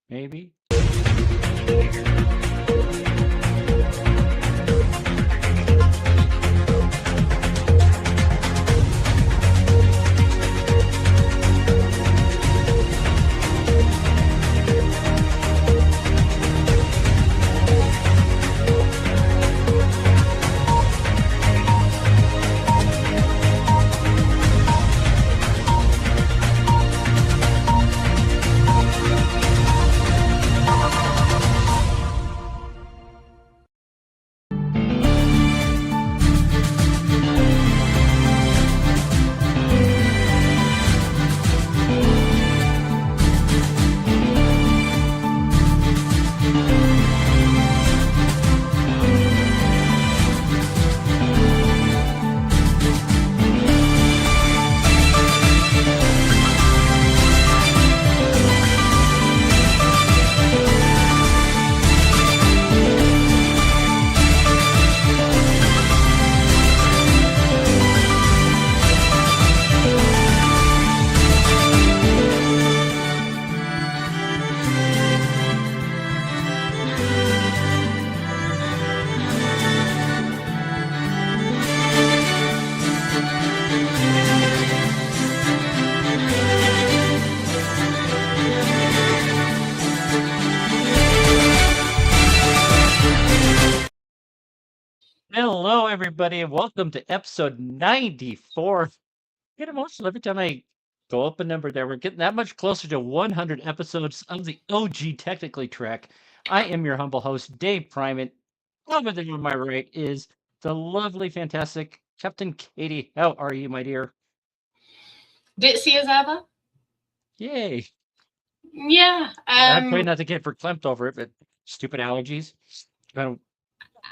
maybe. Hello, everybody, and welcome to episode 94. I get emotional every time I go up a number there. We're getting that much closer to 100 episodes of the OG Technically Trek. I am your humble host, Dave Primate. Over there on my right is the lovely, fantastic Captain Katie. How are you, my dear? Ditzy as ever. Yay. Yeah. I'm trying not to get verklempt over it, but stupid allergies.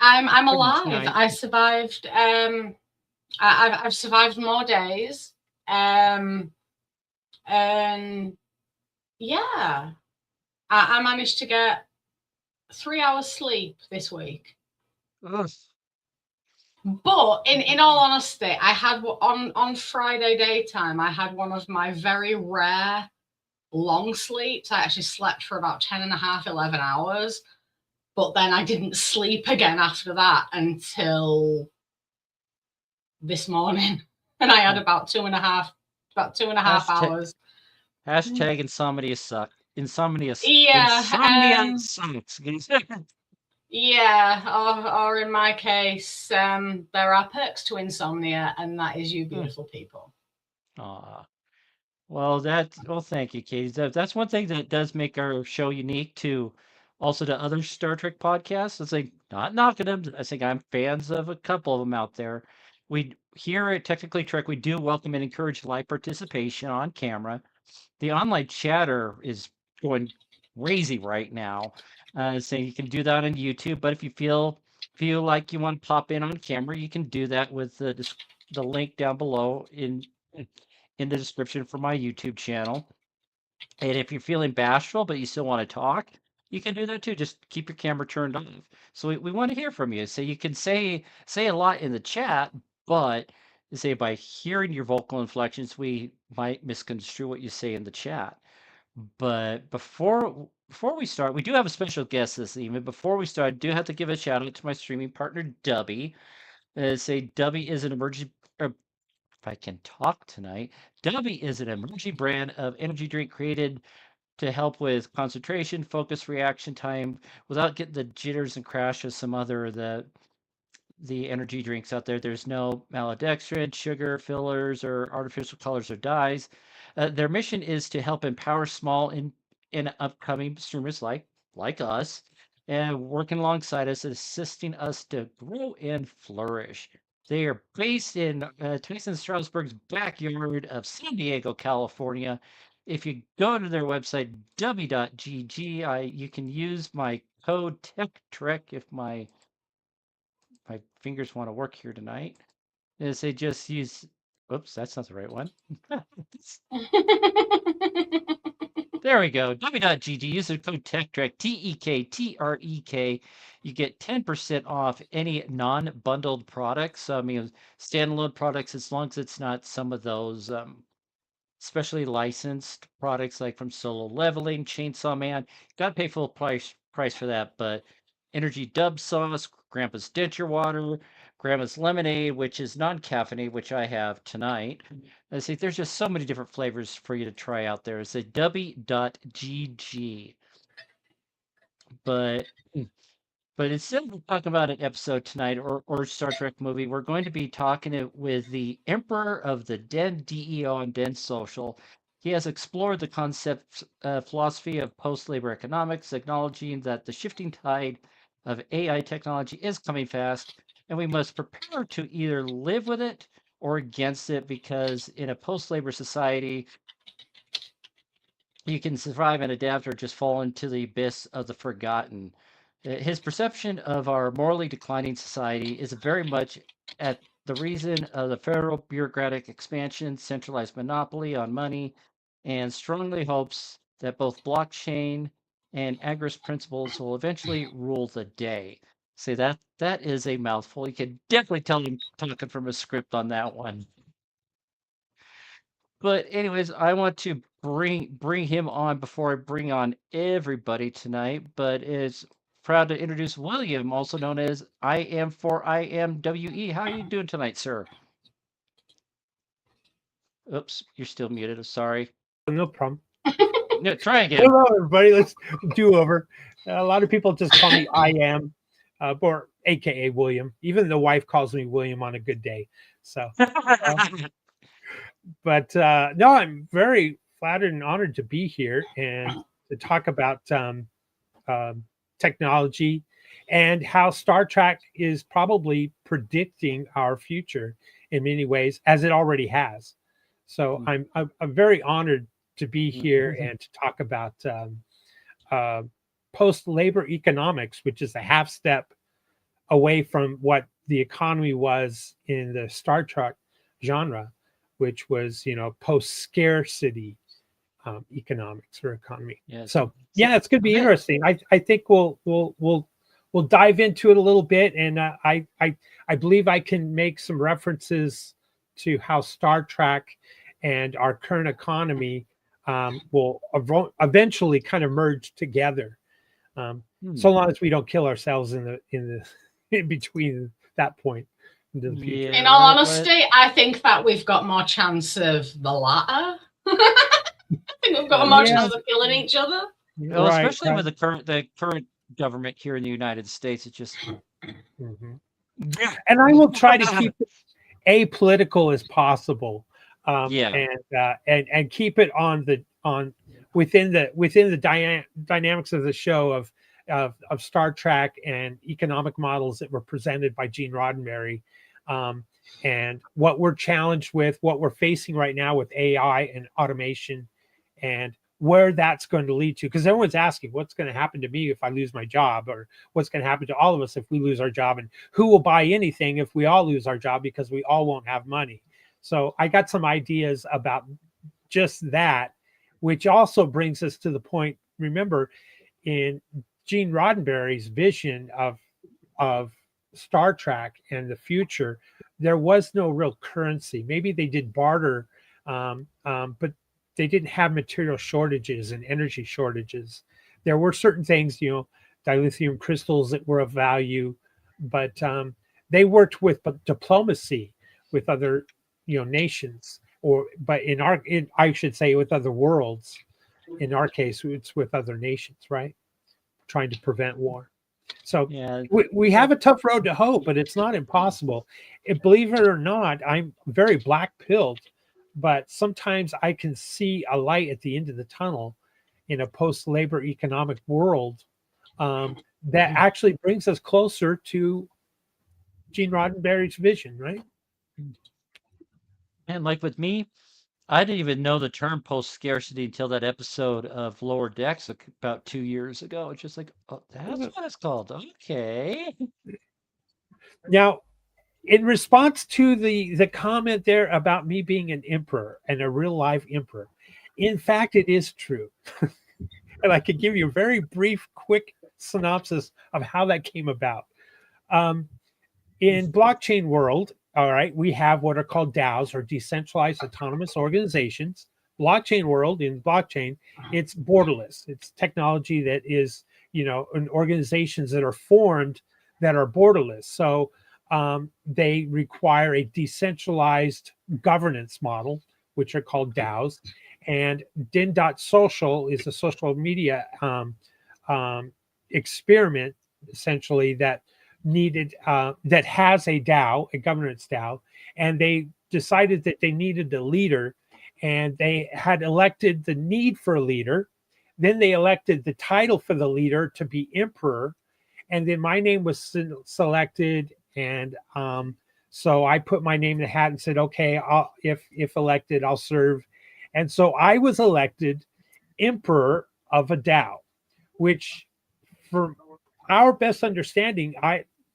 I'm alive. Tonight. I survived. I've survived more days. And yeah, I managed to get 3 hours sleep this week. Ugh. But in all honesty, I had on Friday daytime, I had one of my very rare long sleeps. I actually slept for about 10 and a half, 11 hours. But then I didn't sleep again after that until this morning. And I had about two and a half hours. Hashtag insomnia sucks. Insomnia sucks. Yeah, or in my case, there are perks to insomnia, and that is you beautiful people. Aw. Well, thank you, Katie. That's one thing that does make our show unique to also to other Star Trek podcasts. It's like not knocking them. I think I'm fans of a couple of them out there. We here at Technically Trek, we do welcome and encourage live participation on camera. The online chatter is going crazy right now. So you can do that on YouTube, but if you feel like you want to pop in on camera, you can do that with the link down below in the description for my YouTube channel. And if you're feeling bashful but you still want to talk, you can do that too. Just keep your camera turned off. So we want to hear from you. So you can say a lot in the chat, but say by hearing your vocal inflections, we might misconstrue what you say in the chat. But before we start, we do have a special guest this evening. Before we start, I do have to give a shout out to my streaming partner, Dubby. Dubby is an emerging if I can talk tonight. Dubby is an emerging brand of energy drink created to help with concentration, focus, reaction time, without getting the jitters and crash of some other of the energy drinks out there. There's no maltodextrin, sugar, fillers, or artificial colors or dyes. Their mission is to help empower small and upcoming streamers like us, and working alongside us, assisting us to grow and flourish. They are based in Tyson Strasburg's backyard of San Diego, California. If you go to their website, w.gg, you can use my code TechTrek if my fingers want to work here tonight. Is they just use, oops, that's not the right one. There we go. W.gg. Use the code TechTrek, TEKTREK. You get 10% off any non-bundled products. I mean, standalone products, as long as it's not some of those especially licensed products like from Solo Leveling, Chainsaw Man. Gotta pay full price for that. But Energy Dub Sauce, Grandpa's Denture Water, Grandma's Lemonade, which is non-caffeinated, which I have tonight. I see there's just so many different flavors for you to try out there. It's a Dubby.gg. But but instead of talking about an episode tonight or Star Trek movie, we're going to be talking it with the Emperor of the Den DEO on Den.Social. He has explored the concept philosophy of post-labor economics, acknowledging that the shifting tide of AI technology is coming fast, and we must prepare to either live with it or against it, because in a post-labor society, you can survive and adapt or just fall into the abyss of the forgotten. His perception of our morally declining society is very much at the reason of the federal bureaucratic expansion, centralized monopoly on money, and strongly hopes that both blockchain and Agorist principles will eventually rule the day. Say that is a mouthful. You can definitely tell him talking from a script on that one. But anyways, I want to bring him on before I bring on everybody tonight. But is proud to introduce William, also known as I am for IMWE. How are you doing tonight, sir? Oops, you're still muted. I'm sorry. No problem. No, try again. Hello, everybody. Let's do over. A lot of people just call me I am, or AKA William. Even the wife calls me William on a good day. So, but no, I'm very flattered and honored to be here and to talk about technology and how Star Trek is probably predicting our future in many ways, as it already has. So I'm very honored to be here and to talk about post-labor economics, which is a half step away from what the economy was in the Star Trek genre, which was, post-scarcity economics or economy. Yes. So yeah, it's going to be interesting. I think we'll dive into it a little bit, and I believe I can make some references to how Star Trek and our current economy will eventually kind of merge together, so long as we don't kill ourselves in between that point. Yeah, in all honesty, I think that we've got more chance of the latter. I think we've got more chance of killing each other. Well, especially with the current government here in the United States, it just. And I will try to keep it apolitical as possible. And keep it within the dynamics of the show of Star Trek and economic models that were presented by Gene Roddenberry, and what we're challenged with, what we're facing right now with AI and automation, and where that's going to lead to. Because everyone's asking, what's going to happen to me if I lose my job, or what's going to happen to all of us if we lose our job, and who will buy anything if we all lose our job, because we all won't have money. So I got some ideas about just that, which also brings us to the point. Remember, in Gene Roddenberry's vision of Star Trek and the future, there was no real currency. Maybe they did barter, but they didn't have material shortages and energy shortages. There were certain things, dilithium crystals that were of value, but they worked with diplomacy with other nations, but I should say with other worlds. In our case, it's with other nations, right? Trying to prevent war. So yeah, we have a tough road to hoe, but it's not impossible. Believe it or not, I'm very black-pilled, but sometimes I can see a light at the end of the tunnel in a post-labor economic world that actually brings us closer to Gene Roddenberry's vision, right? And like with me, I didn't even know the term post-scarcity until that episode of Lower Decks about 2 years ago. It's just like, oh, that's what it's called. Okay. Now, in response to the comment there about me being an emperor and a real live emperor, in fact, it is true. And I could give you a very brief, quick synopsis of how that came about. In blockchain world, all right, we have what are called DAOs, or decentralized autonomous organizations, blockchain world, in blockchain, it's borderless. It's technology that is, in organizations that are formed that are borderless. So they require a decentralized governance model, which are called DAOs. And Den.Social is a social media experiment, essentially, that that has a DAO, a governance DAO, and they decided that they needed a leader, and they had elected the need for a leader. Then they elected the title for the leader to be emperor, and then my name was selected, and so I put my name in the hat and said, okay, if elected, I'll serve. And so I was elected emperor of a DAO, which, for our best understanding,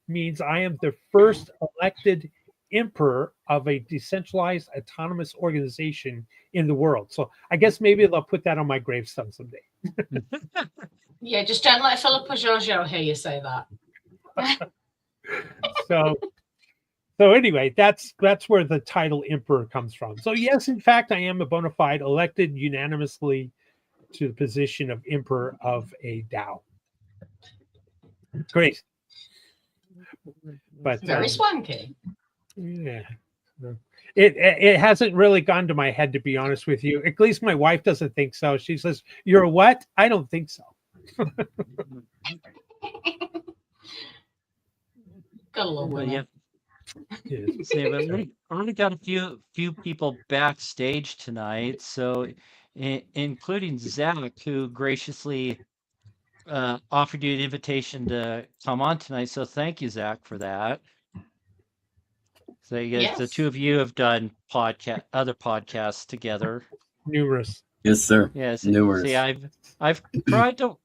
means I am the first elected emperor of a decentralized autonomous organization in the world. So I guess maybe they'll put that on my gravestone someday. Yeah, just don't let Philippa Giorgio hear you say that. So anyway, that's where the title emperor comes from. So yes, in fact, I am a bona fide elected unanimously to the position of emperor of a DAO. Great. But very swanky. Yeah. It hasn't really gone to my head, to be honest with you. At least my wife doesn't think so. She says, "You're a what?" I don't think so. Got a little bit. Yeah. See, but we only got a few people backstage tonight, so including Zach, who graciously offered you an invitation to come on tonight. So thank you, Zach, for that. So you guys, the two of you have done other podcasts together. Numerous. Yes, sir. Yes. Numerous. See, I've tried to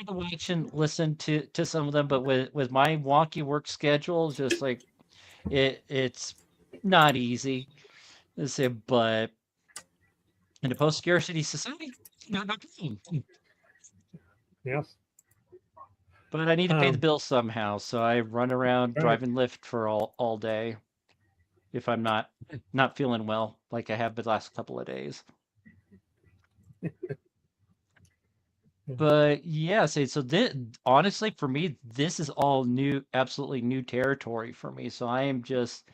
watch and listen to some of them, but with my wonky work schedule, just like it's not easy. Let's say, but in a post-scarcity society, no problem. Yes. But I need to pay the bills somehow, so I run around driving Lyft for all day. If I'm not feeling well, like I have the last couple of days. But yeah, so this, honestly, for me, this is all new, absolutely new territory for me. So I am just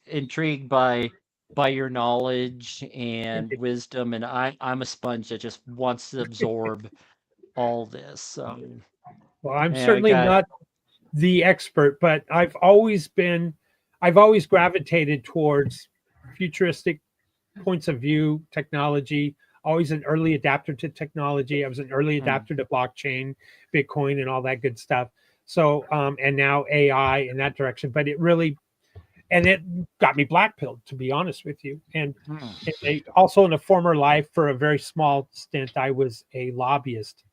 intrigued by your knowledge and wisdom, and I'm a sponge that just wants to absorb all this. So, well, I'm certainly not the expert, but I've always gravitated towards futuristic points of view, technology. Always an early adapter to technology. I was an early adapter to blockchain, Bitcoin, and all that good stuff. So, and now AI in that direction. But it got me blackpilled, to be honest with you. And also, in a former life, for a very small stint, I was a lobbyist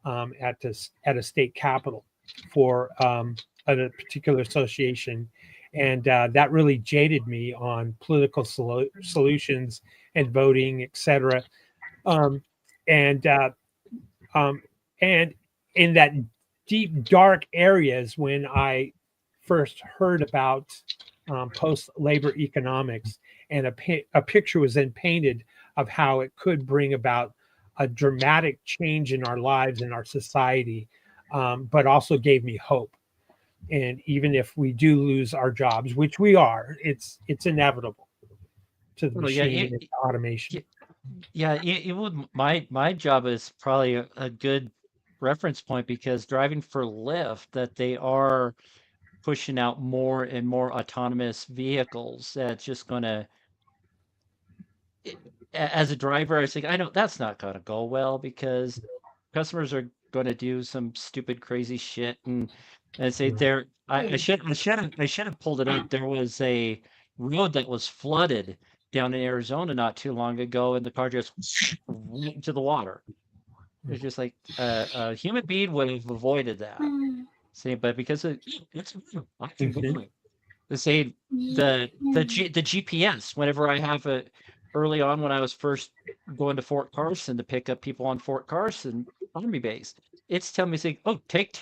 at a state capitol for a particular association. And that really jaded me on political solutions and voting, etc. And in that deep, dark areas, when I first heard about post-labor economics, and a picture was then painted of how it could bring about a dramatic change in our lives and our society, but also gave me hope. And even if we do lose our jobs, which we are, it's inevitable to the machine and automation. Yeah, it would. My job is probably a good reference point, because driving for Lyft, that they are pushing out more and more autonomous vehicles. That's just gonna, as a driver, I was thinking, I know that's not gonna go well, because customers are gonna do some stupid, crazy shit, and say I should have pulled it up. There was a road that was flooded down in Arizona not too long ago, and the car just went into the water. It's just like a human being would have avoided that. See, but because it's I can do it. The say the GPS. Whenever I have it early on, when I was first going to Fort Carson to pick up people on Fort Carson Army base, it's telling me, saying, "Oh, take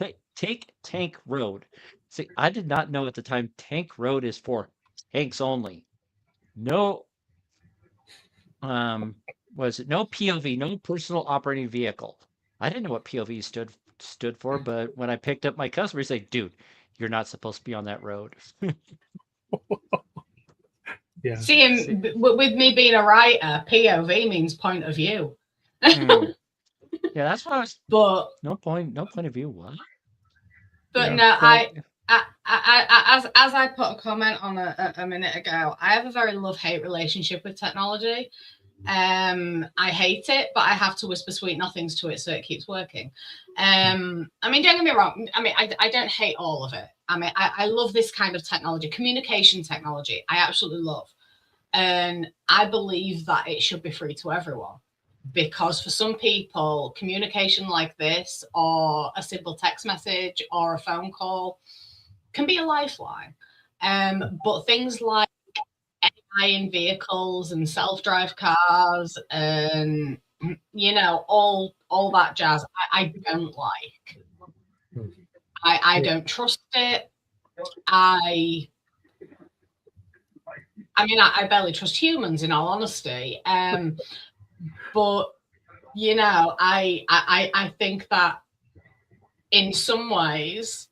Tank Road." See, I did not know at the time Tank Road is for tanks only. No, Was it no POV, no personal operating vehicle? I didn't know what POV stood for, but when I picked up my customer, he's like, dude, you're not supposed to be on that road. Yeah. See, with me being a writer, POV means point of view. Yeah, that's what I was. But no point of view. What? But Yeah, no, but, as I put a comment on a minute ago, I have a very love-hate relationship with technology. I hate it, but I have to whisper sweet nothings to it so it keeps working. I mean, don't get me wrong. I mean, I don't hate all of it. I mean, I love this kind of technology, communication technology. I absolutely love. And I believe that it should be free to everyone. Because for some people, communication like this, or a simple text message, or a phone call, can be a lifeline. But things like AI in vehicles and self-drive cars, and all that jazz, I don't like. I don't trust it. I mean, I barely trust humans, in all honesty. But I think that in some ways,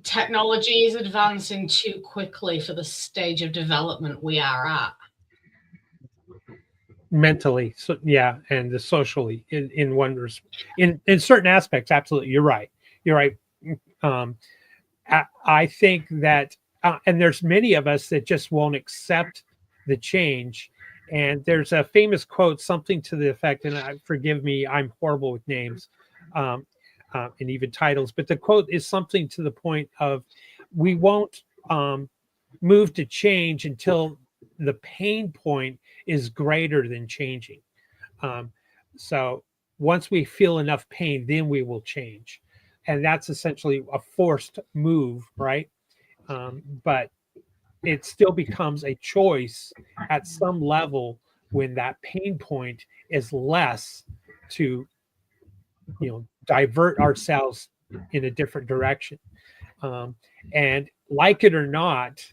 technology is advancing too quickly for the stage of development we are at. Mentally, so yeah, and socially, in certain aspects, absolutely, you're right. I think that, and there's many of us that just won't accept the change. And there's a famous quote, something to the effect, and forgive me, I'm horrible with names and even titles, but the quote is something to the point of, we won't move to change until the pain point is greater than changing. So once we feel enough pain, then we will change. And that's essentially a forced move, right? But it still becomes a choice at some level when that pain point is less, to divert ourselves in a different direction. And like it or not,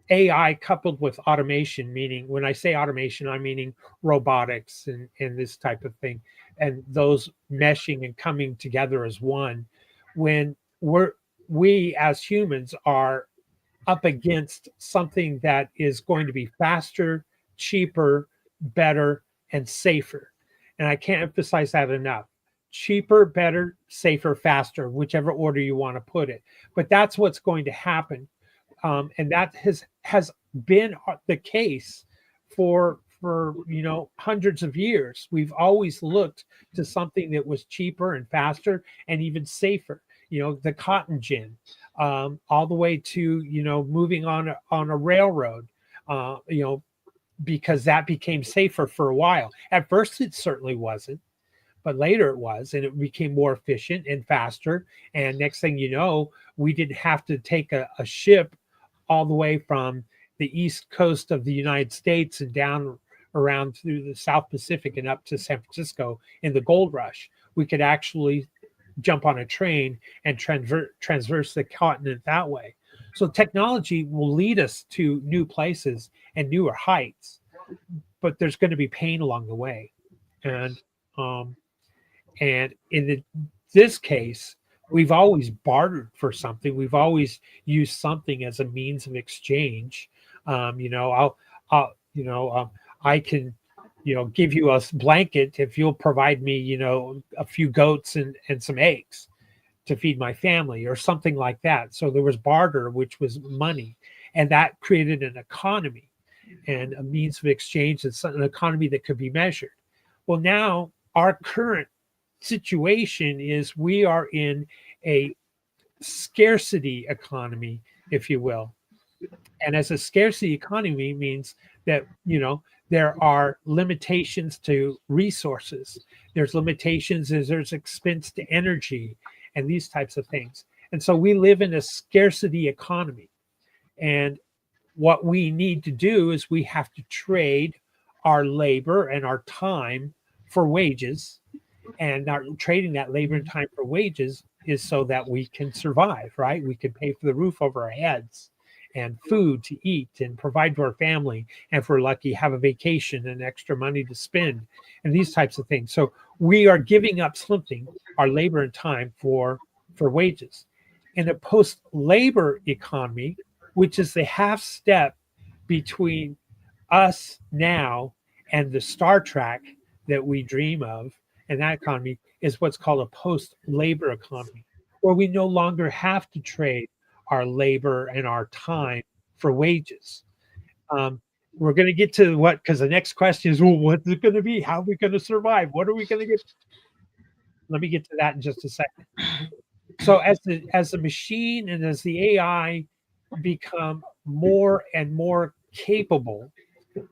AI coupled with automation, meaning, when I say automation, I'm meaning robotics and this type of thing, and those meshing and coming together as one, when we as humans are up against something that is going to be faster, cheaper, better, and safer. And I can't emphasize that enough. Cheaper, better, safer, faster, whichever order you want to put it. But that's what's going to happen. And that has been the case for hundreds of years. We've always looked to something that was cheaper and faster and even safer. The cotton gin, all the way to moving on a railroad, because that became safer for a while. At first, it certainly wasn't, but later it was, and it became more efficient and faster. And next thing you know, we didn't have to take a ship all the way from the east coast of the United States and down around through the South Pacific and up to San Francisco in the gold rush. We could actually jump on a train and transverse the continent that way. So technology will lead us to new places and newer heights, but there's going to be pain along the way. And in this case, we've always bartered for something. We've always used something as a means of exchange. I can, give you a blanket if you'll provide me, a few goats and some eggs to feed my family, or something like that. So there was barter, which was money, and that created an economy and a means of exchange, and an economy that could be measured. Well, now our current situation is we are in a scarcity economy, if you will. And as a scarcity economy means that, there are limitations to resources. There's limitations, there's expense to energy and these types of things. And so we live in a scarcity economy. And what we need to do is we have to trade our labor and our time for wages. And our trading that labor and time for wages is so that we can survive, right? We can pay for the roof over our heads and food to eat and provide to our family, and if we're lucky, have a vacation and extra money to spend, and these types of things. So we are giving up something, our labor and time, for wages. In a post-labor economy, which is the half step between us now and the Star Trek that we dream of, and that economy is what's called a post-labor economy, where we no longer have to trade our labor and our time for wages. We're going to get to what, because the next question is, well, what's it going to be? How are we going to survive? What are we going to get? Let me get to that in just a second. So as the machine and as the AI become more and more capable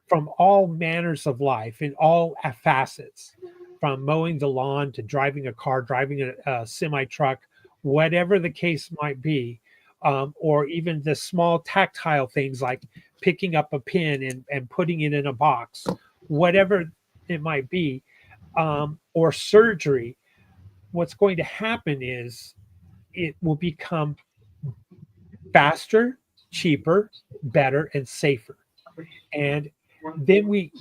from all manners of life in all facets, from mowing the lawn to driving a car, driving a semi truck, whatever the case might be, or even the small tactile things like picking up a pin and putting it in a box, whatever it might be, or surgery, what's going to happen is it will become faster, cheaper, better, and safer. And then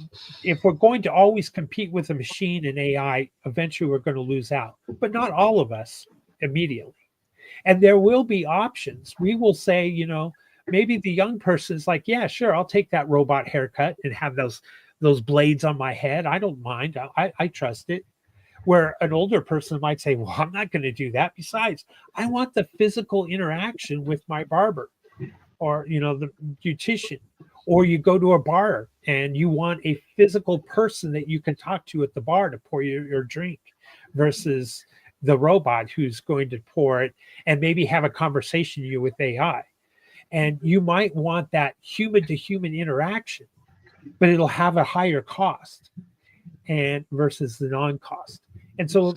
if we're going to always compete with a machine and AI, eventually we're going to lose out, but not all of us immediately. And there will be options. We will say, maybe the young person's like, yeah, sure, I'll take that robot haircut and have those blades on my head. I don't mind. I trust it. Where an older person might say, well, I'm not going to do that. Besides, I want the physical interaction with my barber or, the beautician. Or you go to a bar and you want a physical person that you can talk to at the bar to pour your drink versus the robot who's going to pour it and maybe have a conversation with AI. And you might want that human to human interaction, but it'll have a higher cost and versus the non-cost. And so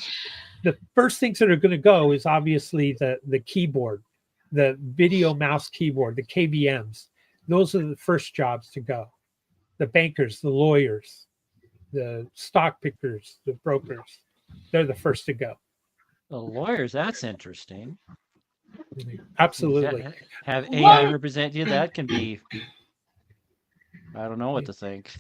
the first things that are going to go is obviously the keyboard, the video mouse keyboard, the KVMs. Those are the first jobs to go. The bankers, the lawyers, the stock pickers, the brokers, they're the first to go. The lawyers, that's interesting. Absolutely. Have AI represent you, that can be, I don't know what to think.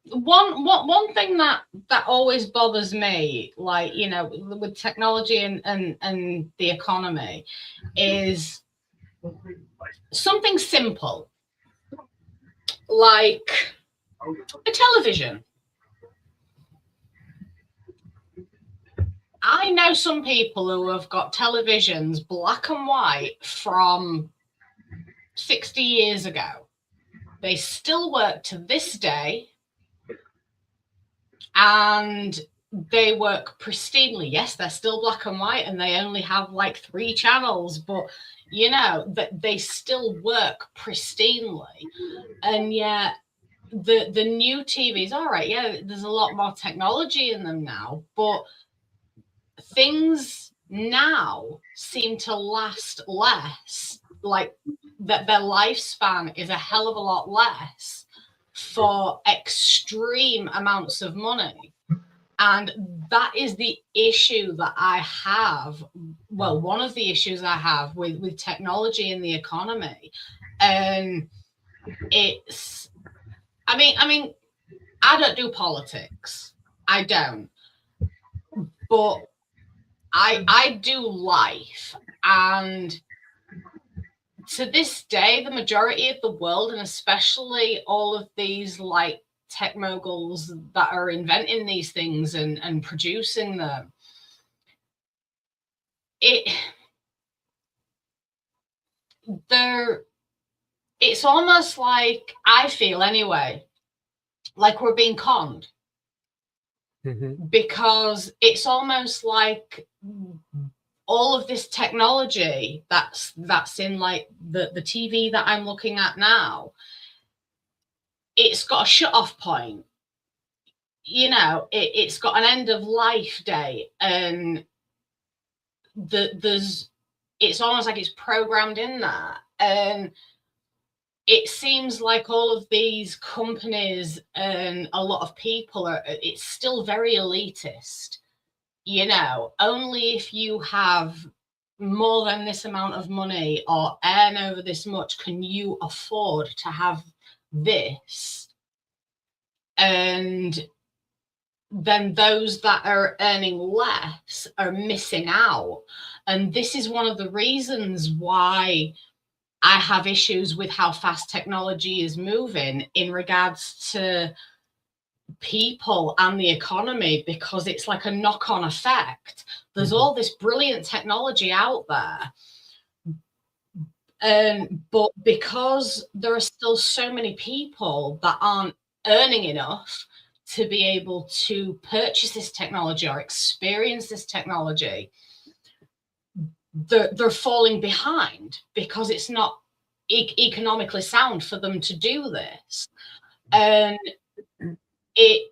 One thing that always bothers me, like, with technology and the economy, is something simple like a television. I know some people who have got televisions black and white from 60 years ago. They still work to this day, and they work pristinely. Yes, they're still black and white, and they only have like 3 channels, but that they still work pristinely. And yet the new TVs, all right, yeah, there's a lot more technology in them now, but things now seem to last less. Like that their lifespan is a hell of a lot less for extreme amounts of money. And that is the issue that I have. Well, one of the issues I have with technology in the economy. And it's, I mean, I don't do politics. I don't. But I do life. And to this day, the majority of the world, and especially all of these like tech moguls that are inventing these things and producing them, it's almost like, I feel anyway, like we're being conned. Mm-hmm. Because it's almost like all of this technology that's in like the TV that I'm looking at now, it's got a shut-off point. It's got an end of life date, and it's almost like it's programmed in that. And it seems like all of these companies and a lot of people it's still very elitist. Only if you have more than this amount of money or earn over this much, can you afford to have this? And then those that are earning less are missing out. And this is one of the reasons why I have issues with how fast technology is moving in regards to people and the economy, because it's like a knock-on effect. There's all this brilliant technology out there, but because there are still so many people that aren't earning enough to be able to purchase this technology or experience this technology, they're falling behind because it's not economically sound for them to do this. And it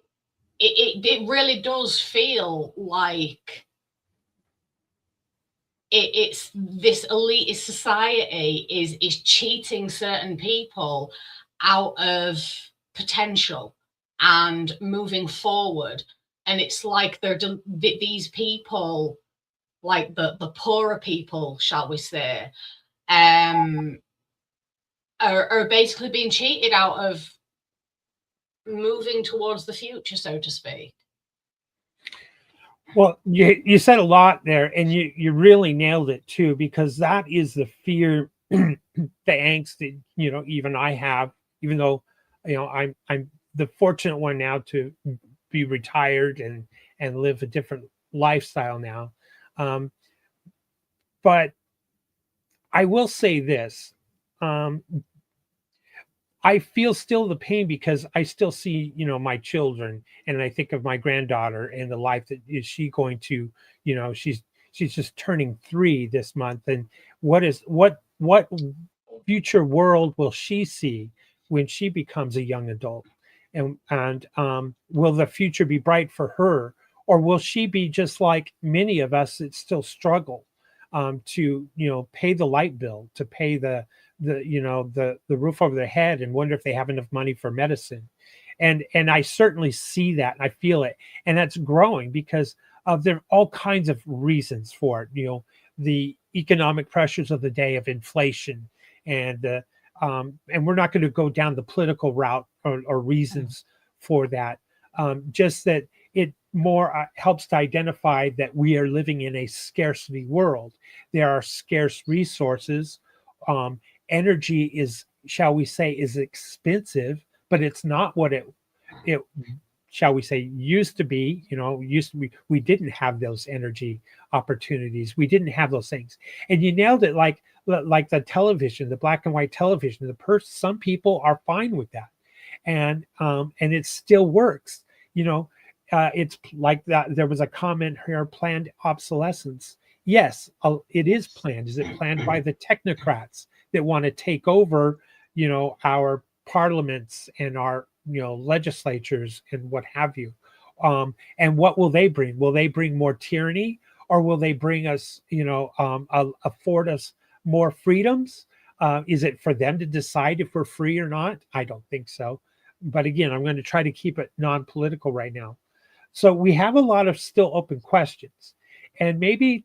really does feel like it's this elitist society is cheating certain people out of potential and moving forward. And it's like these people, like the poorer people, shall we say, are basically being cheated out of moving towards the future, so to speak. Well, you said a lot there, and you really nailed it too, because that is the fear, the angst that even I have, even though I'm the fortunate one now to be retired and live a different lifestyle now. But I will say this. I feel still the pain because I still see, my children, and I think of my granddaughter and the life that is she going to, she's just turning 3 this month. And what future world will she see when she becomes a young adult? And will the future be bright for her, or will she be just like many of us that still struggle to, pay the light bill, to pay the roof over their head, and wonder if they have enough money for medicine? And I certainly see that, and I feel it, and that's growing because there are all kinds of reasons for it. The economic pressures of the day of inflation, and we're not going to go down the political route or reasons for that. Just that it more helps to identify that we are living in a scarcity world. There are scarce resources. Energy is, shall we say, is expensive, but it's not what it shall we say used to be. We didn't have those energy opportunities. We didn't have those things. And you nailed it, like the television, the black and white television. Some people are fine with that, and it still works. It's like that. There was a comment here: planned obsolescence. Yes, it is planned. Is it planned by the technocrats that want to take over, our parliaments and our, legislatures and what have you? And what will they bring? Will they bring more tyranny, or will they bring us, afford us more freedoms? Is it for them to decide if we're free or not? I don't think so. But again, I'm going to try to keep it non-political right now. So we have a lot of still open questions, and maybe,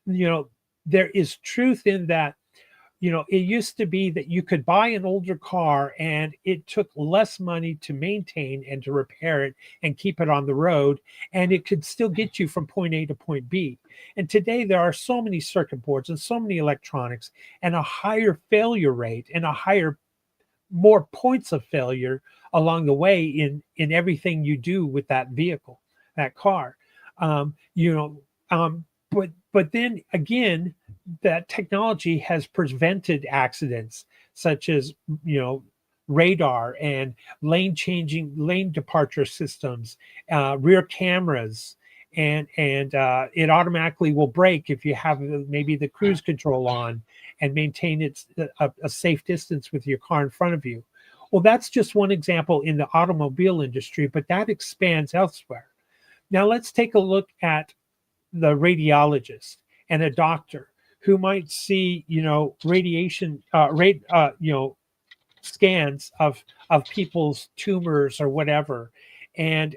there is truth in that. It used to be that you could buy an older car and it took less money to maintain and to repair it and keep it on the road, and it could still get you from point A to point B. And today there are so many circuit boards and so many electronics, and a higher failure rate, and more points of failure along the way in everything you do with that vehicle, that car. But then again, that technology has prevented accidents such as, radar and lane departure systems, rear cameras, and it automatically will brake if you have maybe the cruise control on, and maintain a safe distance with your car in front of you. Well, that's just one example in the automobile industry, but that expands elsewhere. Now let's take a look at the radiologist and a doctor who might see, radiation, scans of people's tumors or whatever. And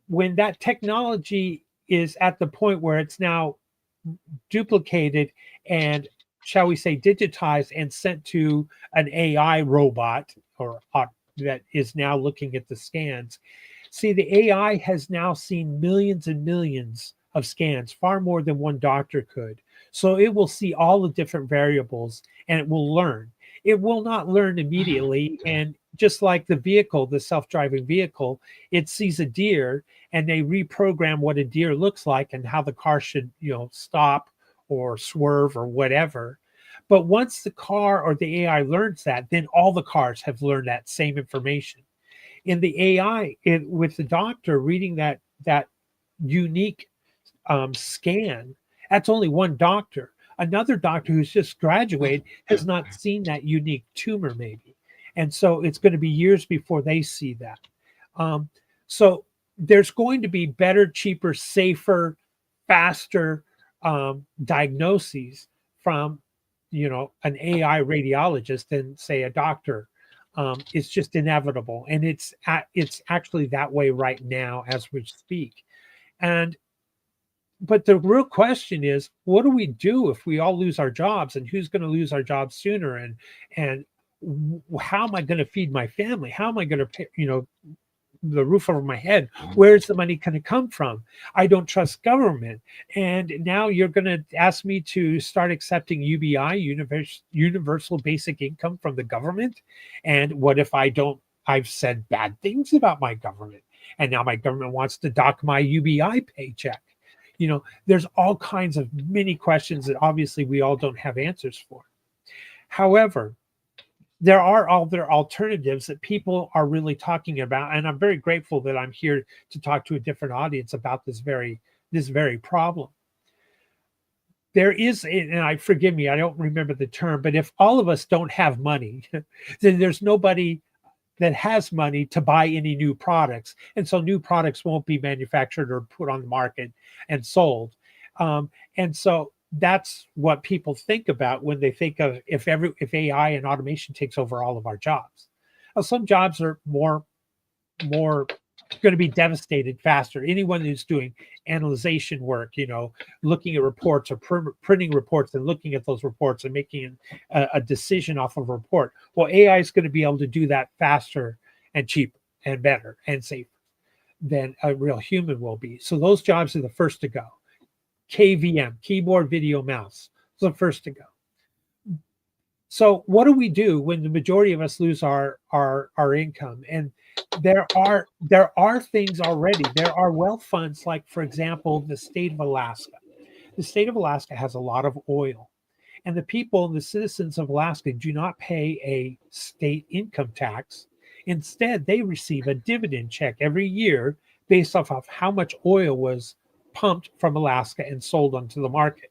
when that technology is at the point where it's now duplicated and, shall we say, digitized and sent to an AI robot or that is now looking at the scans. See, the AI has now seen millions and millions of scans, far more than one doctor could. So it will see all the different variables and it will learn. It will not learn immediately. And just like the vehicle, the self-driving vehicle, it sees a deer and they reprogram what a deer looks like and how the car should, stop or swerve or whatever. But once the car or the AI learns that, then all the cars have learned that same information. In the AI, with the doctor reading that unique scan, that's only one doctor. Another doctor who's just graduated has not seen that unique tumor, maybe. And so it's going to be years before they see that. So there's going to be better, cheaper, safer, faster diagnoses from, an AI radiologist than, say, a doctor. It's just inevitable. And it's actually that way right now as we speak. But the real question is, what do we do if we all lose our jobs, and who's going to lose our jobs sooner? And how am I going to feed my family? How am I going to pay, the roof over my head? Where's the money going to come from? I don't trust government. And now you're going to ask me to start accepting UBI, universal basic income, from the government. And what if I've said bad things about my government, and now my government wants to dock my UBI paycheck? There's all kinds of many questions that obviously we all don't have answers for. However, there are other alternatives that people are really talking about, and I'm very grateful that I'm here to talk to a different audience about this very problem. There is, and forgive me, I don't remember the term, but if all of us don't have money, then there's nobody that has money to buy any new products. And so new products won't be manufactured or put on the market and sold. And so that's what people think about when they think of if AI and automation takes over all of our jobs. Now, some jobs are more going to be devastated faster. Anyone who's doing analyzation work, looking at reports or printing reports and looking at those reports and making a decision off of a report. Well, AI is going to be able to do that faster and cheaper and better and safer than a real human will be. So those jobs are the first to go. KVM, keyboard, video, mouse, is the first to go. So what do we do when the majority of us lose our income? And there are things already. There are wealth funds, like, for example, the state of Alaska. The state of Alaska has a lot of oil, and the people, the citizens of Alaska, do not pay a state income tax. Instead, they receive a dividend check every year based off of how much oil was pumped from Alaska and sold onto the market,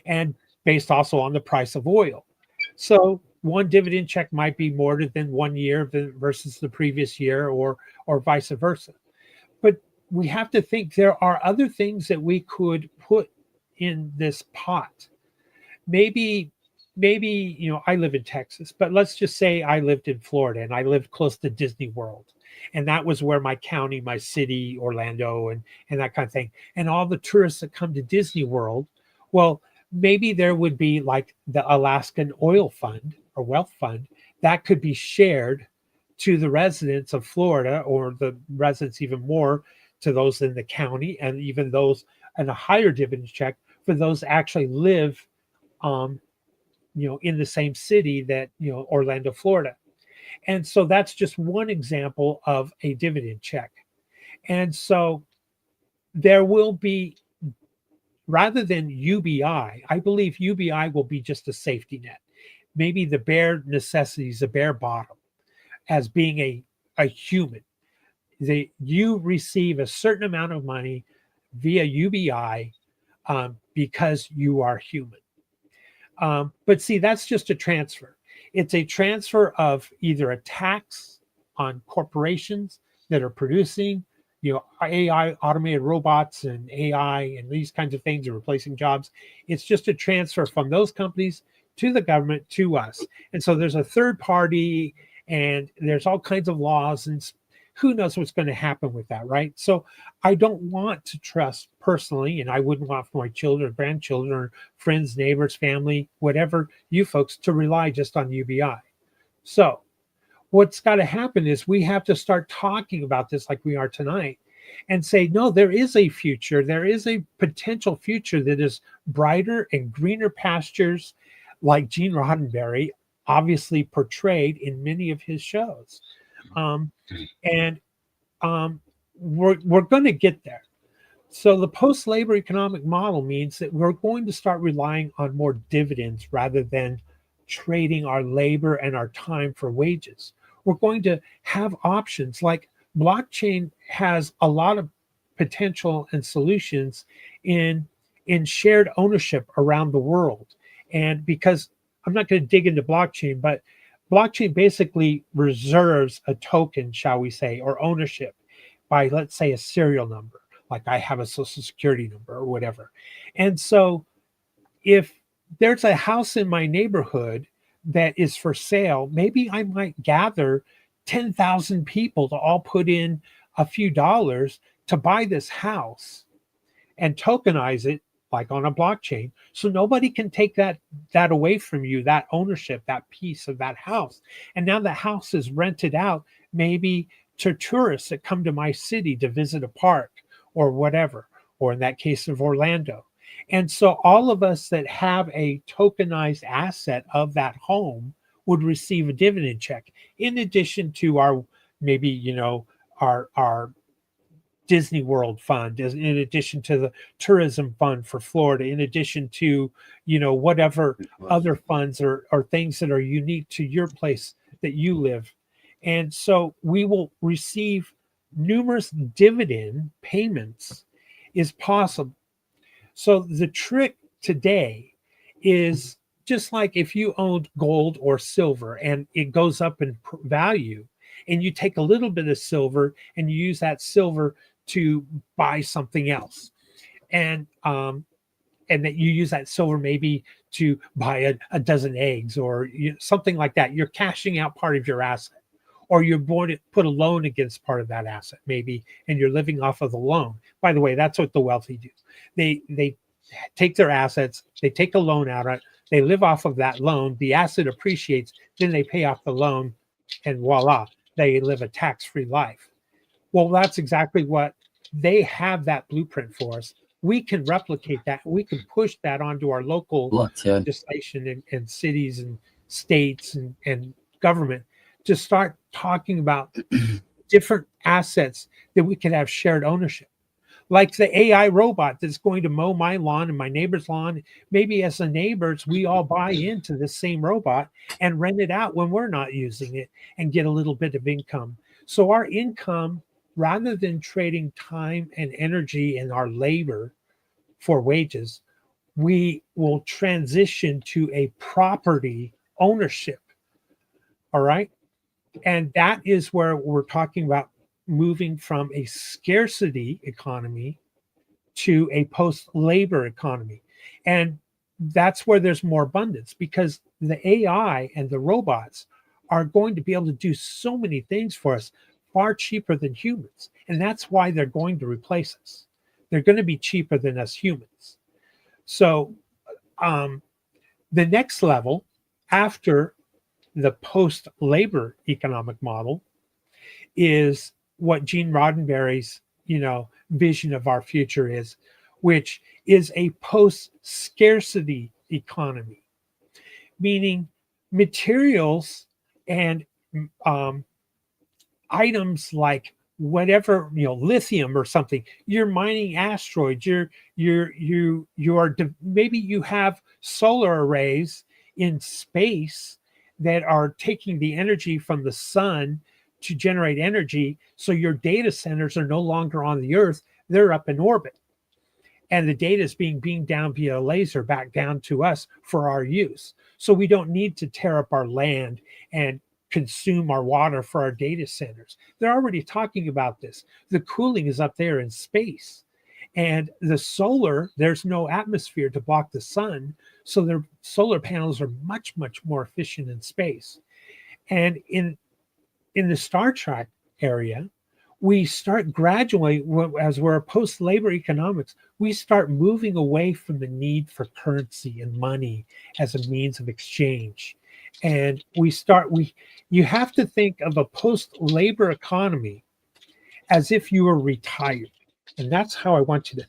and based also on the price of oil. So one dividend check might be more than 1 year versus the previous year, or vice versa. But we have to think there are other things that we could put in this pot. Maybe, I live in Texas, but let's just say I lived in Florida and I lived close to Disney World. And that was where my county, my city, Orlando, and that kind of thing. And all the tourists that come to Disney World, well, maybe there would be like the Alaskan Oil Fund or Wealth Fund that could be shared to the residents of Florida, or the residents even more to those in the county, and even those in a higher dividend check for those that actually live in the same city that, Orlando, Florida. And so that's just one example of a dividend check. And so there will be, rather than UBI, I believe UBI will be just a safety net. Maybe the bare necessities, the bare bottom, as being a human. You receive a certain amount of money via UBI because you are human. But see, that's just a transfer. It's a transfer of either a tax on corporations that are producing, AI, automated robots, and AI, and these kinds of things are replacing jobs. It's just a transfer from those companies to the government to us. And so there's a third party, and there's all kinds of laws and who knows what's going to happen with that, right? So I don't want to trust personally, and I wouldn't want for my children, grandchildren, or friends, neighbors, family, whatever, you folks, to rely just on UBI. So what's got to happen is we have to start talking about this like we are tonight and say, no, there is a future. There is a potential future that is brighter and greener pastures, like Gene Roddenberry obviously portrayed in many of his shows. And we're going to get there. So the post-labor economic model means that we're going to start relying on more dividends rather than trading our labor and our time for wages. We're going to have options like blockchain has a lot of potential and solutions in shared ownership around the world. And because I'm not going to dig into blockchain, but blockchain basically reserves a token, shall we say, or ownership by, let's say, a serial number, like I have a social security number or whatever. And so if there's a house in my neighborhood that is for sale, maybe I might gather 10,000 people to all put in a few dollars to buy this house and tokenize it like on a blockchain. So nobody can take that away from you, that ownership, that piece of that house. And now the house is rented out maybe to tourists that come to my city to visit a park or whatever, or in that case of Orlando. And so all of us that have a tokenized asset of that home would receive a dividend check in addition to our, maybe, you know, our Disney World fund, in addition to the tourism fund for Florida, in addition to, you know, whatever other funds or things that are unique to your place that you live. And so we will receive numerous dividend payments is possible. So the trick today is just like if you owned gold or silver and it goes up in value, and you take a little bit of silver and you use that silver to buy something else, and that you use that silver maybe to buy a dozen eggs or something like that. You're cashing out part of your asset, or you're going to put a loan against part of that asset maybe, and you're living off of the loan. By the way, that's what the wealthy do. They take their assets, they take a loan out of it, they live off of that loan, the asset appreciates, then they pay off the loan, and voila, they live a tax-free life. Well, that's exactly what they have, that blueprint for us. We can replicate that. We can push that onto our local legislation and cities and states and government to start talking about different assets that we can have shared ownership. Like the AI robot that's going to mow my lawn and my neighbor's lawn. Maybe as the neighbors, we all buy into this same robot and rent it out when we're not using it and get a little bit of income. So our income, rather than trading time and energy and our labor for wages, we will transition to a property ownership. All right. And that is where we're talking about moving from a scarcity economy to a post-labor economy. And that's where there's more abundance, because the AI and the robots are going to be able to do so many things for us far cheaper than humans. And that's why they're going to replace us. They're going to be cheaper than us humans. So the next level after the post-labor economic model is what Gene Roddenberry's, vision of our future is, which is a post-scarcity economy, meaning materials and items like whatever, lithium or something. You're mining asteroids. Maybe you have solar arrays in space that are taking the energy from the sun to generate energy. So your data centers are no longer on the Earth, they're up in orbit. And the data is being beamed down via a laser back down to us for our use. So we don't need to tear up our land and consume our water for our data centers. They're already talking about this. The cooling is up there in space. And the solar, there's no atmosphere to block the sun. So their solar panels are much, much more efficient in space. And in the Star Trek area, we start gradually, as we're post-labor economics, we start moving away from the need for currency and money as a means of exchange. And you have to think of a post-labor economy as if you were retired. And that's how I want you to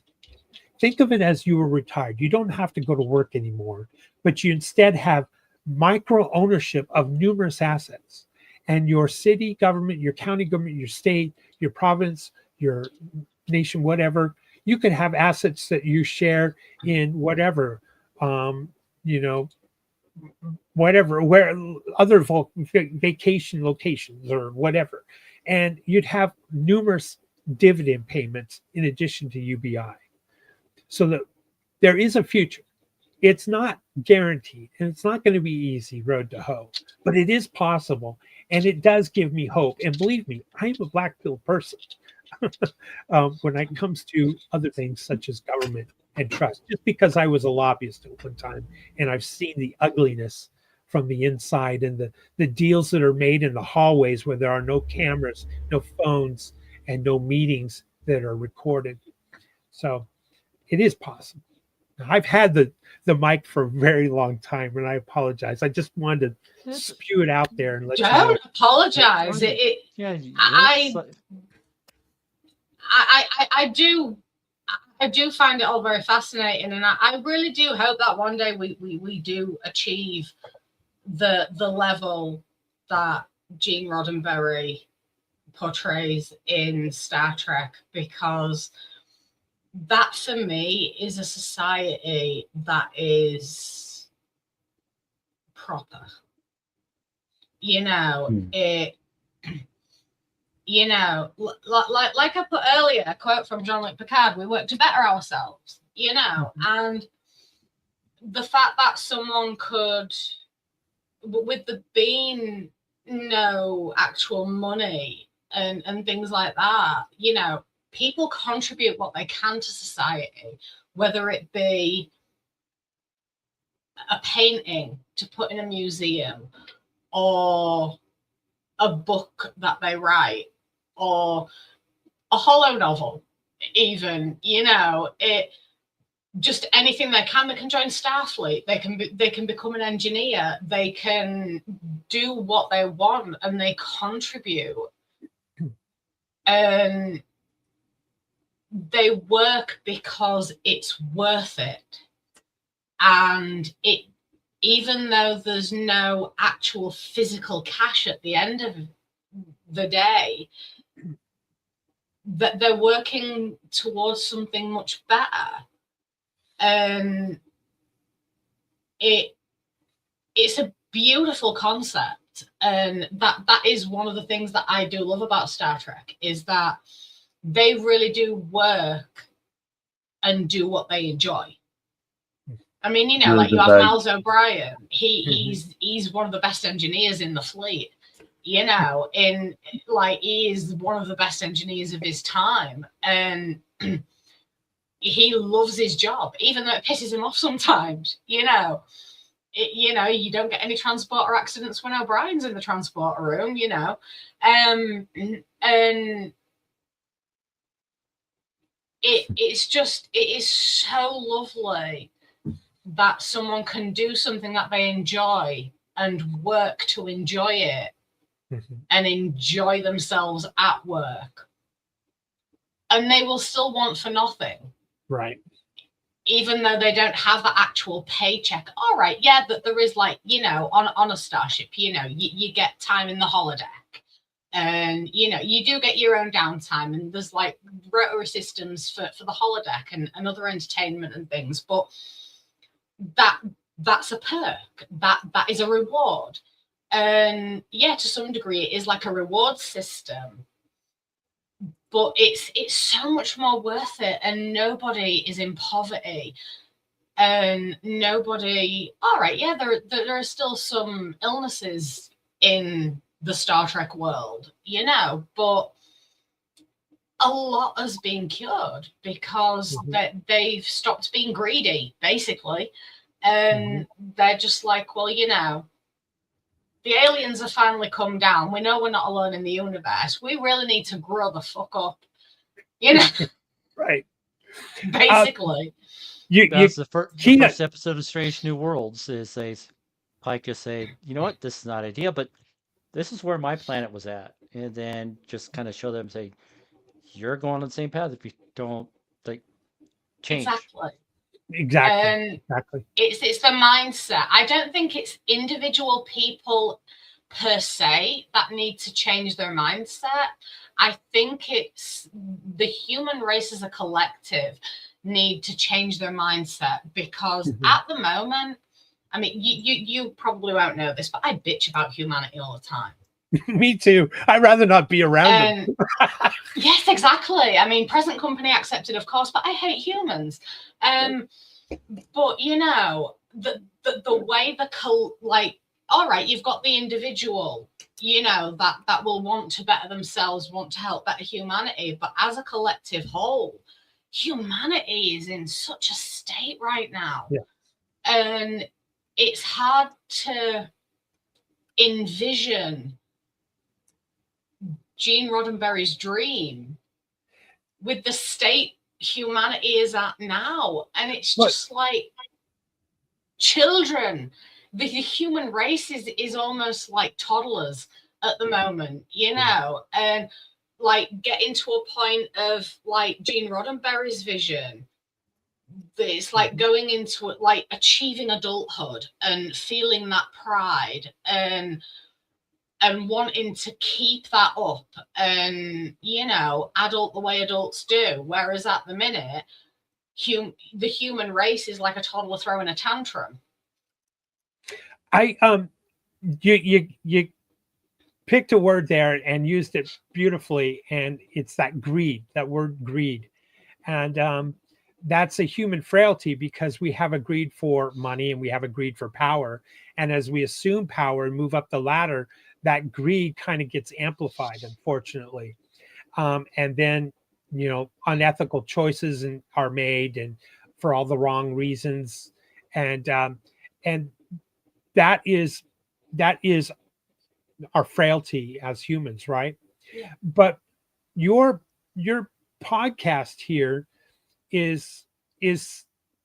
think of it, as you were retired. You don't have to go to work anymore, but you instead have micro ownership of numerous assets. And your city government, your county government, your state, your province, your nation, whatever, you could have assets that you share in whatever, whatever, where other vacation locations or whatever. And you'd have numerous dividend payments in addition to UBI. So that there is a future. It's not guaranteed, and it's not going to be easy road to hoe, but it is possible, and it does give me hope. And believe me, I'm a black pill person when it comes to other things such as government and trust, just because I was a lobbyist at one time, and I've seen the ugliness from the inside, and the deals that are made in the hallways where there are no cameras, no phones, and no meetings that are recorded. So it is possible. I've had the mic for a very long time, and I apologize. I just wanted to spew it out there and let you know. Don't apologize. I do find it all very fascinating, and I really do hope that one day we do achieve the level that Gene Roddenberry portrays in Star Trek, because that for me is a society that is proper. It, like I put earlier, a quote from Jean-Luc Picard, we work to better ourselves, and the fact that someone could, with the being no actual money and things like that, people contribute what they can to society, whether it be a painting to put in a museum, or a book that they write, or a hollow novel, even, it just anything they can. They can join Starfleet, they can become an engineer, they can do what they want, and they contribute, and they work because it's worth it. And it, even though there's no actual physical cash at the end of the day, that they're working towards something much better. And it's a beautiful concept. And that is one of the things that I do love about Star Trek, is that they really do work and do what they enjoy. I mean, you have Miles O'Brien. He's one of the best engineers in the fleet. He is one of the best engineers of his time, and he loves his job, even though it pisses him off sometimes. You don't get any transporter accidents when O'Brien's in the transporter room. And it is so lovely that someone can do something that they enjoy and work to enjoy it, and enjoy themselves at work, and they will still want for nothing, right? Even though they don't have the actual paycheck. All right, yeah, that there is, on a starship, you get time in the holodeck, and you do get your own downtime, and there's rotary systems for the holodeck and other entertainment and things, but that's a perk, that is a reward. And yeah, to some degree it is like a reward system, but it's so much more worth it, and nobody is in poverty, and nobody, all right, yeah, there are still some illnesses in the Star Trek world, but a lot has been cured because they've stopped being greedy, basically. And they're just like, well, the aliens have finally come down. We know we're not alone in the universe. We really need to grow the fuck up. You know? Right. Basically. That's the first episode of Strange New Worlds is Pike just say, you know what, this is not ideal, but this is where my planet was at. And then just kind of show them, say, you're going on the same path if you don't change. Exactly. It's the mindset. I don't think it's individual people per se that need to change their mindset. I think it's the human race as a collective need to change their mindset, because at the moment, I mean, you probably won't know this, but I bitch about humanity all the time. Me too. I'd rather not be around them. Yes, exactly. I mean, present company accepted, of course, but I hate humans. But you know, the way all right, you've got the individual, you know, that will want to better themselves, want to help better humanity, but as a collective whole, humanity is in such a state right now. Yeah. And it's hard to envision Gene Roddenberry's dream with the state humanity is at now. And it's just like children. The human race is almost like toddlers at the moment, you know, and like getting to a point of like Gene Roddenberry's vision. It's like going into it, like achieving adulthood and feeling that pride and wanting to keep that up and, you know, adult the way adults do. Whereas at the minute, the human race is like a toddler throwing a tantrum. You picked a word there and used it beautifully, and it's that word greed. And that's a human frailty, because we have a greed for money and we have a greed for power. And as we assume power and move up the ladder, that greed kind of gets amplified, unfortunately. And then, you know, unethical choices are made, and for all the wrong reasons. And that is our frailty as humans, right? Yeah. But your podcast here is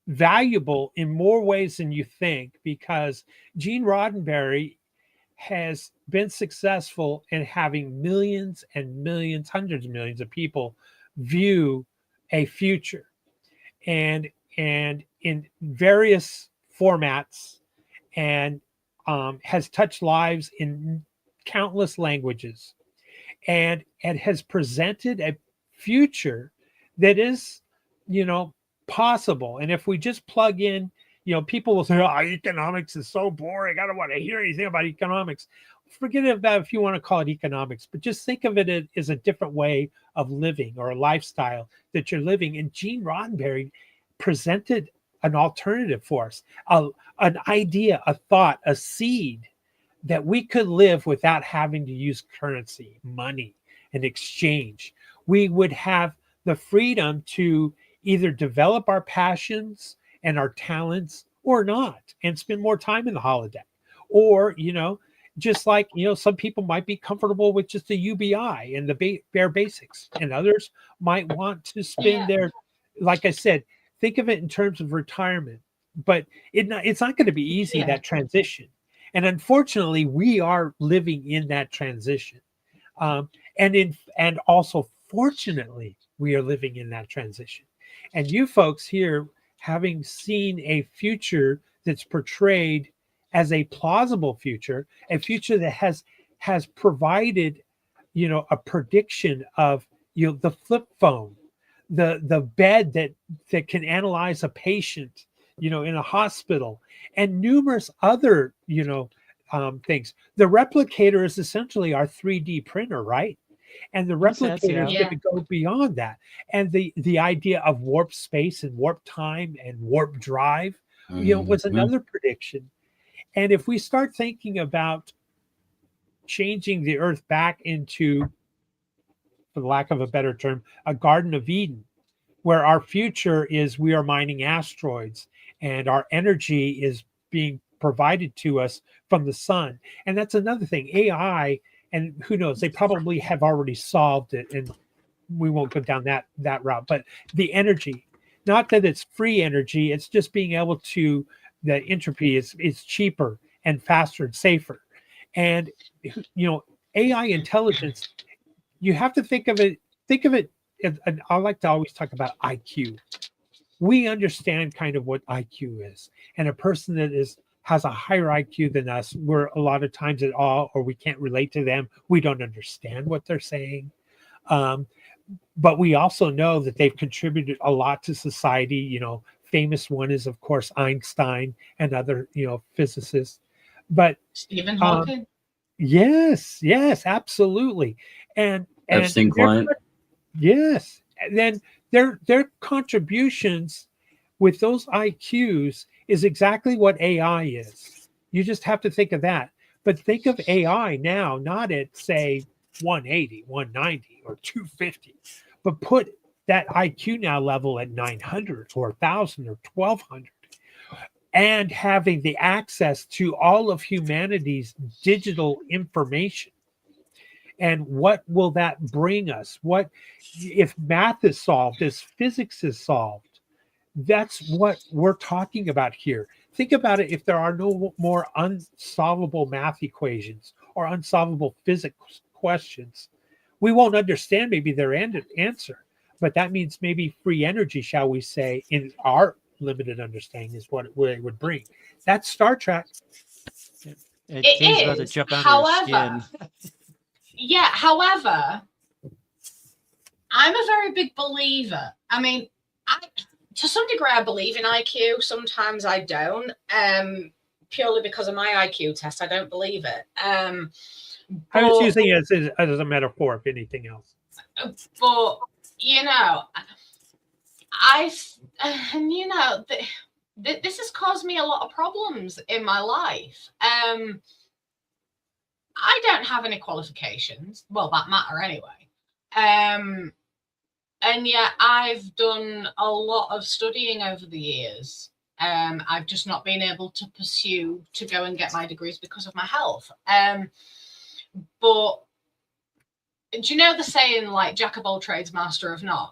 valuable in more ways than you think, because Gene Roddenberry has been successful in having millions and millions, hundreds of millions of people view a future, and in various formats, and has touched lives in countless languages, and has presented a future that is, you know, possible. And if we just plug in, you know, people will say, oh, economics is so boring, I don't want to hear anything about economics. Forget about if you want to call it economics, but just think of it as a different way of living or a lifestyle that you're living. And Gene Roddenberry presented an alternative for us, an idea, a thought, a seed that we could live without having to use currency, money, and exchange. We would have the freedom to either develop our passions and our talents or not, and spend more time in the holodeck. Or, you know, just like, you know, some people might be comfortable with just the UBI and the bare basics, and others might want to spend their, like I said, think of it in terms of retirement. But it's not going to be easy, that transition. And unfortunately, we are living in that transition. And also, fortunately, we are living in that transition. And you folks here, having seen a future that's portrayed as a plausible future, a future that has provided, you know, a prediction of, you know, the flip phone, the bed that can analyze a patient, you know, in a hospital, and numerous other, you know, things. The replicator is essentially our 3D printer, right? And the replicator is going to go beyond that. And the idea of warp space and warp time and warp drive, you know, was another prediction. And if we start thinking about changing the Earth back into, for the lack of a better term, a Garden of Eden, where our future is we are mining asteroids and our energy is being provided to us from the sun. And that's another thing. AI, and who knows, they probably have already solved it, and we won't go down that route. But the energy, not that it's free energy, it's just being able to, the entropy is cheaper and faster and safer. And AI intelligence, you have to think of it, and I like to always talk about IQ. We understand kind of what IQ is. And a person that has a higher IQ than us, we're a lot of times at all, or we can't relate to them. We don't understand what they're saying. But we also know that they've contributed a lot to society. Famous one is, of course, Einstein and other, physicists. But Stephen Hawking. Yes, absolutely. And Epstein client. Yes. And then their contributions with those IQs is exactly what AI is. You just have to think of that. But think of AI now, not at, say, 180, 190, or 250, but put that IQ now level at 900 or 1,000 or 1,200, and having the access to all of humanity's digital information. And what will that bring us? What if math is solved, as physics is solved? That's what we're talking about here. Think about it. If there are no more unsolvable math equations or unsolvable physics questions, we won't understand maybe their answer. But that means maybe free energy, shall we say, in our limited understanding, is what it would bring. That's Star Trek. It is. About to jump out However, of skin. Yeah, however, I'm a very big believer. I mean, to some degree, I believe in IQ. Sometimes I don't, purely because of my IQ test. I don't believe it. I was using it as a metaphor, if anything else. But, this has caused me a lot of problems in my life. I don't have any qualifications, well, that matter anyway. And yet I've done a lot of studying over the years. I've just not been able to pursue to go and get my degrees because of my health. But do you know the saying, like, jack of all trades, master of none?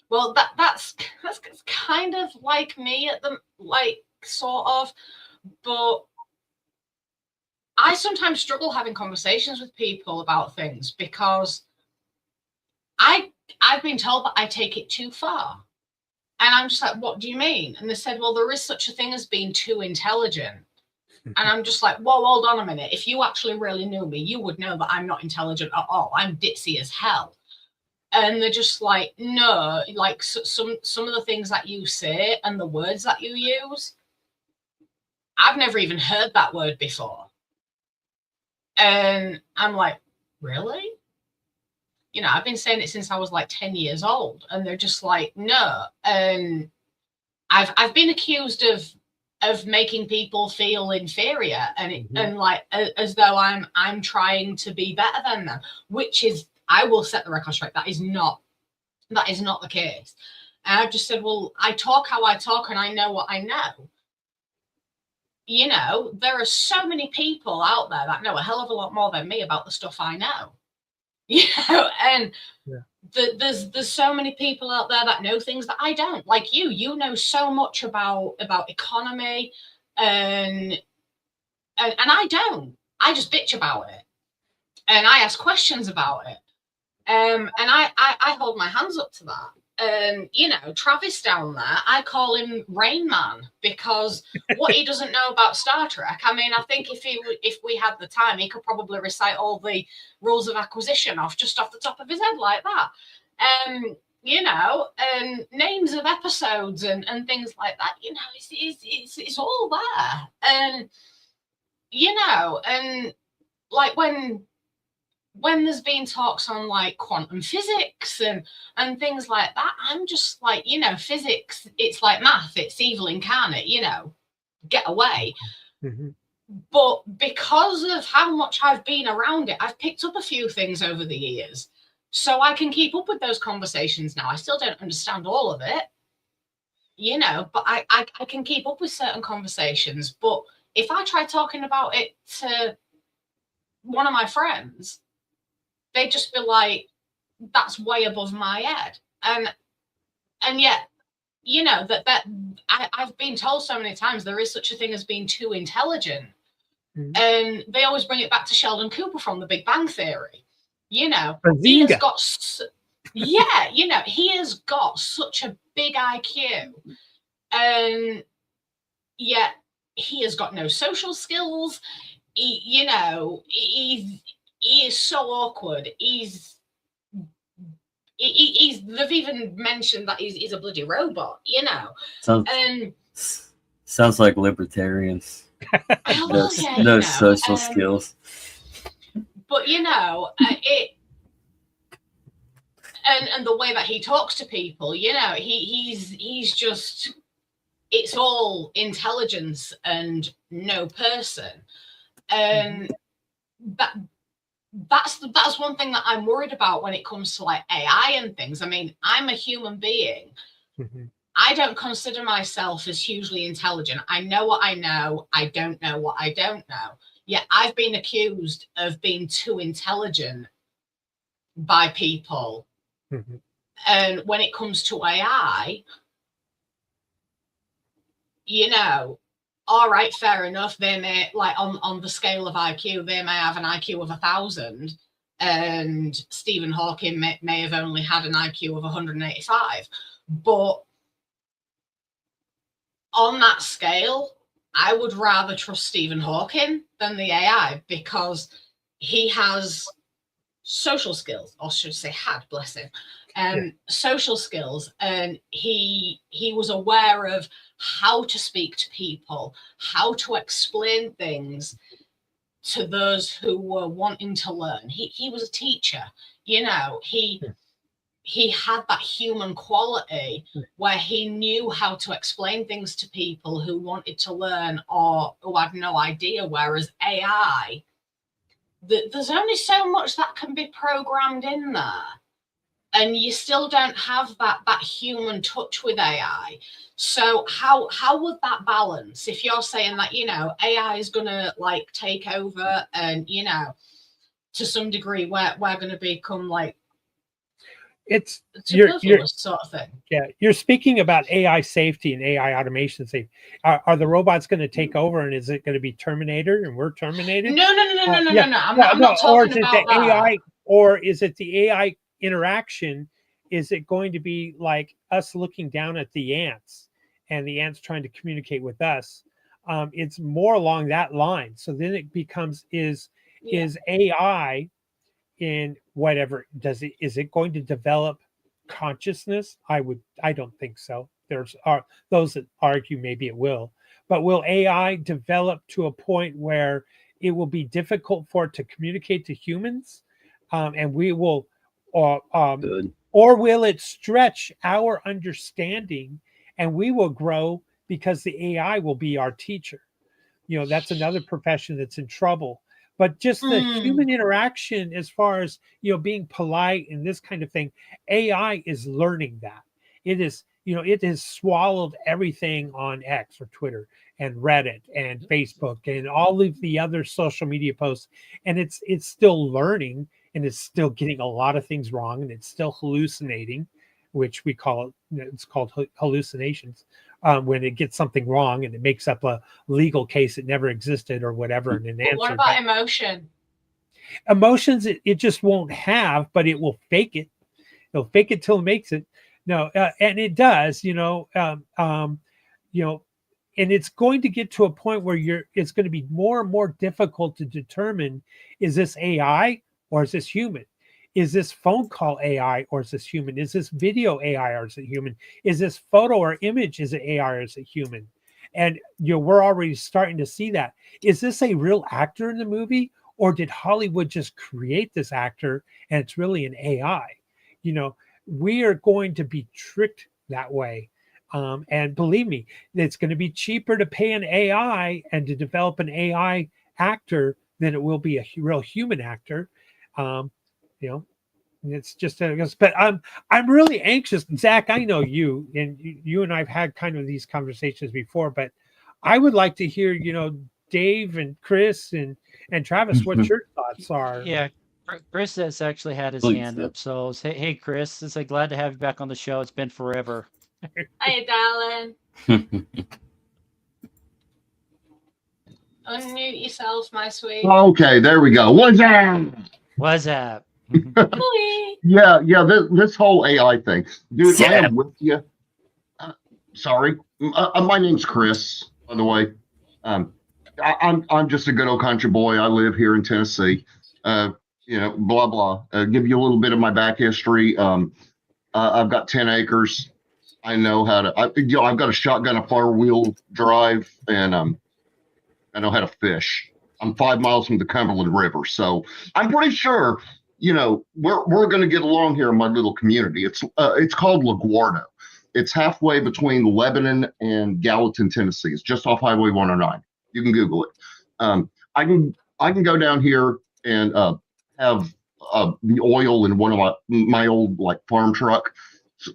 Well, that's kind of like me sort of, but I sometimes struggle having conversations with people about things because I've been told that I take it too far. And I'm just like, what do you mean? And they said, well, there is such a thing as being too intelligent. And I'm just like, whoa, hold on a minute. If you actually really knew me, you would know that I'm not intelligent at all. I'm ditzy as hell. And they're just like, no, like some of the things that you say and the words that you use, I've never even heard that word before. And I'm like, really? I've been saying it since I was like 10 years old. And they're just like, no. And I've been accused of making people feel inferior and like as though I'm trying to be better than them, which is, I will set the record straight. That is not the case. And I've just said, well, I talk how I talk and I know what I know. There are so many people out there that know a hell of a lot more than me about the stuff I know. And there's so many people out there that know things that I don't. Like you know so much about economy, and I don't. I just bitch about it, and I ask questions about it, and I hold my hands up to that. Travis down there, I call him Rain Man because what he doesn't know about Star Trek. I mean, I think if we had the time, he could probably recite all the rules of acquisition off the top of his head like that. And names of episodes and things like that. It's all there. And and like when there's been talks on like quantum physics and things like that, I'm just like, physics, it's like math, it's evil incarnate, get away. Mm-hmm. But because of how much I've been around it, I've picked up a few things over the years. So I can keep up with those conversations now. I still don't understand all of it. you know, but I can keep up with certain conversations. But if I try talking about it to one of my friends, they'd just be like, that's way above my head. And yet, you know, that I've been told so many times there is such a thing as being too intelligent. And they always bring it back to Sheldon Cooper from The Big Bang Theory. You know, he has got, yeah, you know, he has got such a big IQ, and yet he has got no social skills. He, you know, he is so awkward. They've even mentioned that he's a bloody robot, you know. Sounds like libertarians. No social skills. But you know, and the way that he talks to people, you know, he's just, it's all intelligence and no person. And that's one thing that I'm worried about when it comes to like AI and things. I mean, I'm a human being. I don't consider myself as hugely intelligent. I know what I know. I don't know what I don't know. Yet I've been accused of being too intelligent by people. And when it comes to AI, you know, all right, fair enough. They may, like on the scale of IQ, they may have an IQ of 1,000, and Stephen Hawking may have only had an IQ of 185. But on that scale, I would rather trust Stephen Hawking than the AI, because he has social skills, or should I say had, bless him, social skills, and he was aware of how to speak to people, how to explain things to those who were wanting to learn. He was a teacher, you know, he had that human quality where he knew how to explain things to people who wanted to learn or who had no idea. Whereas AI, there's only so much that can be programmed in there, and you still don't have that human touch with AI. So how would that balance? If you're saying that, you know, AI is gonna like take over, and you know, to some degree we're gonna become like, it's you're sort of thing. Yeah, you're speaking about AI safety and AI automation safety. Are the robots going to take over, and is it going to be Terminator and we're Terminated? No. I'm not talking about the AI, or is it the AI interaction? Is it going to be like us looking down at the ants and the ants trying to communicate with us? It's more along that line. So then it becomes, is AI in whatever, is it going to develop consciousness? I don't think so. There's those that argue maybe it will, but will AI develop to a point where it will be difficult for it to communicate to humans, and we will, or will it stretch our understanding and we will grow because the AI will be our teacher? You know, that's another profession that's in trouble. But just the human interaction, as far as, you know, being polite and this kind of thing, AI is learning that. It is, you know, it has swallowed everything on X or Twitter and Reddit and Facebook and all of the other social media posts, and it's still learning, and it's still getting a lot of things wrong, and it's still hallucinating, which we call it, it's called hallucinations. When it gets something wrong and it makes up a legal case that never existed or whatever. And an answer. What about emotion? Emotions, it just won't have, but it will fake it. It'll fake it till it makes it. No, and it does, you know, and it's going to get to a point where it's going to be more and more difficult to determine, is this AI or is this human? Is this phone call AI or is this human? Is this video AI or is it human? Is this photo or image, is it AI or is it human? And you know, we're already starting to see that. Is this a real actor in the movie, or did Hollywood just create this actor and it's really an AI? You know, we are going to be tricked that way. And believe me, it's going to be cheaper to pay an AI and to develop an AI actor than it will be a real human actor. You know, It's just, but I'm really anxious. Zach, I know you, and you and I've had kind of these conversations before, but I would like to hear, Dave and Chris and Travis, what your thoughts are. Yeah, Chris has actually had his Please, hand yeah. up. So hey, Chris, it's like glad to have you back on the show. It's been forever. Hi, darling. Unmute yourself, my sweet. Okay, there we go. What's that? What's up? Yeah. This whole AI thing, dude. I am with you. Sorry, my name's Chris. By the way, I'm just a good old country boy. I live here in Tennessee. Blah blah. Give you a little bit of my back history. I've got 10 acres. I know how to. I've got a shotgun, a 4-wheel drive, and I know how to fish. I'm 5 miles from the Cumberland River, so I'm pretty sure we're going to get along here in my little community. It's called LaGuardo. It's halfway between Lebanon and Gallatin, Tennessee. It's just off Highway 109. You can Google it. I can go down here and have the oil in one of my old farm truck.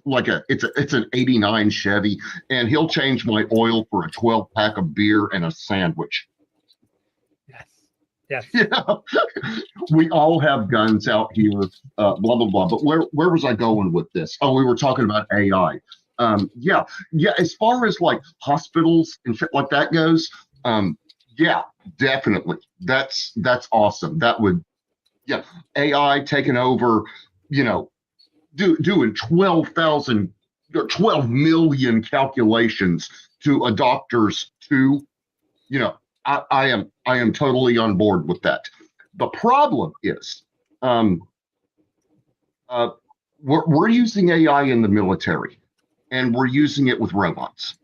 It's an 89 Chevy, and he'll change my oil for a 12-pack of beer and a sandwich. Yes. We all have guns out here, blah blah blah. But where was I going with this? Oh, we were talking about AI. Yeah. As far as hospitals and shit like that goes, yeah, definitely. That's awesome. That would, AI taking over. Doing 12 million calculations to a doctor's to, I am totally on board with that. The problem is, we're using AI in the military, and we're using it with robots,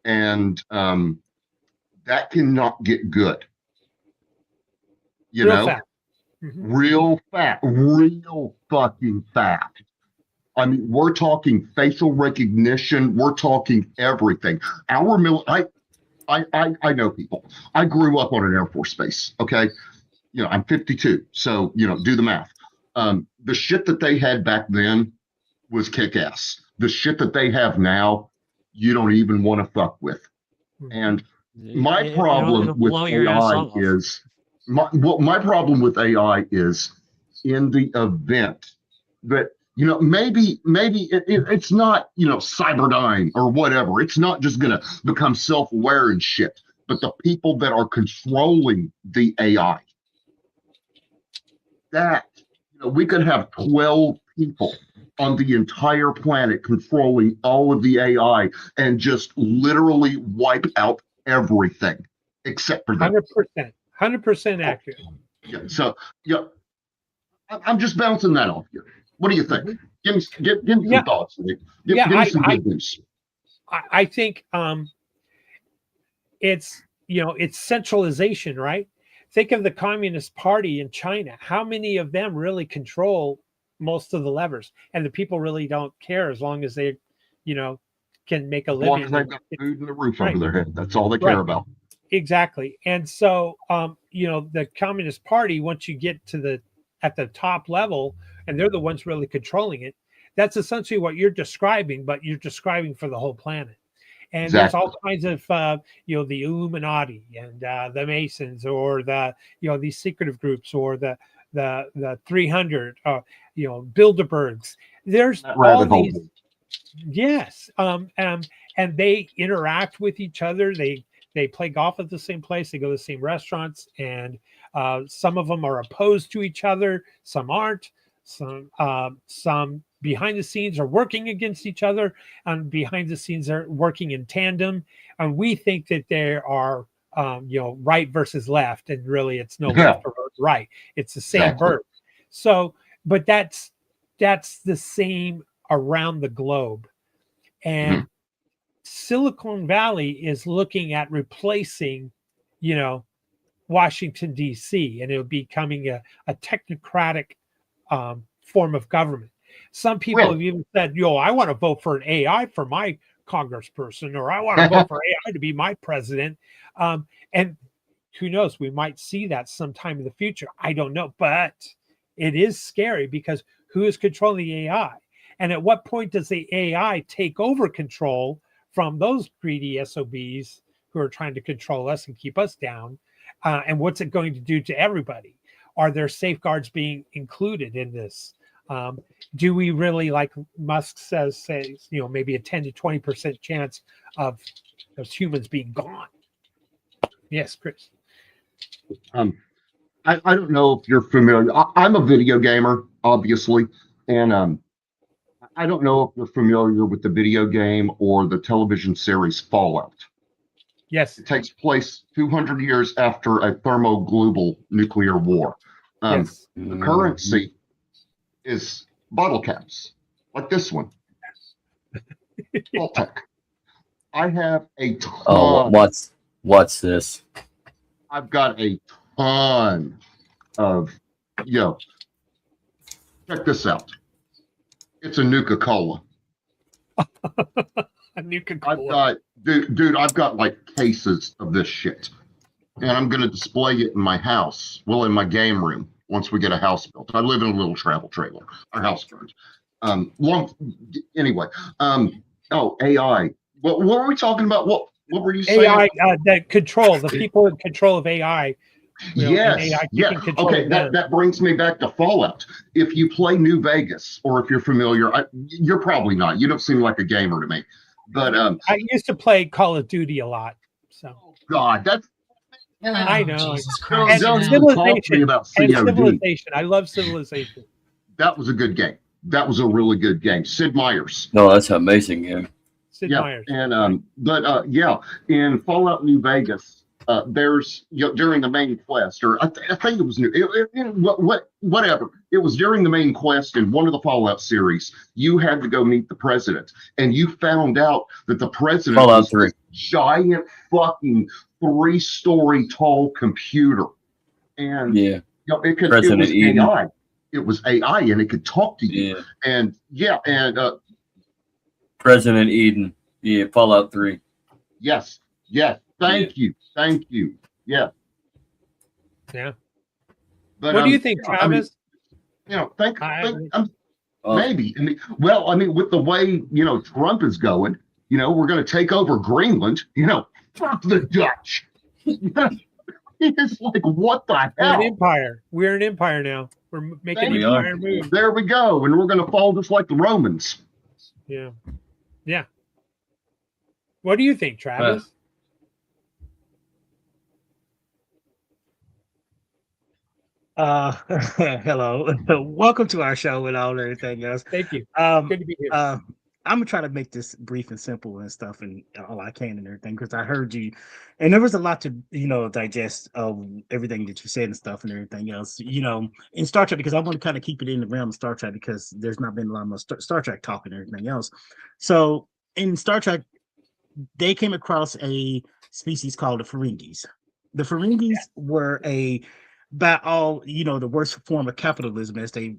and that cannot get good. Fast. Real fucking fast. I mean, we're talking facial recognition. We're talking everything. I know people. I grew up on an Air Force base. Okay. I'm 52. So, do the math. The shit that they had back then was kick ass. The shit that they have now, you don't even want to fuck with. And my problem with AI is my problem with AI is in the event that maybe it's not Cyberdyne or whatever. It's not just gonna become self-aware and shit. But the people that are controlling the AI, that we could have 12 people on the entire planet controlling all of the AI and just literally wipe out everything except for them. 100% accurate. Yeah. So I'm just bouncing that off you. What do you think? Give me some thoughts. Give me some good news. I think it's centralization, right? Think of the Communist Party in China. How many of them really control most of the levers? And the people really don't care as long as they, can make a living. As long as they've got food and the roof over their head. That's all they care about. Exactly. And so, the Communist Party, once you get to at the top level, and they're the ones really controlling it, that's essentially what you're describing, but you're describing for the whole planet. And there's all kinds of, the Illuminati and the Masons, or these secretive groups, or the 300, Bilderbergs. There's all these. Yes. And they interact with each other. They play golf at the same place. They go to the same restaurants, and some of them are opposed to each other. Some aren't. Some behind the scenes are working against each other, and behind the scenes are working in tandem. And we think that there are, right versus left, and really it's no left or right. It's the same bird. So, but that's the same around the globe. And Silicon Valley is looking at replacing, Washington, D.C., and it would be becoming a technocratic form of government. Some people have even said, I want to vote for an AI for my congressperson, or I want to vote for AI to be my president. And who knows, we might see that sometime in the future. I don't know, but it is scary, because who is controlling the AI? And at what point does the AI take over control from those greedy SOBs who are trying to control us and keep us down? And what's it going to do to everybody? Are there safeguards being included in this? Do we really, like Musk says, maybe a 10 to 20% chance of those humans being gone? Yes, Chris. I don't know if you're familiar. I'm a video gamer, obviously, and I don't know if you're familiar with the video game or the television series Fallout. Yes. It takes place 200 years after a thermoglobal nuclear war. Yes. The currency is bottle caps, like this one. Tech. I have a ton. Oh, what's this? I've got a ton of, check this out. It's a Nuka-Cola. A Nuka-Cola. I've got, dude, I've got like cases of this shit. And I'm going to display it in my house, in my game room, once we get a house built. I live in a little travel trailer. Our house burned. Anyway. AI. What were we talking about? What were you saying? AI, the people in control of AI. Yes. Okay, that brings me back to Fallout. If you play New Vegas, or if you're familiar, you're probably not. You don't seem like a gamer to me. But I used to play Call of Duty a lot. So God, that's I know. Christ, and Civilization. I love Civilization. That was a good game. That was a really good game. Sid Meier's. No, that's an amazing game. Sid Meier's. And in Fallout New Vegas, there's during the main quest, or I think it was new. Whatever. It was during the main quest in one of the Fallout series. You had to go meet the president, and you found out that the president Fallout was 3. this giant fucking 3-story tall computer, and it was Eden. AI. It was AI, and it could talk to you. Yeah. And President Eden. Yeah, Fallout 3. Yes. Thank you. Yeah. Yeah. But what do you think, Travis? Maybe. With the way Trump is going, we're going to take over Greenland. Fuck the Dutch. It's like, what the hell? We're an empire. We're an empire now. We're making an empire move. There we go, and we're going to fall just like the Romans. Yeah. What do you think, Travis? Hello. Welcome to our show and all everything else. Thank you. Good to be here. I'm gonna try to make this brief and simple and stuff and all I can and everything, because I heard you, and there was a lot to digest of everything that you said and stuff and everything else. In Star Trek, because I want to kind of keep it in the realm of Star Trek, because there's not been a lot of Star Trek talk and everything else. So in Star Trek, they came across a species called the Ferengis. The Ferengis were by all the worst form of capitalism, as they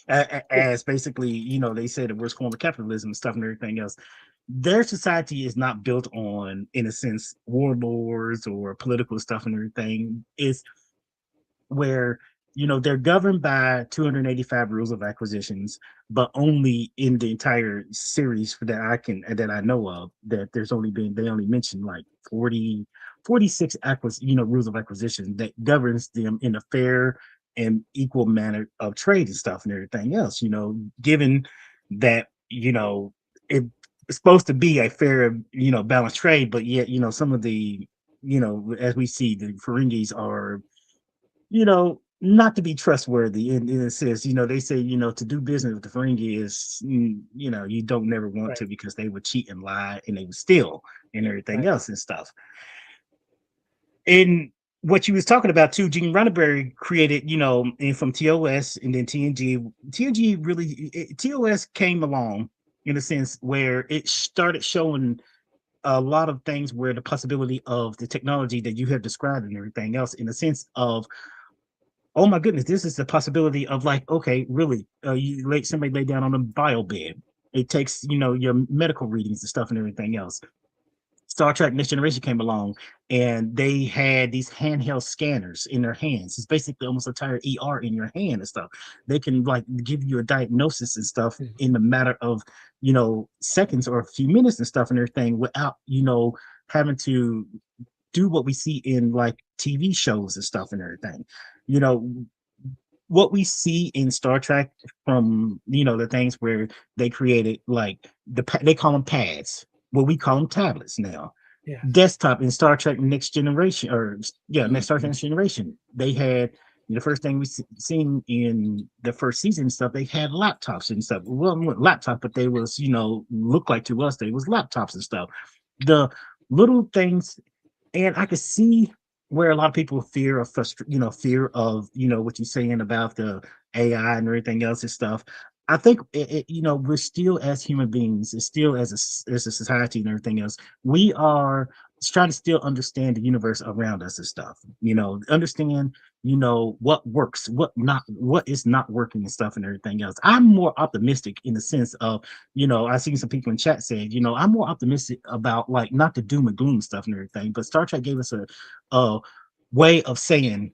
as basically they say the worst form of capitalism and stuff and everything else. Their society is not built on, in a sense, warlords or political stuff and everything. It's where they're governed by 285 rules of acquisitions, but only in the entire series that I know of, that they only mentioned like 46 rules of acquisition that governs them in a fair and equal manner of trade and stuff and everything else. Given that it's supposed to be a fair balanced trade, but yet some of the as we see, the Ferengis are not to be trustworthy. And it says, they say, to do business with the Ferengi is, you don't never want to, because they would cheat and lie and they would steal and everything else and stuff. And what you was talking about too, Gene Roddenberry created, and from TOS and then TNG. TOS came along in a sense where it started showing a lot of things where the possibility of the technology that you have described and everything else, in a sense of, oh my goodness, this is the possibility of, like, okay, really, somebody lay down on a bio bed. It takes, your medical readings and stuff and everything else. Star Trek Next Generation came along, and they had these handheld scanners in their hands. It's basically almost a entire ER in your hand and stuff. They can like give you a diagnosis and stuff in the matter of, seconds or a few minutes and stuff and everything without, having to do what we see in like TV shows and stuff and everything. What we see in Star Trek from, the things where they created like they call them pads. Well, we call them tablets now. Yeah. Desktop in Star Trek Next Generation, Next Star Trek Next Generation. They had the first thing we seen in the first season and stuff. They had laptops and stuff. Well, not laptop, but they was look like to us they was laptops and stuff. The little things, and I could see where a lot of people fear of fear of what you're saying about the AI and everything else and stuff. I think we're still as human beings, it's still as a society and everything else. We are trying to still understand the universe around us and stuff. Understand what works, what is not working and stuff and everything else. I'm more optimistic in the sense of I've seen some people in chat say I'm more optimistic about like not the doom and gloom stuff and everything. But Star Trek gave us a way of saying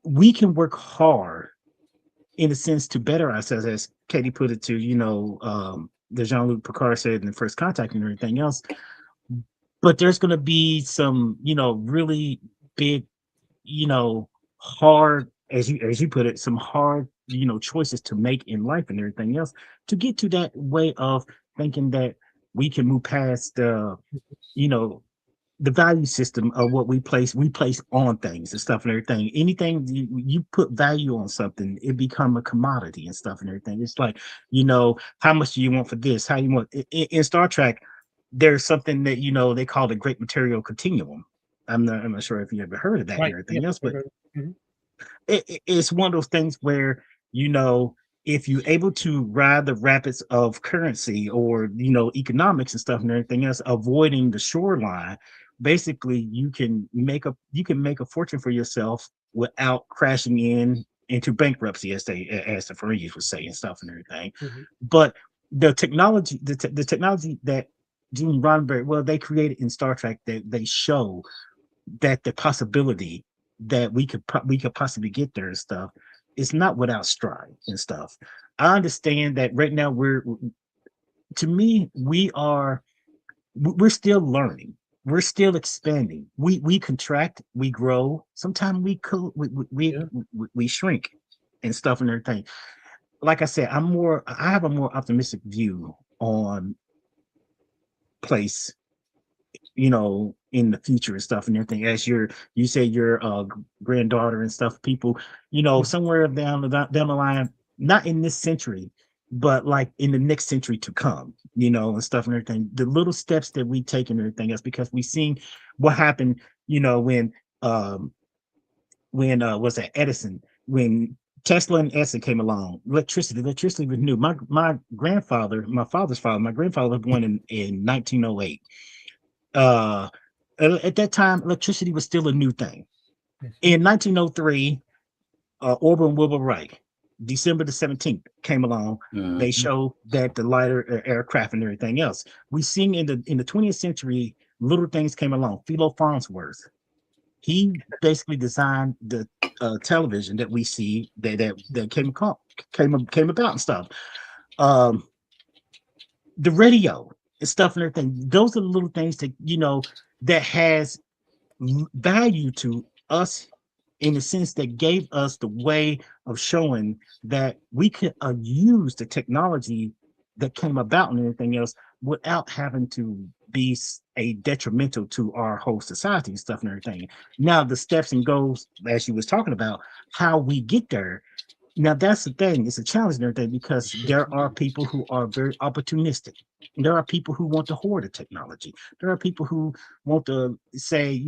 we can work hard in a sense to better ourselves, as Katie put it, to the Jean-Luc Picard said in the First Contact and everything else. But there's going to be some really big hard, as you put it, some hard choices to make in life and everything else to get to that way of thinking that we can move past the value system of what we place on things and stuff and everything. Anything you put value on something, it become a commodity and stuff and everything. It's like, how much do you want for this? How you want in Star Trek, there's something that they call the Great Material Continuum. I'm not sure if you ever heard of that or anything else, but it's one of those things where if you're able to ride the rapids of currency or economics and stuff and everything else, avoiding the shoreline, basically you can make a fortune for yourself without crashing into bankruptcy, as the French would say and stuff and everything. But the technology that Gene Roddenberry, they created in Star Trek, that they show that the possibility that we could possibly get there and stuff is not without strive and stuff. I understand that right now we're still learning. We're still expanding. We contract, we grow. Sometimes we shrink and stuff and everything. Like I said, I have a more optimistic view on place, in the future and stuff and everything. As you say your granddaughter and stuff, people, somewhere down the line, not in this century, but like in the next century to come, and stuff and everything. The little steps that we take and everything else, because we've seen what happened, when was that Edison, when Tesla and Edison came along, electricity was new. My grandfather, my father's father, my grandfather was born in 1908. At that time, electricity was still a new thing. In 1903, Orville and Wilbur Wright, December the 17th, came along. They showed that the lighter aircraft and everything else. We seen in the 20th century, little things came along. Philo Farnsworth, he basically designed the television that we see that came about and stuff. The radio and stuff and everything. Those are the little things that that has value to us, in the sense that gave us the way of showing that we could use the technology that came about and everything else without having to be a detrimental to our whole society and stuff and everything. Now the steps and goals, as you was talking about, how we get there. Now that's the thing, it's a challenge and everything, because there are people who are very opportunistic. There are people who want to hoard the technology. There are people who want to say,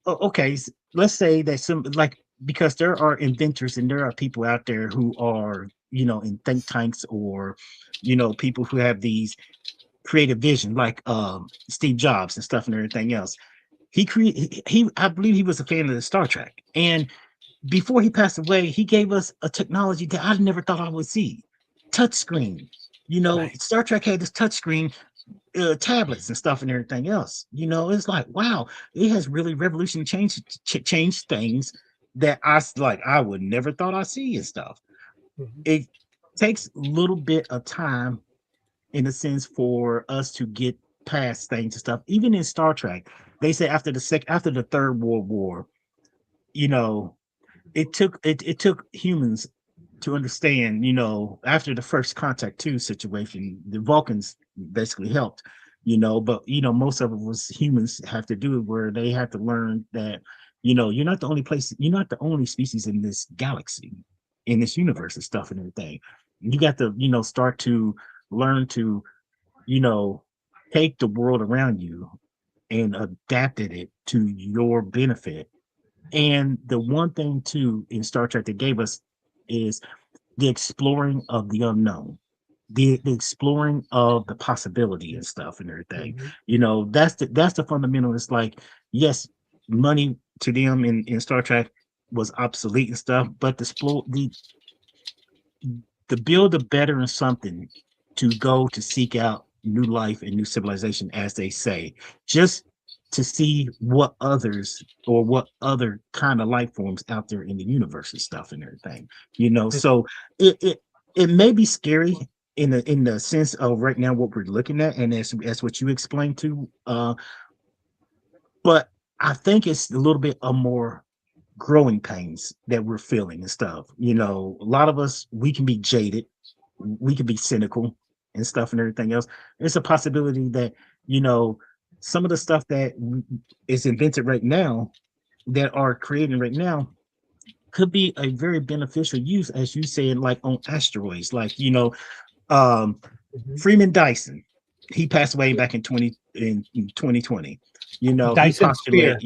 okay, let's say that because there are inventors and there are people out there who are, in think tanks, or, people who have these creative vision, like Steve Jobs and stuff and everything else. I believe he was a fan of the Star Trek. And before he passed away, he gave us a technology that I never thought I would see. Touchscreen. Right. Star Trek had this touchscreen tablets and stuff and everything else. It's like, wow, it has really revolutionary changed things that I would never thought I'd see and stuff. It takes a little bit of time, in a sense, for us to get past things and stuff. Even in Star Trek, they say after the Third World War, it took humans to understand, after the First Contact 2 situation, the Vulcans basically helped, but most of it was humans have to do it, where they have to learn that, you're not the only species in this galaxy, in this universe and stuff and everything. You got to, start to learn to, take the world around you and adapted it to your benefit. And the one thing too in Star Trek that gave us is the exploring of the unknown, the exploring of the possibility and stuff and everything. That's the fundamental. It's like, yes, money to them in Star Trek was obsolete and stuff, but the build a better in something, to go to seek out new life and new civilization, as they say, just to see what others or what other kind of life forms out there in the universe and stuff and everything. So it may be scary in the sense of right now what we're looking at, and as what you explained to, but I think it's a little bit of more growing pains that we're feeling and stuff. A lot of us, we can be jaded, we can be cynical and stuff and everything else. It's a possibility that, some of the stuff that is invented right now, that are creating right now, could be a very beneficial use, as you said, like on asteroids, like, Freeman Dyson, he passed away back in 2020. Dyson sphere.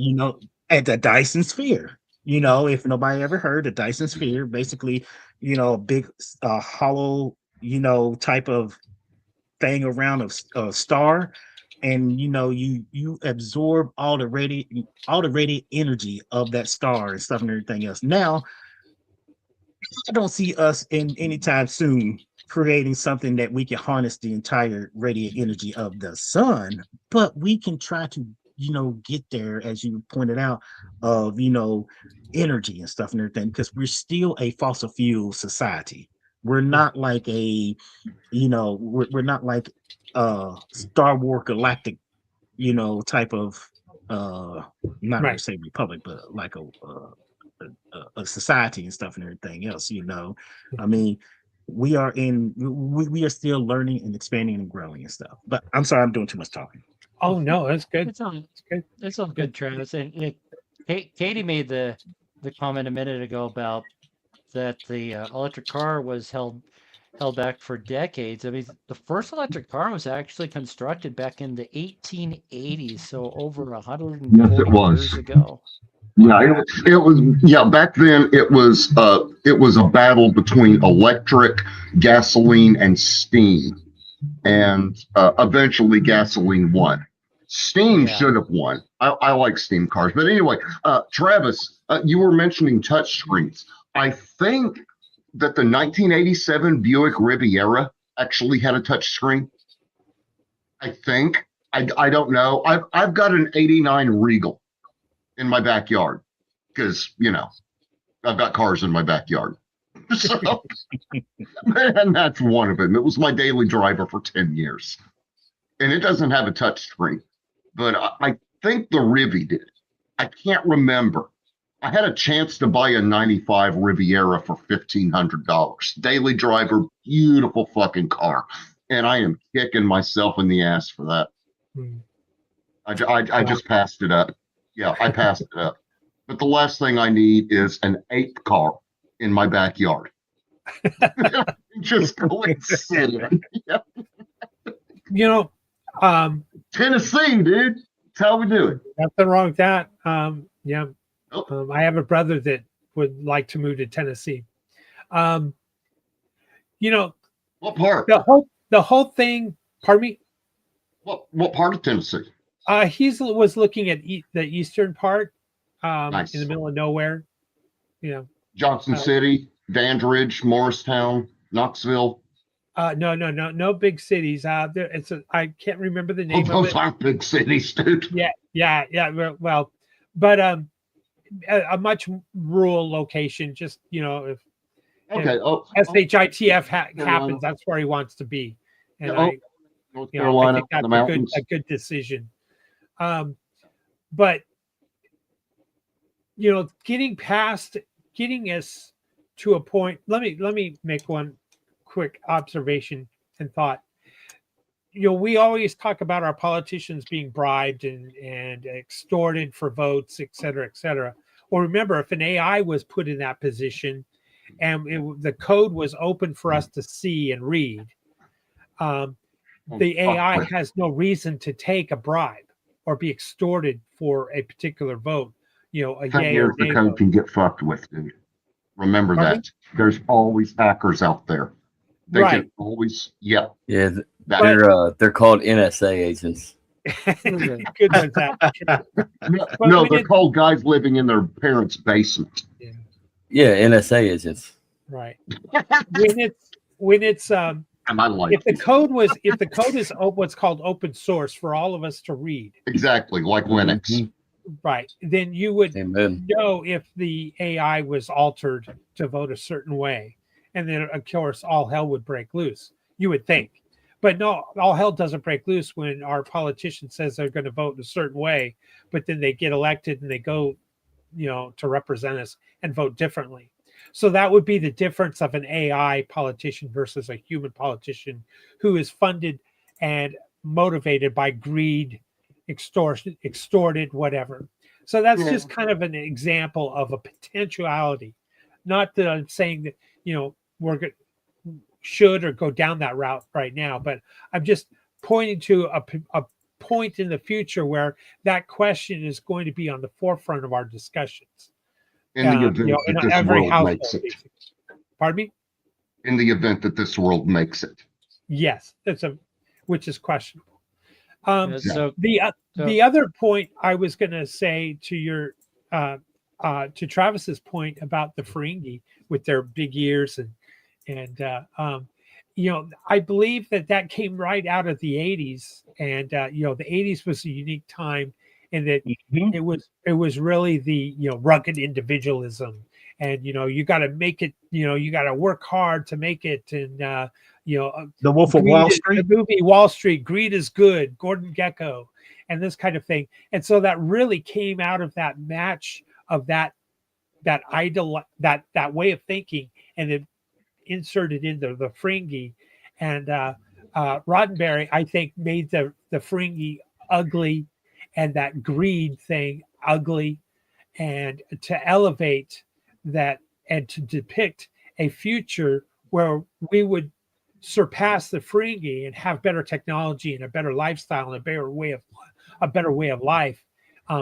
At the Dyson sphere. If nobody ever heard, the Dyson sphere, basically, a big hollow, type of thing around a star, and you absorb all the radiant energy of that star and stuff and everything else. Now, I don't see us in anytime soon creating something that we can harness the entire radiant energy of the sun, but we can try to get there, as you pointed out, of energy and stuff and everything, because we're still a fossil fuel society. We're not like we're not like Star Wars galactic type of not gonna say republic, but like a society and stuff and everything else. I mean, we are still learning and expanding and growing and stuff. But I'm sorry, I'm doing too much talking. Oh no, that's good. It's all good, Travis. And Katie made the comment a minute ago about that the electric car was held back for decades. I mean, the first electric car was actually constructed back in the 1880s, so over 140 years ago. Yeah, it was. Yeah, back then it was a battle between electric, gasoline, and steam, and eventually gasoline won. Steam should have won. I like steam cars, but anyway, Travis, you were mentioning touch screens. I think that the 1987 Buick Riviera actually had a touch screen. I think. I don't know. I've got an 89 Regal in my backyard, because I've got cars in my backyard. So, and that's one of them. It was my daily driver for 10 years, and it doesn't have a touch screen, but I think the Rivi did. I can't remember. I had a chance to buy a 95 Riviera for $1,500. Daily driver, beautiful fucking car, and I am kicking myself in the ass for that. I just passed it up. Yeah, I passed it up. But the last thing I need is an ape car in my backyard. Just going silly. Tennessee, dude. That's how we do it. Nothing wrong with that. I have a brother that would like to move to Tennessee. What part? The whole thing. Pardon me. What part of Tennessee? He was looking at the eastern part, Nice. in the middle of nowhere. Johnson City, Dandridge, Morristown, Knoxville. No big cities. I can't remember the name of those it. aren't big cities, dude. Yeah. Well, but a much rural location. Just if Okay. SHITF Carolina. happens, that's where he wants to be, and North I Carolina, think that's the mountains. a good decision. But getting us to a point. Let me make one quick observation and thought. We always talk about our politicians being bribed and extorted for votes, et cetera, et cetera. Well, remember, if an AI was put in that position and the code was open for us to see and read, the AI has no reason to take a bribe or be extorted for a particular vote. A yay or nay the code vote. can get fucked with, dude. Remember that. There's always hackers out there. They can always, yeah. They're called NSA agents. Good one's that. No, they're called guys living in their parents' basement. Yeah, NSA agents. Right. when it's if the code is what's called open source for all of us to read. Exactly, like Linux. Mm-hmm. Right. Then you would know if the AI was altered to vote a certain way. And then, of course, all hell would break loose. You would think. But no, all hell doesn't break loose when our politician says they're going to vote in a certain way, but then they get elected and they go, to represent us and vote differently. So that would be the difference of an AI politician versus a human politician who is funded and motivated by greed, extorted, whatever. So that's just kind of an example of a potentiality. Not that I'm saying that, we're going should or go down that route right now, but I'm just pointing to a point in the future where that question is going to be on the forefront of our discussions. In the event that this world makes it. Pardon me? In the event that this world makes it. Yes, which is questionable. The other point I was going to say to your to Travis's point about the Ferengi with their big ears and I believe that came right out of the 80s, and the 80s was a unique time in that it was really the rugged individualism, and you got to make it, you got to work hard to make it, and the Wolf of Wall Street, the movie Wall Street, greed is good, Gordon Gekko, and this kind of thing. And so that really came out of that match of that idol, that way of thinking, and then inserted into the Ferengi. And Roddenberry, I think, made the Ferengi ugly and that greed thing ugly, and to elevate that and to depict a future where we would surpass the Ferengi and have better technology and a better lifestyle and a better way of life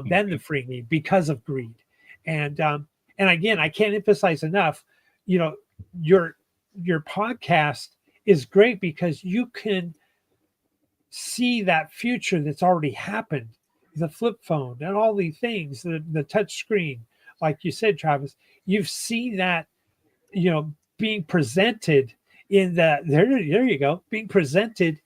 than the Ferengi because of greed. And again, I can't emphasize enough, your podcast is great because you can see that future that's already happened, the flip phone and all these things, the touch screen, like you said, Travis. You've seen that, being presented in the there you go, being presented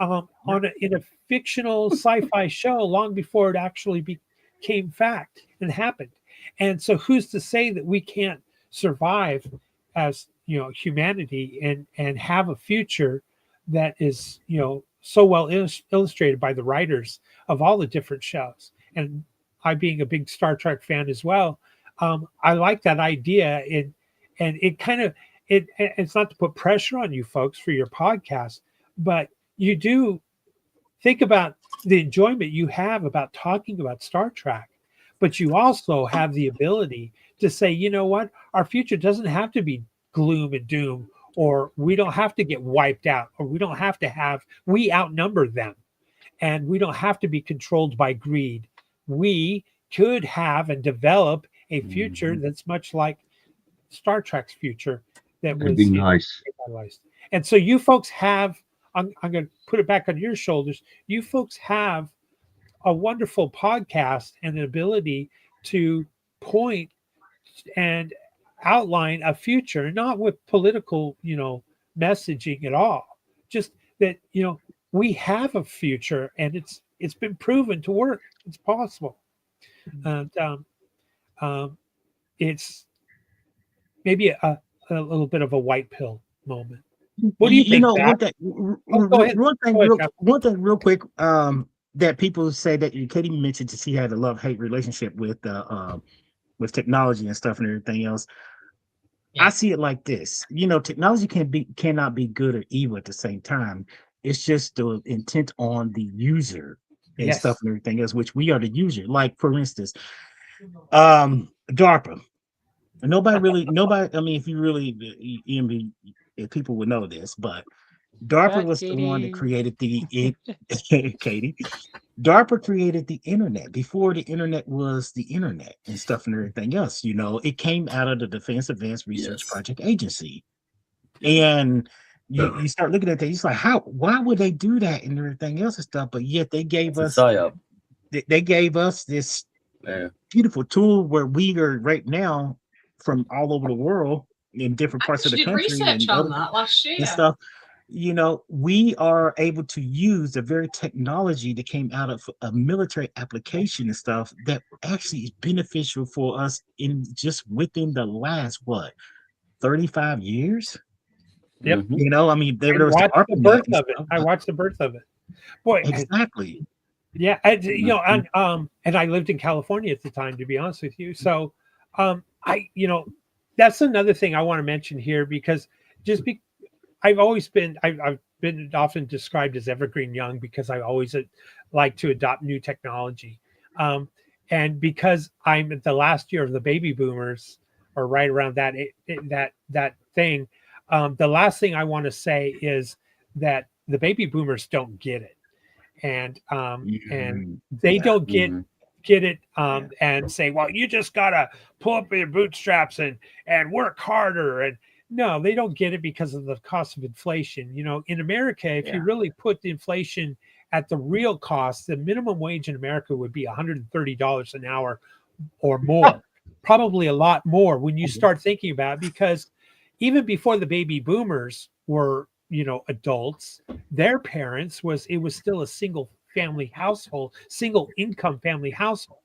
in a fictional sci-fi show long before it actually became fact and happened. And so who's to say that we can't survive as humanity and have a future that is so well illustrated by the writers of all the different shows. And I, being a big Star Trek fan as well, I like that idea. And it kind of it's not to put pressure on you folks for your podcast, but you do think about the enjoyment you have about talking about Star Trek, but you also have the ability to say, you know what, our future doesn't have to be gloom and doom, or we don't have to get wiped out, or we outnumber them, and we don't have to be controlled by greed. We could have and develop a future that's much like Star Trek's future. That would be nice. And so you folks have, I'm going to put it back on your shoulders. You folks have a wonderful podcast and the ability to point and outline a future, not with political, messaging at all, just that, we have a future, and it's been proven to work. It's possible. And it's maybe a little bit of a white pill moment. What do you think? One thing, go ahead. One thing real quick, that people say that Katie mentioned that she had a love-hate relationship with technology and stuff and everything else. Yeah. I see it like this. Technology cannot be good or evil at the same time. It's just the intent on the user and stuff and everything else, which we are the user. Like, for instance, DARPA. Nobody. I mean, if people would know this, but DARPA was the one that created Katie. DARPA created the internet before the internet was the internet and stuff and everything else. It came out of the Defense Advanced Research Project Agency. And you start looking at that, it's like, why would they do that and everything else and stuff? But yet they gave us this beautiful tool where we are right now from all over the world in different parts of the country. Research on that last year and stuff. We are able to use the very technology that came out of a military application and stuff that actually is beneficial for us in just within the last 35 years. Yep. I mean, there was the birth of it. I watched the birth of it. Boy, exactly. Yeah, and I lived in California at the time, to be honest with you. So, that's another thing I want to mention here, because I've been often described as evergreen young because I always like to adopt new technology. And because I'm at the last year of the baby boomers, or right around that thing, the last thing I want to say is that the baby boomers don't get it. And they don't get it and say, well, you just gotta pull up your bootstraps and work harder. And no, they don't get it because of the cost of inflation. In America, if you really put the inflation at the real cost, the minimum wage in America would be $130 an hour or more, probably a lot more when you start thinking about it, because even before the baby boomers were, adults, their parents was still a single income family household.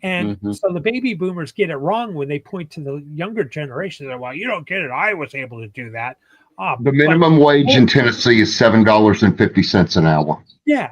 And so the baby boomers get it wrong when they point to the younger generation. They're, well, you don't get it. I was able to do that. The minimum wage in Tennessee is $7.50 an hour. Yeah.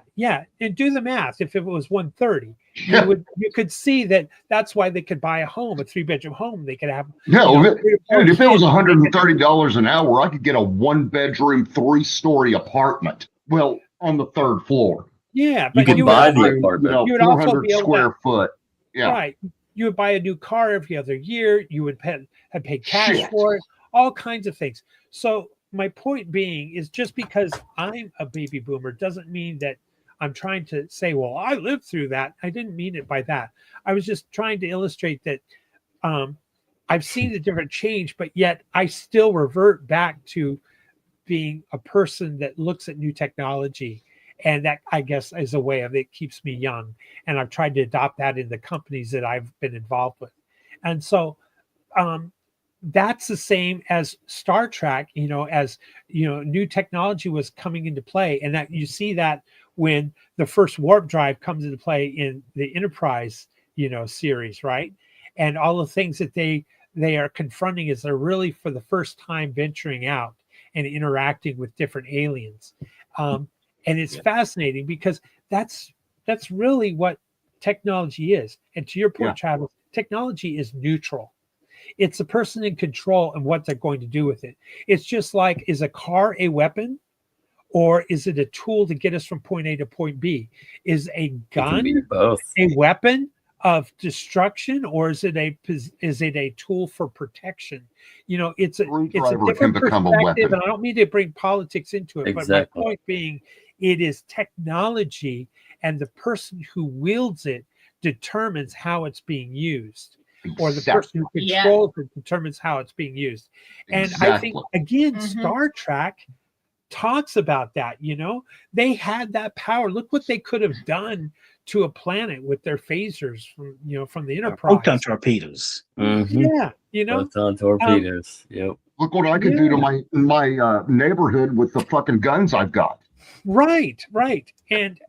And do the math. If it was $130, you could see that's why they could buy a 3-bedroom home. They could have dude, if it was $130 an hour, I could get a 1-bedroom, 3-story apartment. Well, on the 3rd floor. Yeah, but you could buy the apartment. You would also be able square foot. Yeah. Right. You would buy a new car every other year. You would have paid cash for it. All kinds of things. So my point being is, just because I'm a baby boomer doesn't mean that I'm trying to say, well, I lived through that. I didn't mean it by that. I was just trying to illustrate that I've seen the different change, but yet I still revert back to being a person that looks at new technology. And that, I guess, is a way of it keeps me young. And I've tried to adopt that in the companies that I've been involved with. And so that's the same as Star Trek, as, new technology was coming into play. And that you see that when the first warp drive comes into play in the Enterprise, series, right? And all the things that they are confronting is they're really, for the first time, venturing out and interacting with different aliens. And it's fascinating because that's really what technology is. And to your point, Travis, technology is neutral. It's the person in control and what they're going to do with it. It's just like, is a car a weapon, or is it a tool to get us from point A to point B? Is a gun a weapon of destruction, or is it a tool for protection? It's a different perspective, and I don't mean to bring politics into it, but my point being, it is technology, and the person who wields it determines how it's being used, or the person who controls it determines how it's being used. And I think, again, Star Trek talks about that. They had that power. Look what they could have done to a planet with their phasers from the Enterprise. Proton torpedoes. Proton torpedoes. Yep. Look what I could do to my neighborhood with the fucking guns I've got. Right. And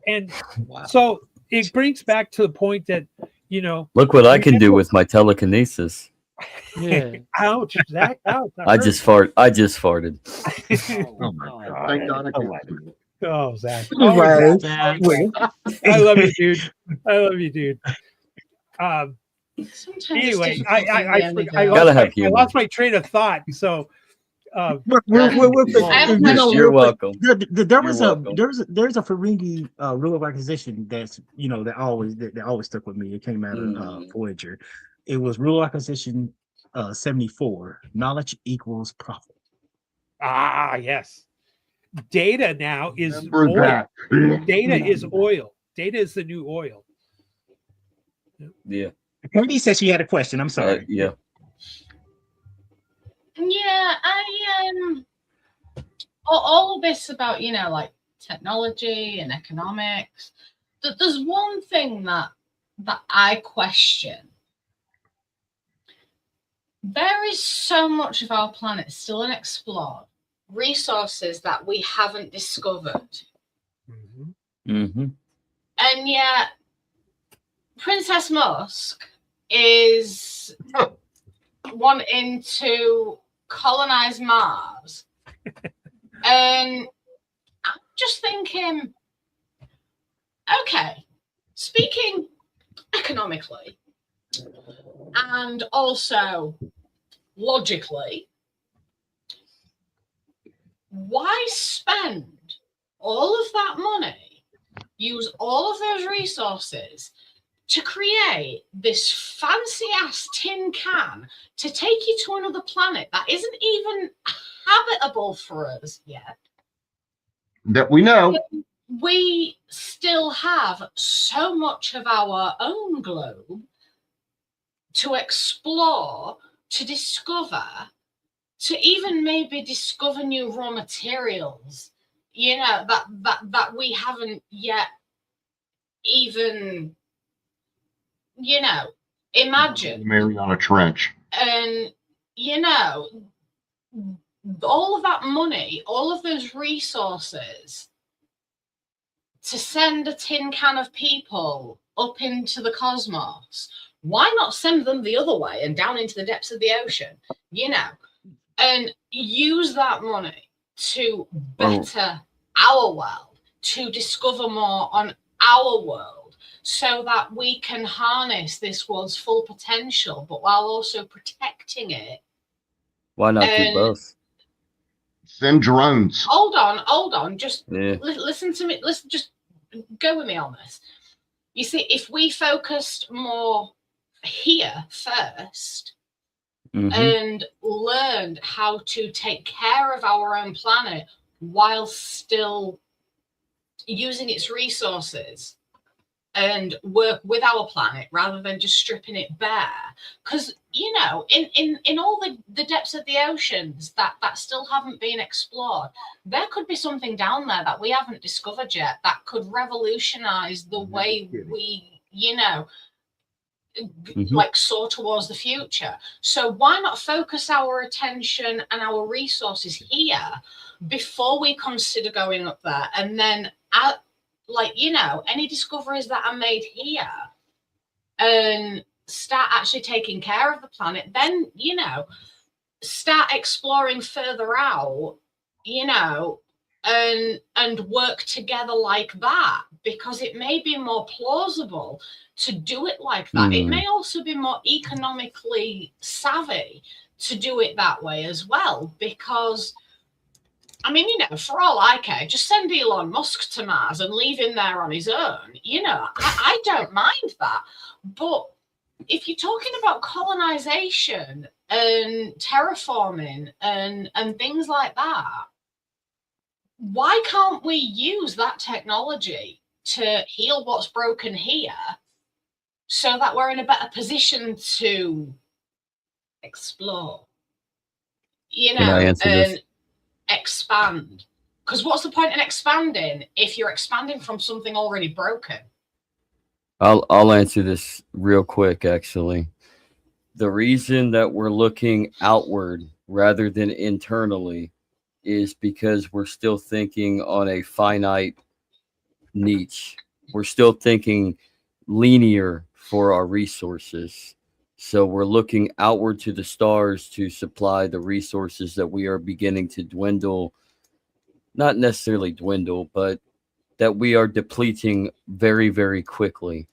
Wow. so it brings back to the point that, you know, Look what I can do with my telekinesis. Yeah. ouch, Zach, ouch. I just farted. Oh my God. Thank God I Oh can't my see it. Oh, Zach. Right. Zach. I love you, dude. I love you, dude. Sometimes it's Anyway, difficult being the only I girl. Gotta have I humor. lost my train of thought. So, Real quick, I have a you question. know, You're real quick, welcome. there was You're a welcome. there's a Ferengi rule of acquisition that's that always stuck with me. It came out of Voyager. It was rule of acquisition 74. Knowledge equals profit. yes. Data now is Remember oil. that. Data is oil. Data is the new oil. Yeah. Katie said she had a question. I'm sorry. Yeah. Yeah, all of this about like technology and economics. There's one thing that I question. There is so much of our planet still unexplored, resources that we haven't discovered, Mm-hmm. and yet Princess Musk is wanting to colonize Mars. And I'm just thinking, okay, speaking economically and also logically, why spend all of that money, use all of those resources to create this fancy ass tin can to take you to another planet that isn't even habitable for us yet? That we know. We still have so much of our own globe to explore, to discover, to even maybe discover new raw materials, that we haven't yet even imagine. Mariana Trench. And all of that money, all of those resources to send a tin can of people up into the cosmos, why not send them the other way and down into the depths of the ocean, and use that money to better our world, to discover more on our world, so that we can harness this world's full potential, but while also protecting it? Why not do both? Send drones. Hold on. Just listen to me. Listen, just go with me on this. You see, if we focused more here first and learned how to take care of our own planet while still using its resources and work with our planet rather than just stripping it bare, because in all the depths of the oceans that still haven't been explored, there could be something down there that we haven't discovered yet that could revolutionize the way we like soar towards the future. So why not focus our attention and our resources here before we consider going up there, and then any discoveries that are made here, and start actually taking care of the planet, then start exploring further out, and work together like that, because it may be more plausible to do it like that. It may also be more economically savvy to do it that way as well, because for all I care, just send Elon Musk to Mars and leave him there on his own. I don't mind that. But if you're talking about colonization and terraforming and things like that, why can't we use that technology to heal what's broken here so that we're in a better position to explore, Can I answer this? Expand? Because what's the point in expanding if you're expanding from something already broken? I'll answer this real quick, actually. The reason that we're looking outward rather than internally is because we're still thinking on a finite niche. We're still thinking linear for our resources. So we're looking outward to the stars to supply the resources that we are beginning to dwindle, not necessarily dwindle, but that we are depleting very, very quickly.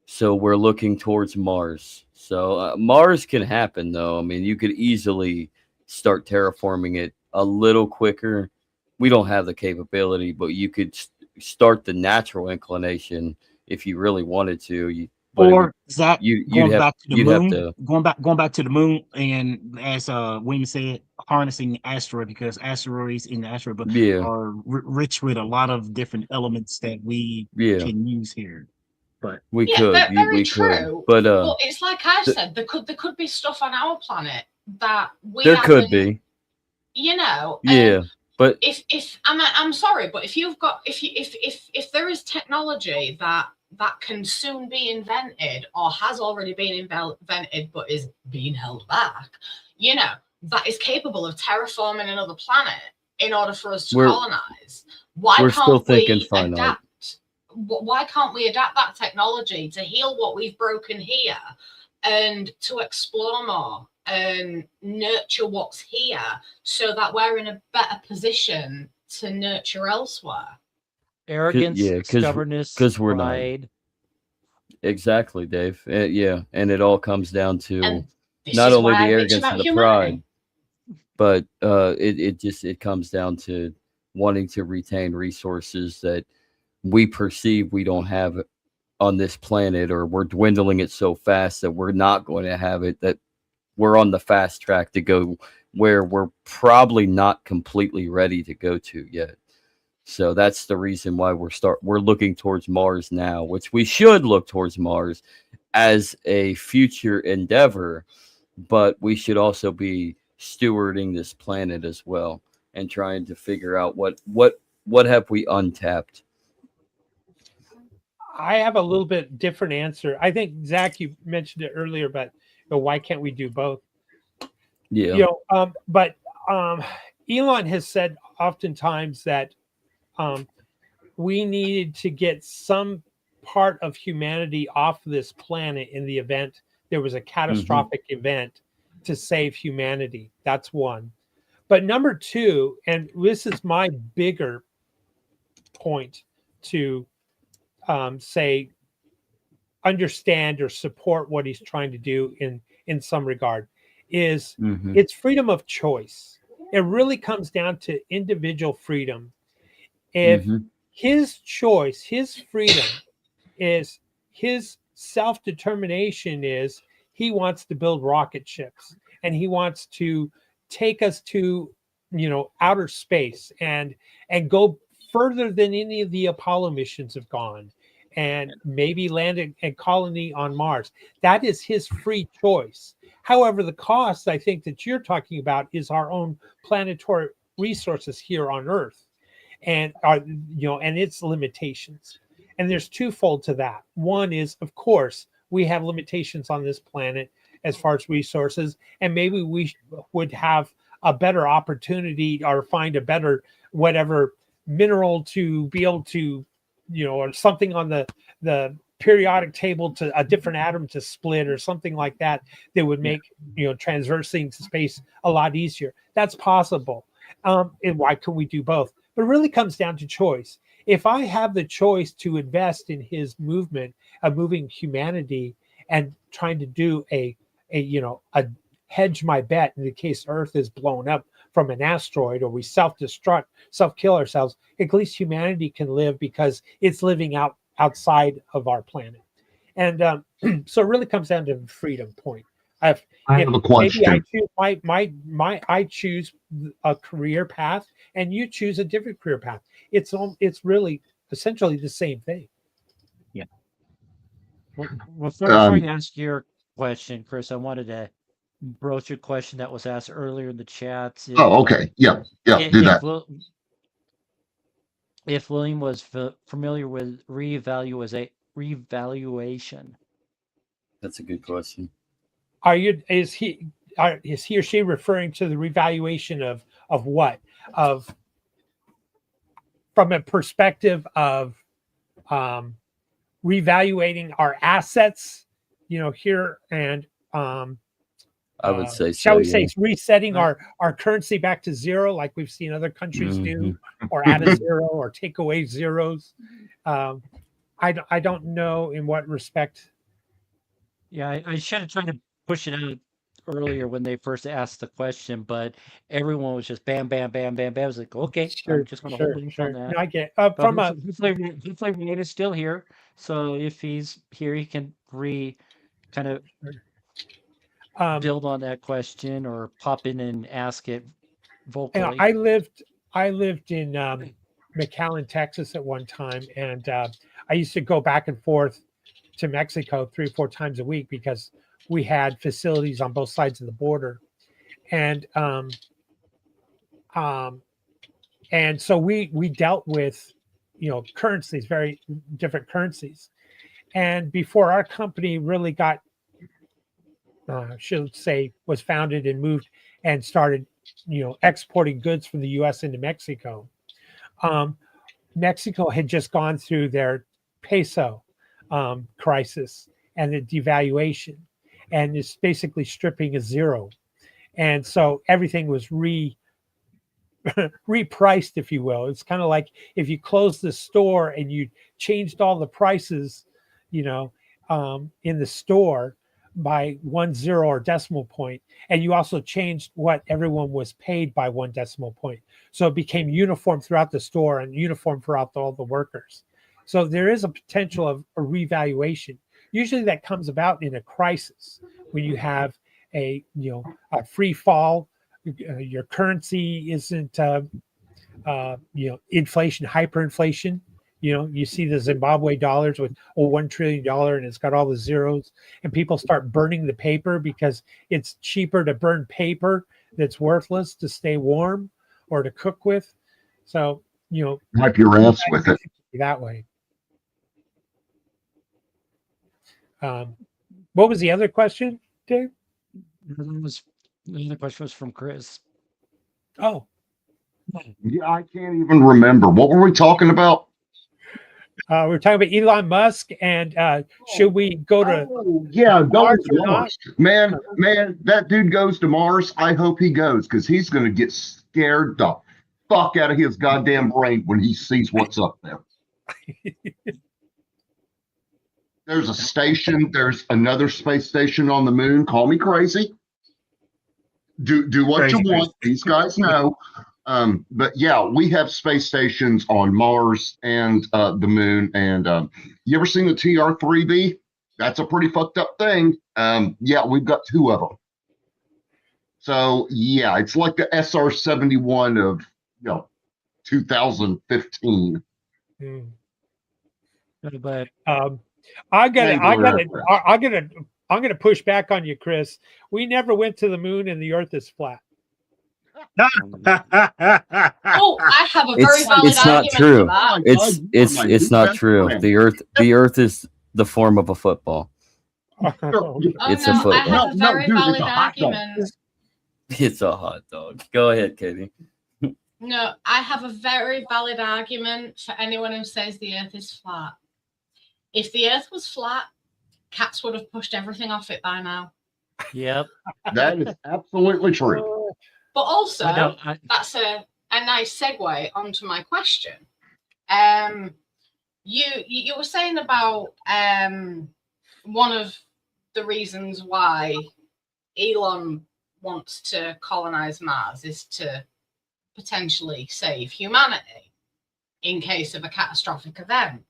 So we're looking towards Mars. So Mars can happen, though. I mean, you could easily start terraforming it a little quicker. We don't have the capability, but you could start the natural inclination if you really wanted to. Or Zach, going back to the moon, going back to the moon, and as William said, harnessing asteroid, because asteroids in the asteroid are rich with a lot of different elements that we can use here. But we could, very we true. Could. But it's like I said, there could be stuff on our planet that we there could be, you know. But if I'm sorry, but if there is technology that can soon be invented or has already been invented but is being held back, you know, that is capable of terraforming another planet in order for us to colonize. Why can't we adapt? Why can't we adapt that technology to heal what we've broken here and to explore more and nurture what's here so that we're in a better position to nurture elsewhere? Arrogance, stubbornness, because we're pride. not. Exactly, Dave. And it all comes down to not only the arrogance and the pride, but it comes down to wanting to retain resources that we perceive we don't have on this planet, or we're dwindling it so fast that we're not going to have it, that we're on the fast track to go where we're probably not completely ready to go to yet. So that's the reason why we're looking towards Mars now, which we should look towards Mars as a future endeavor, but we should also be stewarding this planet as well and trying to figure out what have we untapped. I have a little bit different answer. I think, Zach, you mentioned it earlier, but why can't we do both? Yeah. But Elon has said oftentimes that we needed to get some part of humanity off this planet in the event there was a catastrophic event to save humanity. That's one. But number two, and this is my bigger point to say, understand or support what he's trying to do in some regard, is it's freedom of choice. It really comes down to individual freedom. If his choice, his freedom is, his self-determination is, he wants to build rocket ships and he wants to take us to, outer space and go further than any of the Apollo missions have gone, and maybe land a colony on Mars. That is his free choice. However, the cost, I think, that you're talking about is our own planetary resources here on Earth, and and its limitations. And there's twofold to that. One is, of course, we have limitations on this planet as far as resources, and maybe we would have a better opportunity or find a better whatever mineral to be able to, or something on the periodic table to a different atom to split or something like that would make transversing space a lot easier. That's possible. And why couldn't we do both? But it really comes down to choice. If I have the choice to invest in his movement of moving humanity and trying to do a hedge my bet in the case Earth is blown up from an asteroid, or we self-destruct, self-kill ourselves, at least humanity can live because it's living outside of our planet. And so it really comes down to the freedom point. I have a question. Maybe I choose a career path and you choose a different career path. It's really essentially the same thing. Yeah. Well, before you ask your question, Chris, I wanted to broach a question that was asked earlier in the chat. Okay. Yeah. Do that. If William was familiar with revaluation. That's a good question. is he or she referring to the revaluation of what? Of from a perspective of revaluating our assets, here, and I would say so. Shall we say resetting our currency back to zero, like we've seen other countries do, or add a zero or take away zeros? I don't know in what respect. Yeah, I should have tried to push it out earlier when they first asked the question, but everyone was just bam, bam, bam, bam, bam. I was like, okay, Sure, I'm just going to hold off on that. No, I get But from a hopefully Ryan is still here. So if he's here, he can kind of build on that question or pop in and ask it vocally. I lived in McAllen, Texas at one time, and I used to go back and forth to Mexico 3 or 4 times a week because we had facilities on both sides of the border, and so we dealt with currencies, very different currencies, and before our company really got should say was founded and moved and started exporting goods from the U.S. into Mexico. Mexico had just gone through their peso crisis and the devaluation, and it's basically stripping a zero, and so everything was repriced, if you will. It's kind of like if you closed the store and you changed all the prices, in the store by 1 0 or decimal point, and you also changed what everyone was paid by 1 decimal point, so it became uniform throughout the store and uniform throughout all the workers. So there is a potential of a revaluation. Usually that comes about in a crisis when you have a free fall. Your currency isn't inflation, hyperinflation. You see the Zimbabwe dollars with $1 trillion and it's got all the zeros, and people start burning the paper because it's cheaper to burn paper that's worthless to stay warm or to cook with. So wipe your ass with it that way. What was the other question, Dave? The other question was from Chris. Oh, yeah, I can't even remember. What were we talking about? We were talking about Elon Musk and should we go to Mars to Mars. Man, that dude goes to Mars. I hope he goes, because he's going to get scared the fuck out of his goddamn brain when he sees what's up there. There's a station. There's another space station on the moon. Call me crazy. Do what you want. These guys know. But yeah, we have space stations on Mars and the moon. And you ever seen the TR-3B? That's a pretty fucked up thing. Yeah, we've got 2 of them. So yeah, it's like the SR-71 of 2015. But I'm gonna push back on you, Chris. We never went to the moon, and the Earth is flat. Oh, I have a very valid it's not argument true. for that. It's not true. The Earth is the form of a football. It's a football. I have a very valid argument. It's a hot dog. Go ahead, Katie. No, I have a very valid argument for anyone who says the Earth is flat. If the Earth was flat, cats would have pushed everything off it by now. Yep. That is absolutely true. But also, that's a nice segue onto my question. You were saying about one of the reasons why Elon wants to colonize Mars is to potentially save humanity in case of a catastrophic event.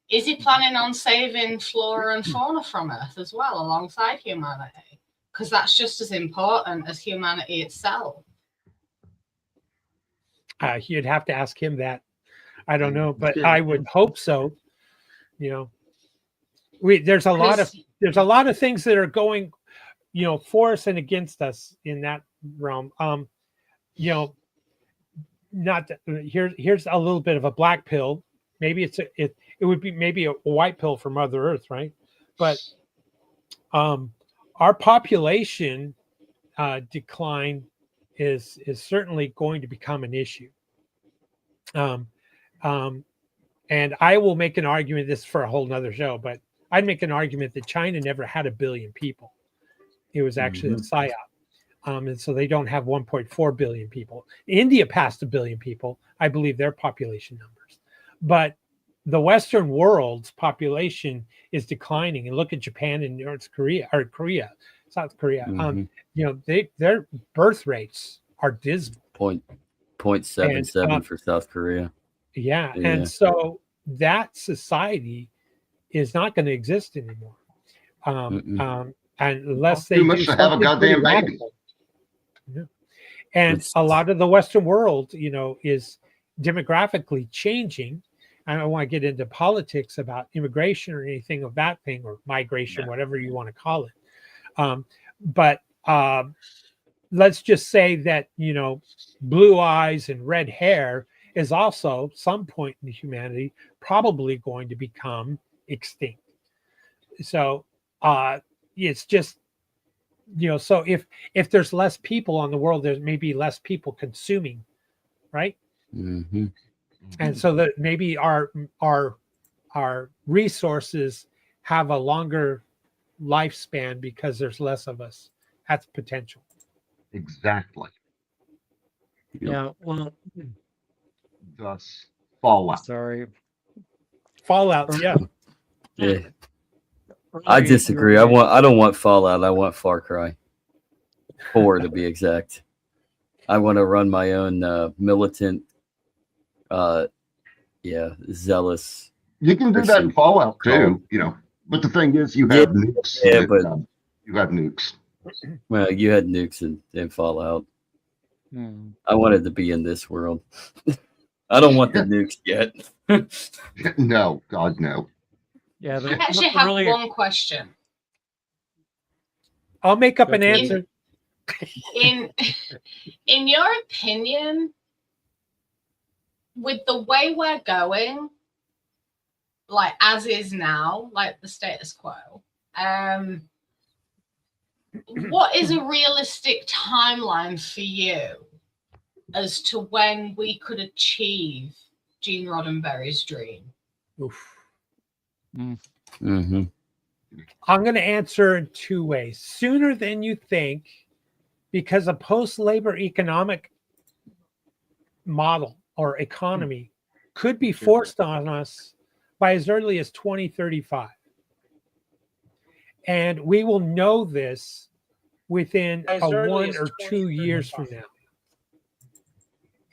Is he planning on saving flora and fauna from Earth as well, alongside humanity? Because that's just as important as humanity itself. You'd have to ask him that. I don't know, but I would hope so. There's a lot of things that are going, for us and against us in that realm. Here's a little bit of a black pill. Maybe it would be maybe a white pill for Mother Earth, right? But our population decline is certainly going to become an issue. And I will make an argument, this for a whole nother show, but I'd make an argument that China never had 1 billion people. It was actually a psyop. And so they don't have 1.4 billion people. India passed 1 billion people. I believe their population numbers. But the Western world's population is declining. And look at Japan and North Korea, or South Korea. Their birth rates are dismal. 0.77 for South Korea. Yeah. And so that society is not going to exist anymore. Unless they too much to have a goddamn baby. Yeah. And a lot of the Western world, is demographically changing. I don't want to get into politics about immigration or anything of that thing, or migration, whatever you want to call it. But let's just say that, blue eyes and red hair is also some point in humanity probably going to become extinct. So it's just, so if there's less people on the world, there's maybe less people consuming, right? Mm-hmm. And so that maybe our resources have a longer lifespan because there's less of us. That's potential. Exactly. Yeah. Well, thus Fallout. Sorry. Fallout. Yeah. Yeah. I disagree. I don't want Fallout. I want Far Cry 4 to be exact. I want to run my own militant, zealous. You can do that in Fallout too, But the thing is, you have nukes. Yeah, but you have nukes. Well, you had nukes in Fallout. I wanted to be in this world. I don't want the nukes yet. No, God, no. Yeah, I actually have one question. I'll make up an answer. In your opinion, with the way we're going, like as is now, like the status quo, what is a realistic timeline for you as to when we could achieve Gene Roddenberry's dream? Oof. Mm-hmm. I'm going to answer in two ways. Sooner than you think, because a post-labor economic model or economy could be forced on us by as early as 2035. And we will know this within 1 or 2 years from now.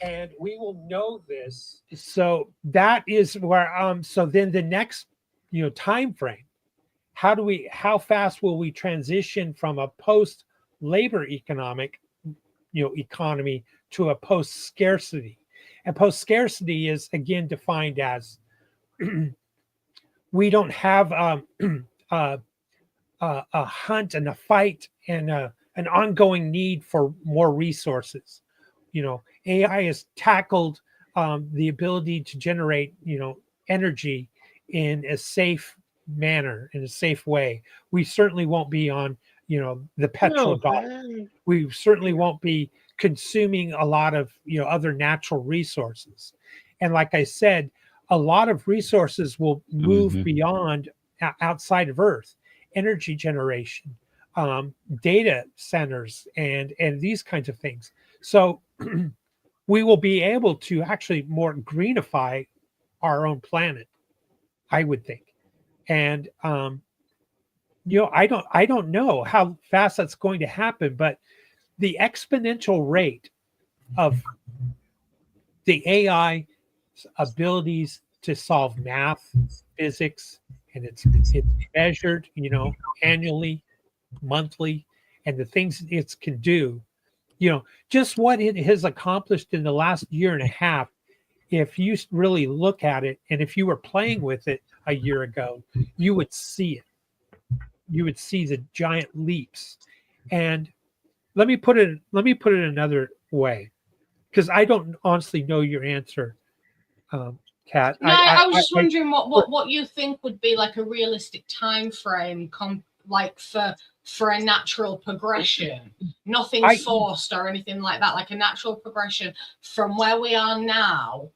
And we will know this. So that is where so then the next time frame, how fast will we transition from a post-labor economic economy to a post-scarcity? And post-scarcity is again defined as we don't have a hunt and a fight and an ongoing need for more resources. AI has tackled the ability to generate energy in a safe manner, in a safe way. We certainly won't be on the petrodollar. We certainly won't be consuming a lot of other natural resources. And like I said, a lot of resources will move beyond outside of Earth. Energy generation, data centers, and these kinds of things. So we will be able to actually more greenify our own planet, I would think. And I don't know how fast that's going to happen, but the exponential rate of the AI abilities to solve math, physics, and it's measured, annually, monthly, and the things it can do, just what it has accomplished in the last year and a half. If you really look at it, and if you were playing with it a year ago, you would see it. You would see the giant leaps. And let me put it another way, because I don't honestly know your answer, Kat. No, I was just wondering what you think would be like a realistic time frame like for a natural progression, nothing forced or anything like that, like a natural progression from where we are now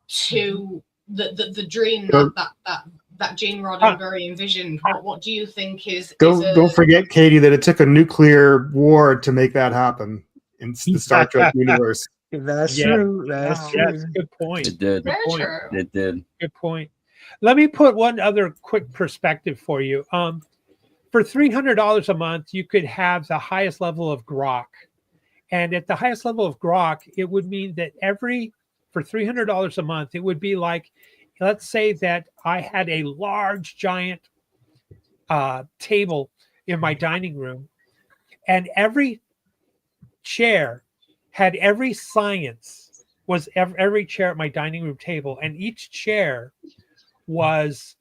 to the dream that Gene Roddenberry envisioned. What do you think is? Don't forget, Katie, that it took a nuclear war to make that happen in the Star Trek universe. That's true. That's true. Yes, good point. It did. Very true. It did. Good point. Let me put one other quick perspective for you. For $300 a month, you could have the highest level of grok. And at the highest level of grok, it would mean that for $300 a month, it would be like, let's say that I had a large, giant table in my dining room, and every chair had every science, was every chair at my dining room table, and each chair was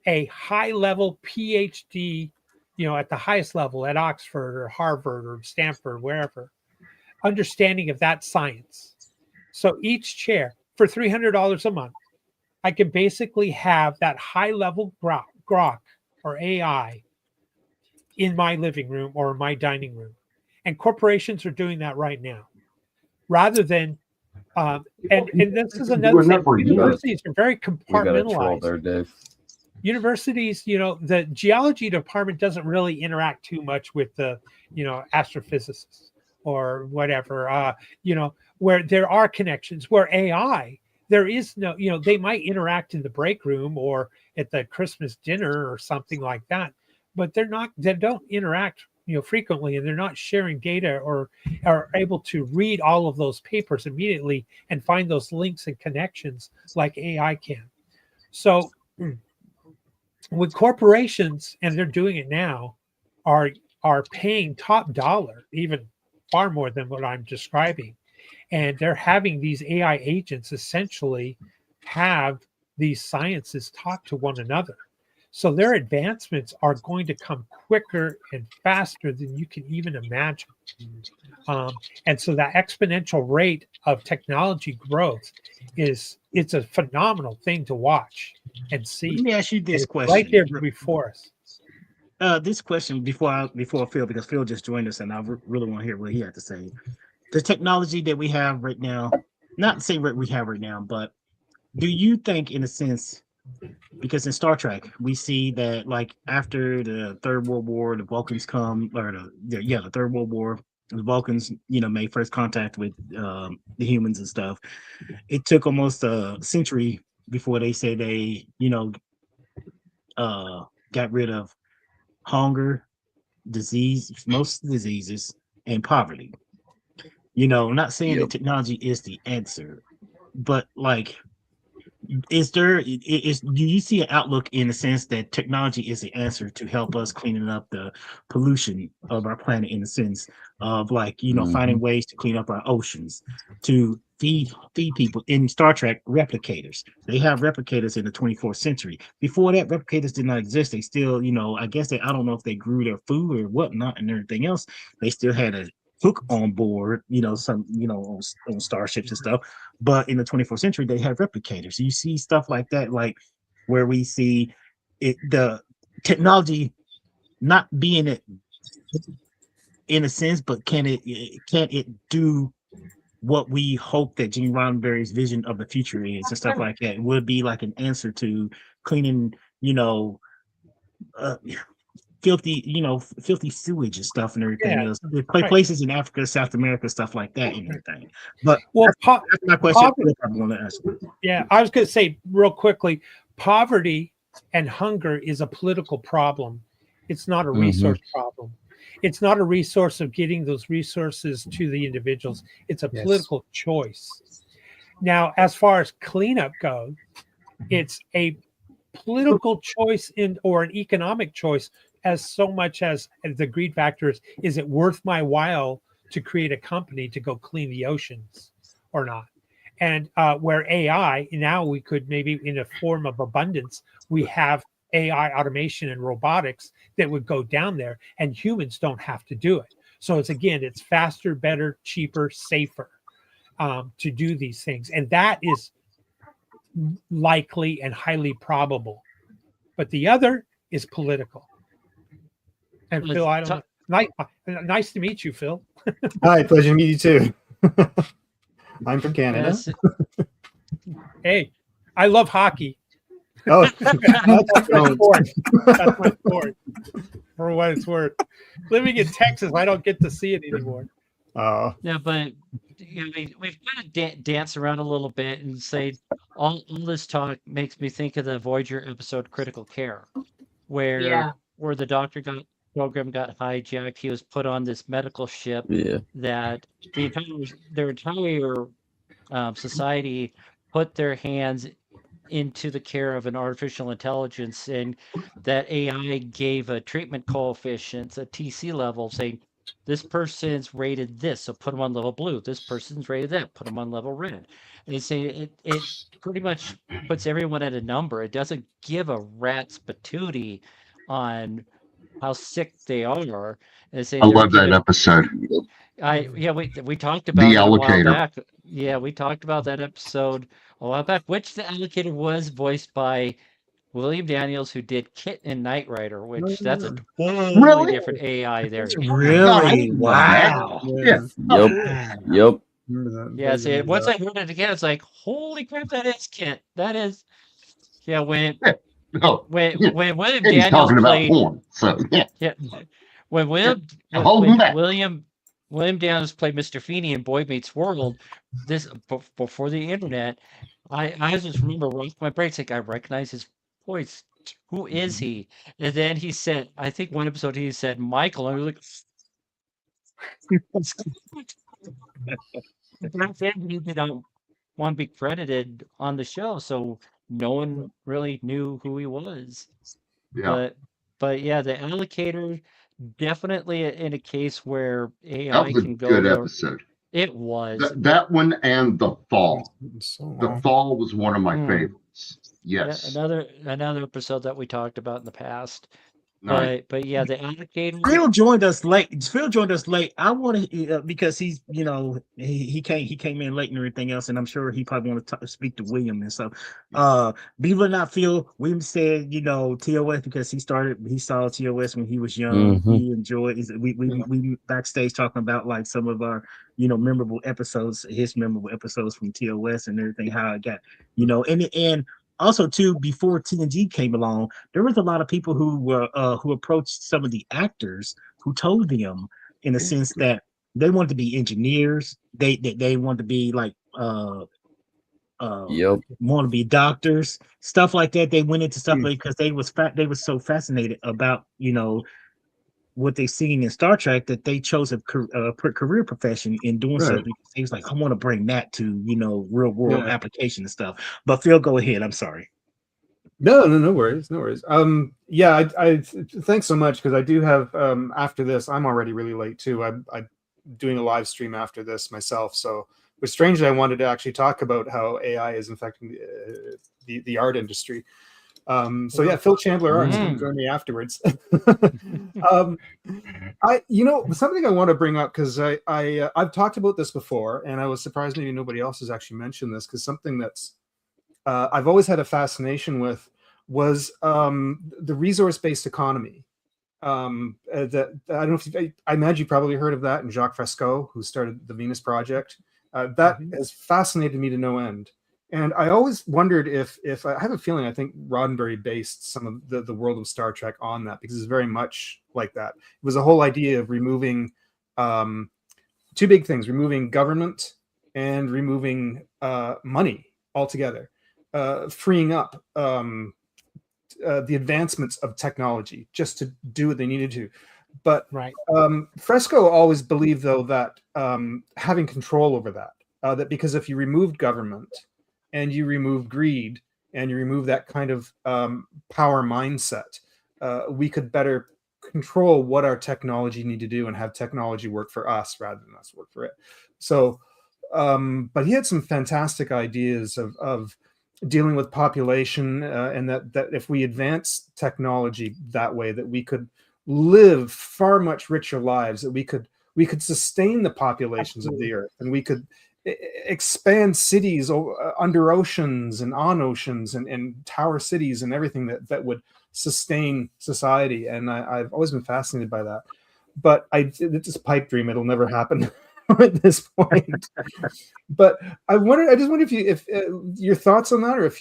a high-level PhD, at the highest level at Oxford or Harvard or Stanford, wherever, understanding of that science. So each chair for $300 a month, I can basically have that high-level grok or AI in my living room or my dining room. And corporations are doing that right now. Rather than, and this is another thing, universities are very compartmentalized. There, Dave. Universities, the geology department doesn't really interact too much with the, astrophysicists or whatever, where there are connections. Where AI, there is no, they might interact in the break room or at the Christmas dinner or something like that, but they don't interact, frequently, and they're not sharing data or are able to read all of those papers immediately and find those links and connections like AI can. So with corporations, and they're doing it now, are paying top dollar, even far more than what I'm describing. And they're having these AI agents essentially have these sciences talk to one another. So their advancements are going to come quicker and faster than you can even imagine. And so that exponential rate of technology growth it's a phenomenal thing to watch and see. Let me ask you this question. Right there before us. This question before Phil, because Phil just joined us and I really want to hear what he had to say. The technology that we have right now, not the same rate we have right now, but do you think, in a sense, because in Star Trek we see that, like, after the Third World War, the Vulcans come, or the Third World War, the Vulcans, made first contact with the humans and stuff. It took almost a century before they said they, got rid of hunger, disease, most diseases, and poverty. I'm not saying that technology is the answer, but like, do you see an outlook in the sense that technology is the answer to help us cleaning up the pollution of our planet, in the sense of, like, finding ways to clean up our oceans, to feed people? In Star Trek, replicators, they have replicators in the 24th century. Before that, replicators did not exist. They still, I guess I don't know if they grew their food or whatnot and everything else. They still had a cook on board, some, on starships and stuff. But in the 24th century, they have replicators. You see stuff like that, like where we see it, the technology not being it in a sense, but can it do what we hope that Gene Roddenberry's vision of the future is and stuff like that? It would be like an answer to cleaning, filthy sewage and stuff and everything else. Places in Africa, South America, stuff like that and everything. But that's my question. I was going to say real quickly, poverty and hunger is a political problem. It's not a resource problem. It's not a resource of getting those resources to the individuals. It's a political choice. Now, as far as cleanup goes, it's a political choice or an economic choice, as so much as the greed factor is it worth my while to create a company to go clean the oceans or not? And where AI, now we could maybe, in a form of abundance, we have AI automation and robotics that would go down there, and humans don't have to do it. So it's faster, better, cheaper, safer to do these things. And that is likely and highly probable. But the other is political. And Phil, I don't know. Nice to meet you, Phil. Hi, pleasure to meet you too. I'm from Canada. Hey, I love hockey. Oh, that's my sport. That's my sport. For what it's worth. Living in Texas, I don't get to see it anymore. Yeah, but we've kind of danced around a little bit and say all this talk makes me think of the Voyager episode "Critical Care," where the program got hijacked. He was put on this medical ship that their entire society put their hands into the care of an artificial intelligence, and that AI gave a treatment coefficient, a TC level, saying this person's rated this, so put them on level blue. This person's rated that, put them on level red. And it's saying it pretty much puts everyone at a number. It doesn't give a rat's patootie on how sick they are. And I love that episode. We talked about it a while back. Yeah, we talked about that episode a while back, which the allocator was voiced by William Daniels, who did Kit and Knight Rider, which that's a totally different AI there. Really? Wow. Yep. Yeah, see, once I heard it again, it's like, holy crap, that is Kit. That is, when William Daniels talking played, about porn, so when William Daniels played Mr. Feeney in Boy Meets World, this before the internet, I just remember racking my brain, like, I recognize his voice. Who is he? And then he said, I think one episode he said Michael, and I was like, back then he did not want to be credited on the show, so no one really knew who he was. Yeah. But yeah, the allocator definitely in a case where AI that was can a go. Good episode. It was that one, and The Fall. The Fall was one of my favorites. Yes. Yeah, another episode that we talked about in the past. Nice. But yeah, the allocator. Phil joined us late. I want to because he's he came in late and everything else, and I'm sure he probably want to speak to William and stuff. Believe it or not, Phil, William said TOS because he saw TOS when he was young. Mm-hmm. He enjoyed. We backstage talking about like some of our memorable episodes, his memorable episodes from TOS and everything. How it got and. Also, too, before TNG came along, there was a lot of people who approached some of the actors who told them, in a sense, that they wanted to be engineers. They wanted to be like want to be doctors, stuff like that. They went into stuff because they were so fascinated about what they seen in Star Trek that they chose a career profession in doing so, because he was like, I want to bring that to real world application and stuff. But Phil, go ahead. I'm sorry. No worries. I thanks so much, because I do have after this, I'm already really late too. I'm doing a live stream after this myself, so but strangely I wanted to actually talk about how AI is affecting the art industry. Phil Chandler Arts can join me afterwards. Something I want to bring up, because I've talked about this before, and I was surprised maybe nobody else has actually mentioned this, because something that's I've always had a fascination with was the resource-based economy. That I don't know if I imagine you probably heard of that, and Jacques Fresco, who started the Venus Project. That has fascinated me to no end. And I always wondered if I have a feeling, I think Roddenberry based some of the world of Star Trek on that, because it's very much like that. It was a whole idea of removing two big things: removing government and removing money altogether, freeing up the advancements of technology just to do what they needed to. But Fresco always believed, though, that having control over that because if you removed government and you remove greed and you remove that kind of power mindset, we could better control what our technology need to do and have technology work for us rather than us work for it. So, but he had some fantastic ideas of dealing with population, and that if we advance technology that way, that we could live far much richer lives, that we could sustain the populations of the earth, and we could expand cities under oceans and on oceans and tower cities and everything that would sustain society. And I've always been fascinated by that. But it's a pipe dream. It'll never happen at this point. But I just wonder if your thoughts on that, or if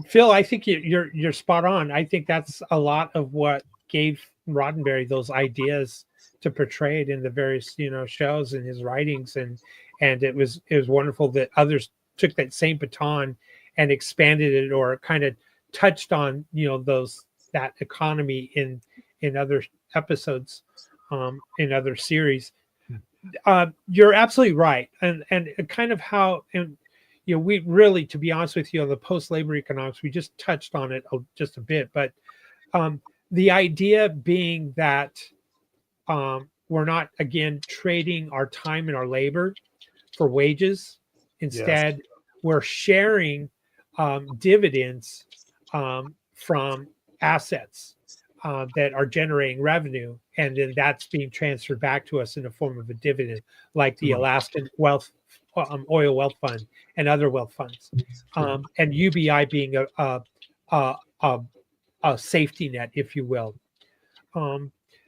Phil, I think you're spot on. I think that's a lot of what gave Roddenberry those ideas to portray it in the various shows and his writings, and it was wonderful that others took that same baton and expanded it, or kind of touched on that economy in other episodes, in other series. You're absolutely right, and kind of how we really, to be honest with you, on the post-labor economics, we just touched on it just a bit, but the idea being that we're not, again, trading our time and our labor for wages. Instead, we're sharing dividends from assets that are generating revenue, and then that's being transferred back to us in the form of a dividend, like the Alaskan oil wealth fund and other wealth funds, and UBI being a safety net, if you will.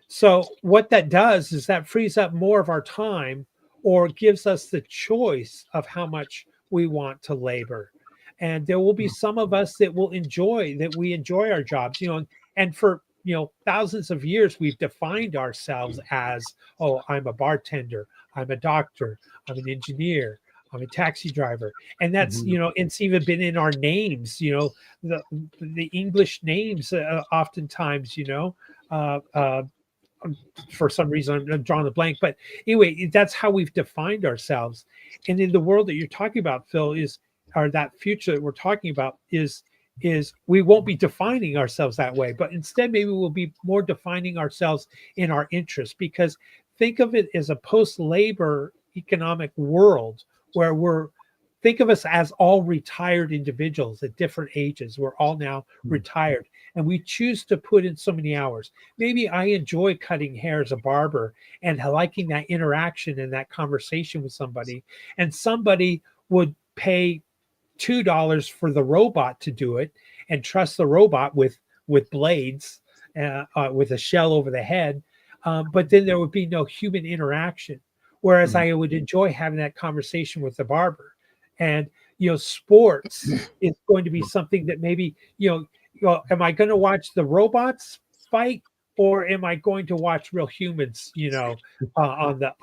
So what that does is that frees up more of our time, or gives us the choice of how much we want to labor. And there will be some of us that we enjoy our jobs, and for thousands of years we've defined ourselves as, oh, I'm a bartender, I'm a doctor, I'm an engineer, I'm a taxi driver. And that's it's even been in our names, the English names oftentimes, for some reason I'm drawing a blank, but anyway, that's how we've defined ourselves. And in the world that you're talking about, Phil, or that future that we're talking about, is we won't be defining ourselves that way, but instead maybe we'll be more defining ourselves in our interests. Because think of it as a post-labor economic world where think of us as all retired individuals at different ages. We're all now retired, and we choose to put in so many hours. Maybe I enjoy cutting hair as a barber and liking that interaction and that conversation with somebody, and somebody would pay $2 for the robot to do it and trust the robot with blades, with a shell over the head. But then there would be no human interaction. Whereas I would enjoy having that conversation with the barber. And, sports is going to be something that maybe, am I going to watch the robots fight, or am I going to watch real humans, on the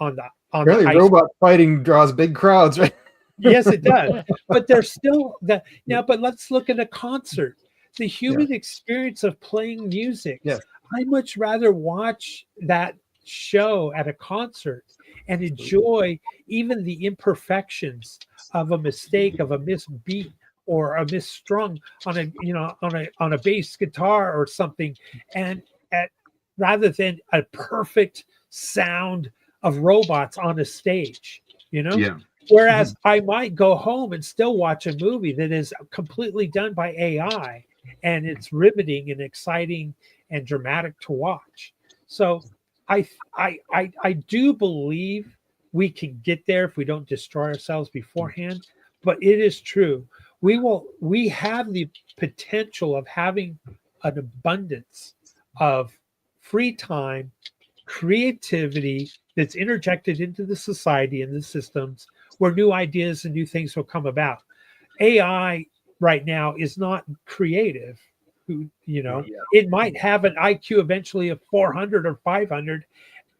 robot fighting draws big crowds, right? Yes, it does. But there's still but let's look at a concert. The human experience of playing music. Yes. I'd much rather watch that show at a concert and enjoy even the imperfections of a mistake, of a misbeat or a misstrung on a bass guitar or something, and rather than a perfect sound of robots on a stage, Whereas I might go home and still watch a movie that is completely done by AI, and it's riveting and exciting and dramatic to watch. So I do believe we can get there if we don't destroy ourselves beforehand. But it is true. We have the potential of having an abundance of free time, creativity that's interjected into the society and the systems, where new ideas and new things will come about. AI right now is not creative. It might have an IQ eventually of 400 or 500,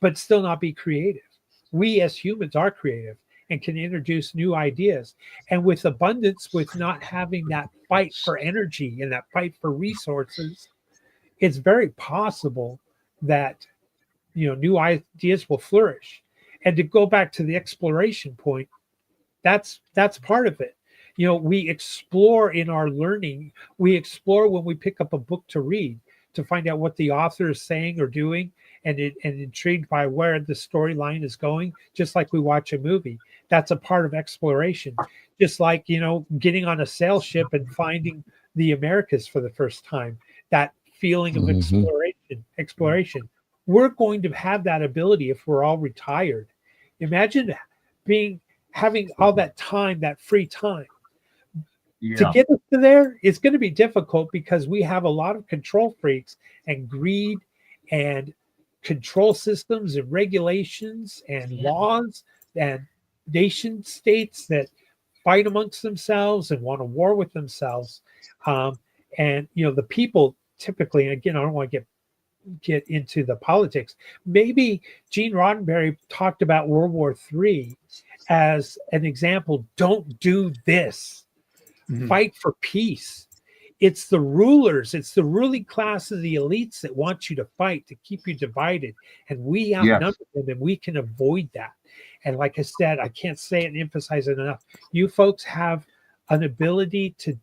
but still not be creative. We as humans are creative and can introduce new ideas. And with abundance, with not having that fight for energy and that fight for resources, it's very possible that new ideas will flourish. And to go back to the exploration point, that's part of it. We explore in our learning. We explore when we pick up a book to read, to find out what the author is saying or doing, and intrigued by where the storyline is going, just like we watch a movie. That's a part of exploration. Just like, getting on a sail ship and finding the Americas for the first time, that feeling of exploration. We're going to have that ability if we're all retired. Imagine having all that time, that free time. To get us to there, it's going to be difficult because we have a lot of control freaks and greed and control systems and regulations and laws and nation states that fight amongst themselves and want to war with themselves. And the people typically, again, I don't want to get into the politics. Maybe Gene Roddenberry talked about World War III as an example. Don't do this. Fight for peace. It's the rulers, it's the ruling class of the elites that want you to fight, to keep you divided. And we outnumber them, and we can avoid that. And like I said, I can't say it and emphasize it enough. You folks have an ability to,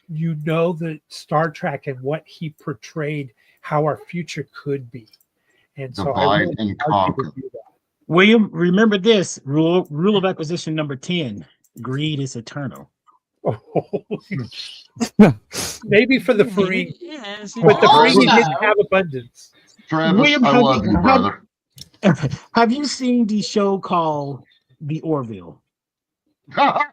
the Star Trek and what he portrayed, how our future could be. And so divide and conquer. William, remember this rule of acquisition number 10: greed is eternal. Maybe for the free, but the free didn't have abundance. Travis, William, I love you, brother. Have you seen the show called The Orville? The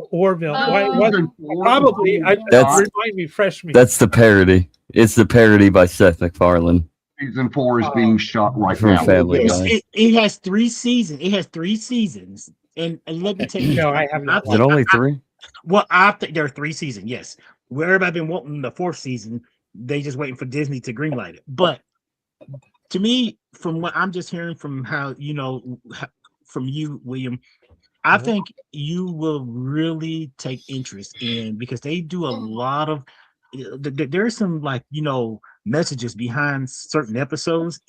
Orville. Probably. Remind me, fresh me. That's the parody. It's the parody by Seth MacFarlane. Season 4 is being shot right now. Family Guy. It has 3 seasons. It has 3 seasons. And let me tell you. No, I have not. Is it only 3? Well, I think there are 3 seasons. Yes, where everybody been wanting the 4th season, they just waiting for Disney to greenlight it. But to me, from what I'm just hearing from how from you, William, I think you will really take interest in, because they do a lot of. There's some messages behind certain episodes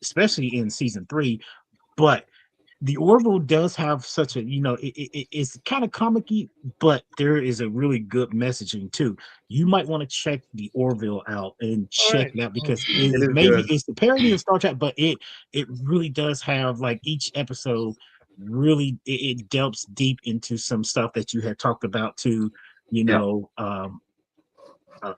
especially in season 3, but. The Orville does have such a, it's kind of comic-y, but there is a really good messaging too. You might want to check the Orville out and check it out, because it's the parody of Star Trek, but it really does have, each episode really it delves deep into some stuff that you had talked about too,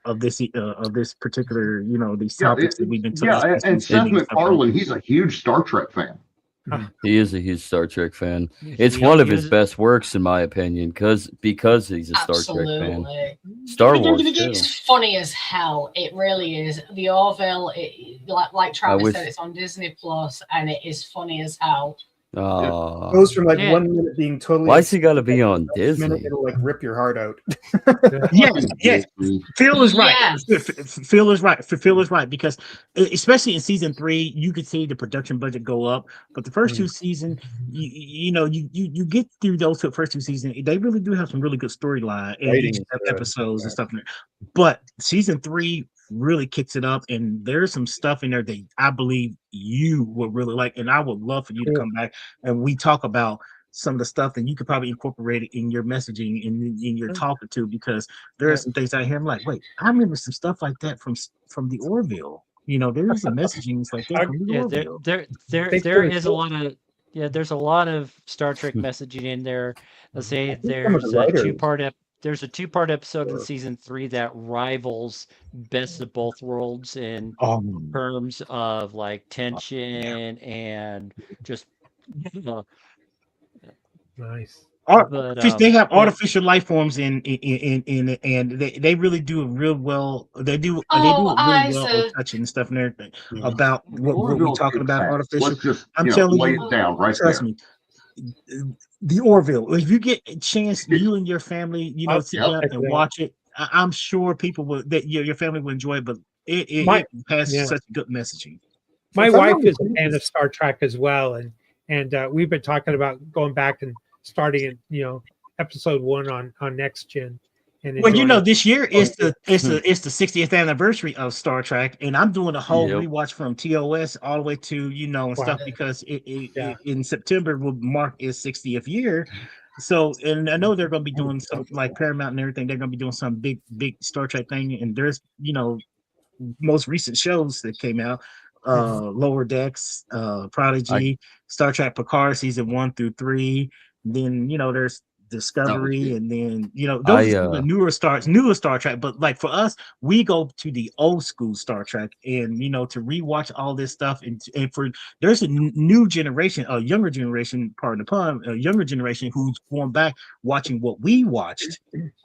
of this particular, these topics that we've been talking about. And Seth MacFarlane, he's a huge Star Trek fan. He is a huge Star Trek fan. It's one of his best works, in my opinion, because he's a Star Trek fan. Star Wars, it's funny as hell. It really is. The Orville, like Travis said, it's on Disney Plus, and it is funny as hell. It goes from 1 minute being totally. Why's he got to be on Disney? Minute it'll rip your heart out. Yes. Phil is right. Phil is right. Phil is right, because especially in season 3, you could see the production budget go up. But the first 2 seasons, you get through those first 2 seasons, they really do have some really good storyline in episodes and stuff. But season 3 really kicks it up, and there's some stuff in there that I believe you would really like, and I would love for you to come back and we talk about some of the stuff, and you could probably incorporate it in your messaging and in your talking to, because there are some things out here I'm like, wait, I remember some stuff like that from the Orville. There is some messaging like that from the Orville. There is a lot of there's a lot of Star Trek messaging in there. Let's say there's a 2-part episode in season 3 that rivals Best of Both Worlds in terms of tension and just nice. They have artificial life forms in and they really do it real well. They do it really well on touching and stuff and everything about what we're talking about artificial. I'm telling you, lay it down right trust me. The Orville. If you get a chance, you and your family, sit down and watch it. I'm sure people will your family will enjoy it. But it has such good messaging. My wife is a fan of Star Trek as well, and we've been talking about going back and starting at episode 1 on Next Gen. Well, this year is the 60th anniversary of Star Trek, and I'm doing a whole rewatch from TOS all the way to and stuff, because in September will mark its 60th year. So, and I know they're going to be doing something like Paramount and everything. They're going to be doing some big Star Trek thing, and there's most recent shows that came out. Lower Decks, Prodigy, Star Trek Picard season 1 through 3. Then there's Discovery, and then those are the newer Star Trek. But like for us, we go to the old school Star Trek, and to rewatch all this stuff, and for there's a new generation, a younger generation, pardon the pun, a younger generation who's going back watching what we watched,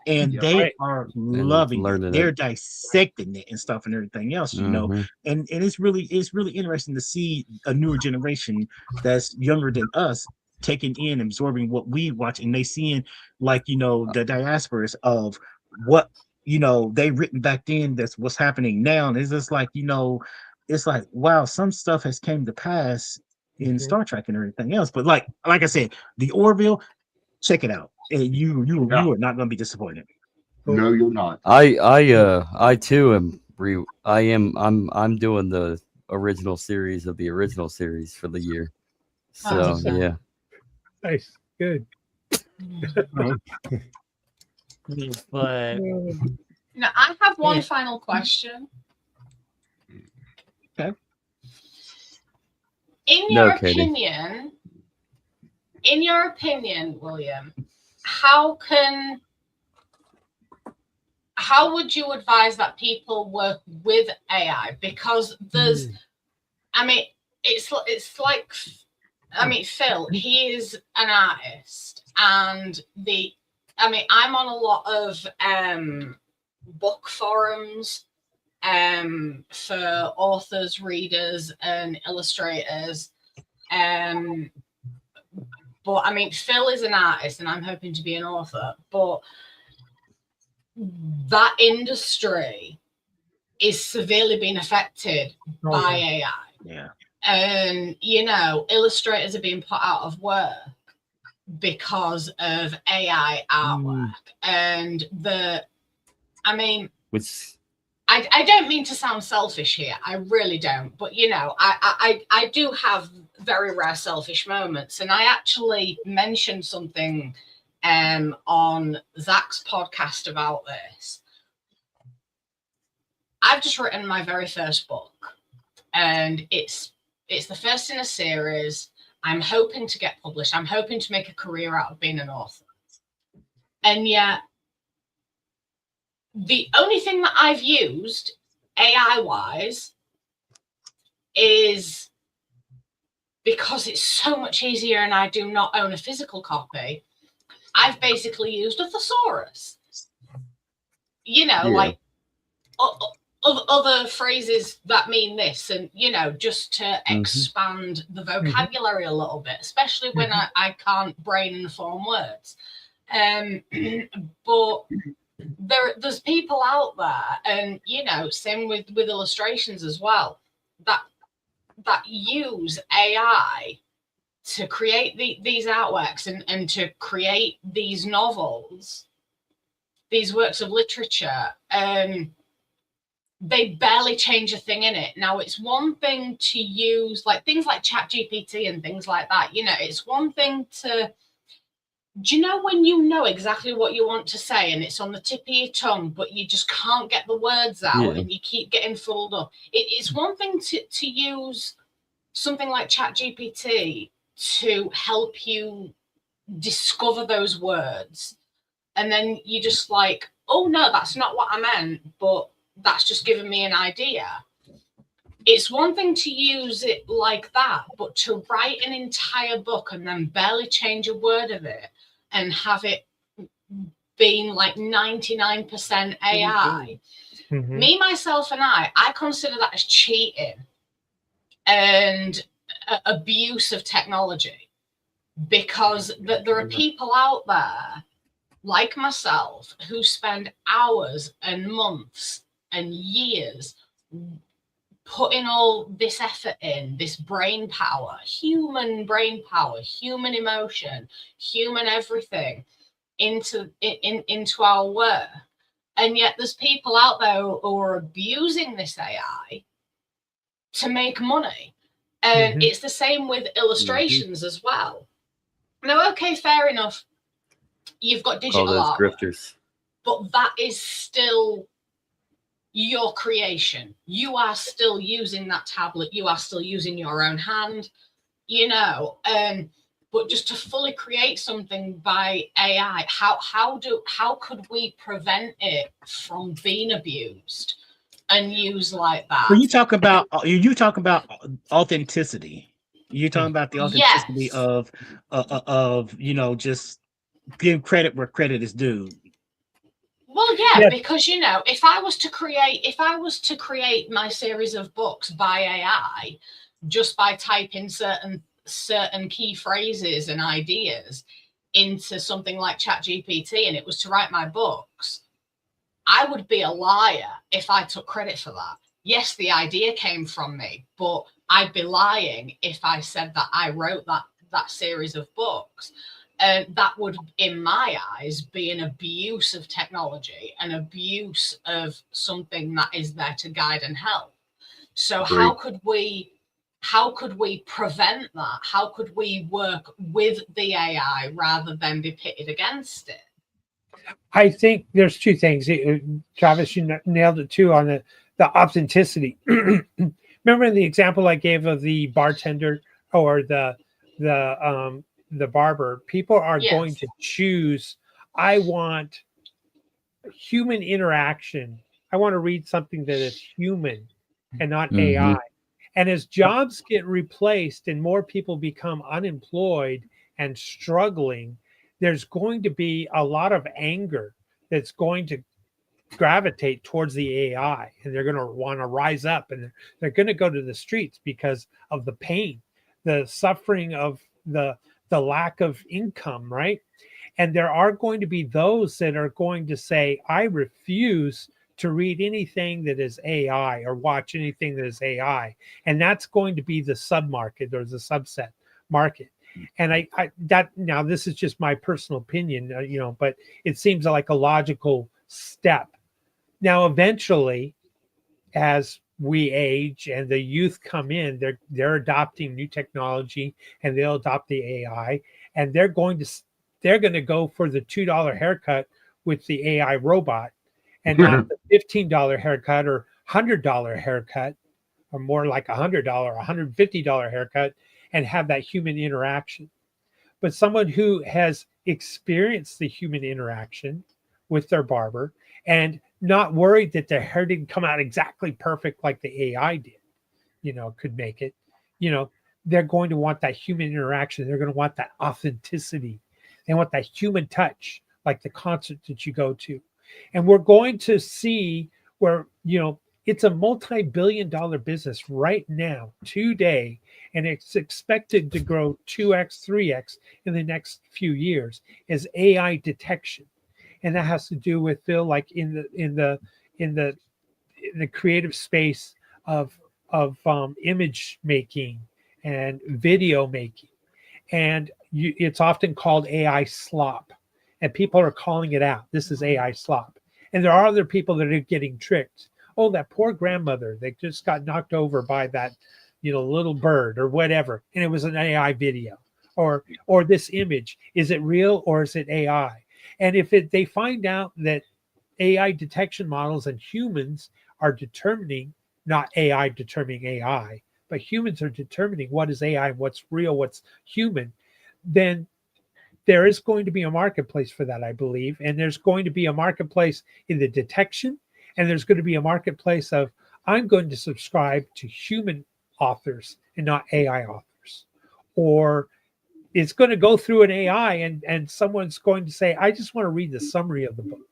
and they are loving it. They're dissecting it and stuff and everything else, and it's really interesting to see a newer generation that's younger than us taking in, absorbing what we watch, and they seeing the diasporas of what they written back then. That's what's happening now, and it's just like it's like, wow, some stuff has came to pass in Star Trek and everything else. But like I said, the Orville, check it out, and you are not going to be disappointed. No, you're not. I too am. I'm doing the original series of the original series for the year. So yeah. Nice, good. But now I have one final question. Okay. In your opinion, William, how would you advise that people work with AI? Because there's, it's like, Phil, he is an artist, and I'm on a lot of book forums for authors, readers, and illustrators. But Phil is an artist, and I'm hoping to be an author. But that industry is severely being affected by AI. Yeah. And illustrators are being put out of work because of AI artwork. And I don't mean to sound selfish here. I really don't. But I do have very rare selfish moments. And I actually mentioned something on Zach's podcast about this. I've just written my very first book, and it's the first in a series. I'm hoping to get published. I'm hoping to make a career out of being an author. And yet, the only thing that I've used AI-wise is, because it's so much easier and I do not own a physical copy, I've basically used a thesaurus. Like other phrases that mean this, and just to expand the vocabulary a little bit, especially when I can't brain and form words. But there's people out there, and same with illustrations as well, that use AI to create these artworks and to create these novels, these works of literature, and they barely change a thing in it. Now, it's one thing to use like things like ChatGPT and things like that. It's one thing to, do you know when you know exactly what you want to say and it's on the tip of your tongue, but you just can't get the words out and you keep getting fulled up? It's one thing to use something like ChatGPT to help you discover those words, and then you just like, oh no, that's not what I meant, but that's just given me an idea. It's one thing to use it like that, but to write an entire book and then barely change a word of it and have it being like 99% AI. Me, myself, and I consider that as cheating and abuse of technology, because there are people out there like myself who spend hours and months and years putting all this effort in, this brain power, human brain power, human emotion, human everything into our work. And yet there's people out there who are abusing this AI to make money. And it's the same with illustrations as well. Now, okay, fair enough. You've got digital art, grifters, but that is still your creation. You are still using that tablet. You are still using your own hand, and But just to fully create something by AI, how could we prevent it from being abused and used like that? When you talk about authenticity, you're talking about the authenticity Yes. of just give credit where credit is due. Well, yeah, because if I was to create my series of books by AI, just by typing certain key phrases and ideas into something like ChatGPT, and it was to write my books, I would be a liar if I took credit for that. Yes, the idea came from me, but I'd be lying if I said that I wrote that series of books. That would, in my eyes, be an abuse of technology, an abuse of something that is there to guide and help. So how could we prevent that? How could we work with the AI rather than be pitted against it? I think there's two things. Travis, you nailed it too on the authenticity. Remember the example I gave of the bartender or the barber? People are going to choose, I want human interaction. I want to read something that is human and not AI. And as jobs get replaced and more people become unemployed and struggling, there's going to be a lot of anger that's going to gravitate towards the AI, and they're going to want to rise up, and they're going to go to the streets because of the pain, the suffering of the lack of income, right? And there are going to be those that are going to say, I refuse to read anything that is AI or watch anything that is AI. And that's going to be the sub-market or the subset market. And I that now this is just my personal opinion, but it seems like a logical step. Now, eventually, as we age and the youth come in, they're adopting new technology and they'll adopt the AI, and they're going to go for the $2 haircut with the AI robot and not the $15 haircut or $100 haircut, or more like $100, $150 haircut, and have that human interaction. But someone who has experienced the human interaction with their barber and not worried that their hair didn't come out exactly perfect like the AI did, could make it, they're going to want that human interaction. They're going to want that authenticity. They want that human touch, like the concert that you go to. And we're going to see where, it's a multi-billion-dollar business right now, today, and it's expected to grow 2x, 3x in the next few years, is AI detection. And that has to do with, Phil, like in the creative space of image making and video making. And it's often called AI slop. And people are calling it out. This is AI slop. And there are other people that are getting tricked. Oh, that poor grandmother, they just got knocked over by that, little bird or whatever. And it was an AI video. Or this image, is it real or is it AI? And if they find out that AI detection models and humans are determining, not AI determining AI, but humans are determining what is AI, what's real, what's human, then there is going to be a marketplace for that, I believe. And there's going to be a marketplace in the detection, and there's going to be a marketplace of, I'm going to subscribe to human authors and not AI authors. Or it's going to go through an AI and someone's going to say, I just want to read the summary of the book.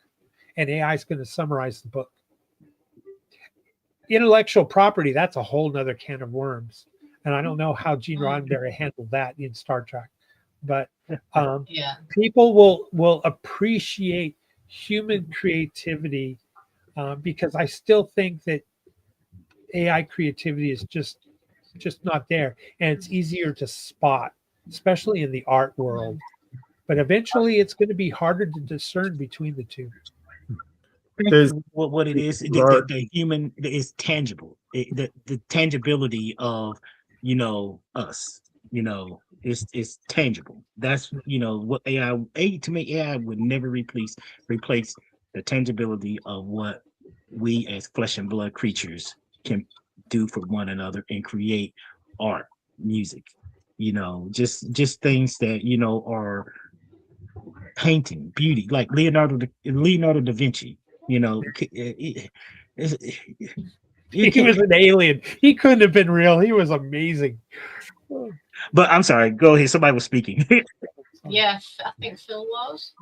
And AI is going to summarize the book. Intellectual property, that's a whole nother can of worms. And I don't know how Gene Roddenberry handled that in Star Trek. But people will appreciate human creativity because I still think that AI creativity is just not there. And it's easier to spot, especially in the art world. But eventually it's going to be harder to discern between the two. What it is, the human is tangible. The tangibility of, us, it's tangible. That's, what AI to me, AI would never replace the tangibility of what we as flesh and blood creatures can do for one another and create art, music, just things that are painting, beauty, like Leonardo da Vinci. He was an alien. He couldn't have been real. He was amazing. But I'm sorry. Go ahead. Somebody was speaking. Yeah, I think Phil was.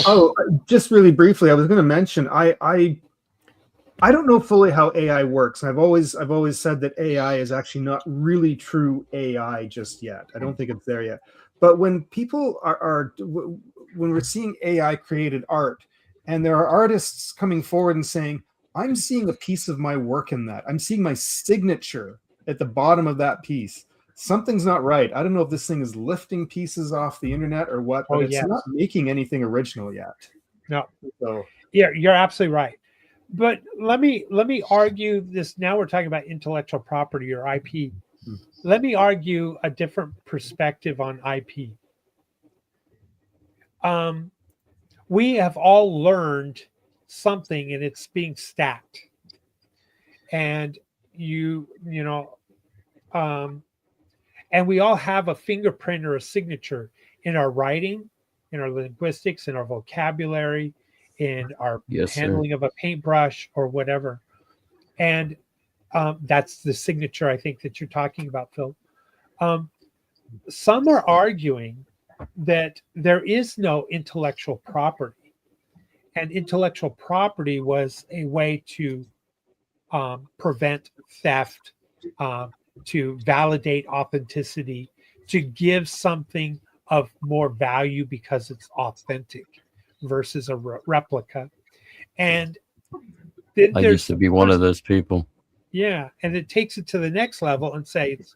Oh, just really briefly, I was going to mention I don't know fully how AI works. I've always said that AI is actually not really true AI just yet. I don't think it's there yet. But when people when we're seeing AI created art, and there are artists coming forward and saying, I'm seeing a piece of my work in that. I'm seeing my signature at the bottom of that piece. Something's not right. I don't know if this thing is lifting pieces off the internet or what, but it's not making anything original yet. No. So yeah, you're absolutely right. But let me argue this. Now we're talking about intellectual property or IP. Let me argue a different perspective on IP. We have all learned something, and it's being stacked. And and we all have a fingerprint or a signature in our writing, in our linguistics, in our vocabulary, in our handling of a paintbrush or whatever. And that's the signature, I think, that you're talking about, Phil. Some are arguing that there is no intellectual property. And intellectual property was a way to prevent theft, to validate authenticity, to give something of more value because it's authentic versus a replica. And I used to be one of those people. Yeah. And it takes it to the next level and says,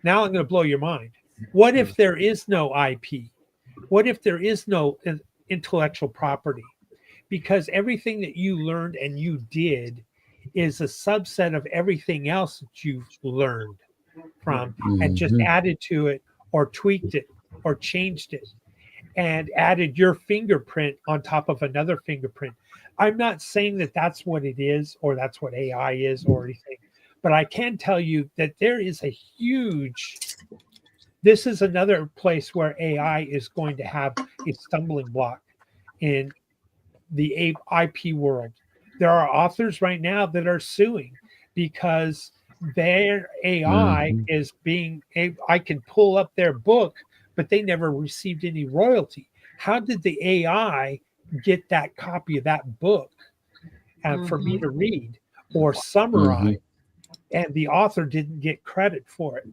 now I'm going to blow your mind. What if there is no IP? What if there is no intellectual property? Because everything that you learned and you did is a subset of everything else that you've learned from and just added to it or tweaked it or changed it and added your fingerprint on top of another fingerprint. I'm not saying that that's what it is or that's what AI is or anything, but I can tell you that there is a huge, this is another place where AI is going to have a stumbling block in the IP world. There are authors right now that are suing because their AI is being, I can pull up their book, but they never received any royalty. How did the AI get that copy of that book for me to read or summarize? And the author didn't get credit for it.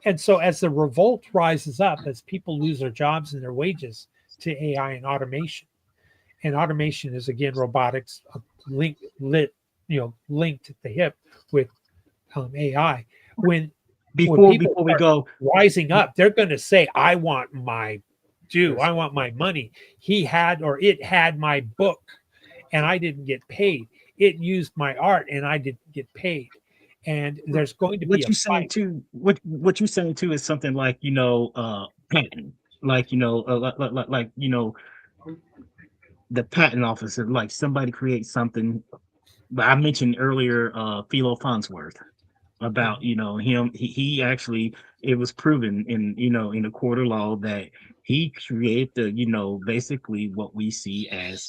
And so as the revolt rises up, as people lose their jobs and their wages to AI and automation is, again, robotics linked at the hip with AI. When before we go rising up, they're going to say, I want my due. I want my money. It had my book and I didn't get paid. It used my art and I didn't get paid. And there's going to be a fight. What you're saying too is something like, patent, like, the patent office, like somebody creates something. But I mentioned earlier Philo Farnsworth about him. He actually, it was proven in a court of law that he created basically what we see as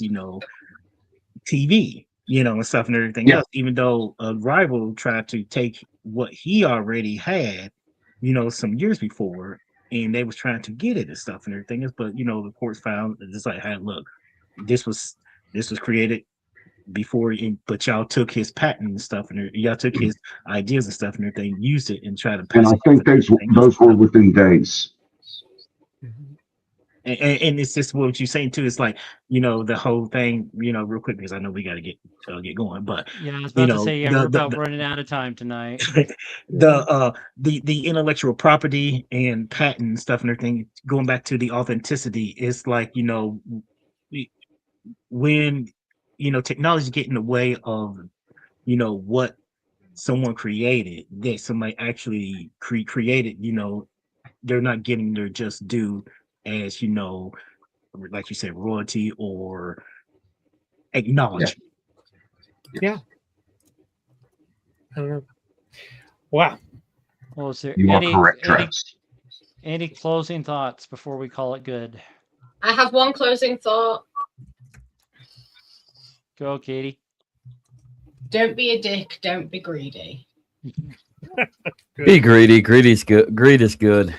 TV, and stuff and everything else. Even though a rival tried to take what he already had, some years before, and they was trying to get it and stuff and everything else. But the courts found it's like, hey, look, this was created before, but y'all took his patent and stuff, and y'all took his ideas and stuff and everything, used it and tried to pass. And I think those were within days. And it's just what you're saying too. It's like the whole thing. Real quick, because I know we got to get going. But yeah, I was about to say, we're about running out of time tonight. The intellectual property and patent stuff and everything. Going back to the authenticity, it's like when technology get in the way of what someone created, that somebody actually created, they're not getting their just due as like you said, royalty or acknowledgement. Yeah. I don't know. Wow. Well, is there You are correct, Travis. Any closing thoughts before we call it good? I have one closing thought. Go, Katie. Don't be a dick. Don't be greedy. Be greedy. Greed is good. Greed is good.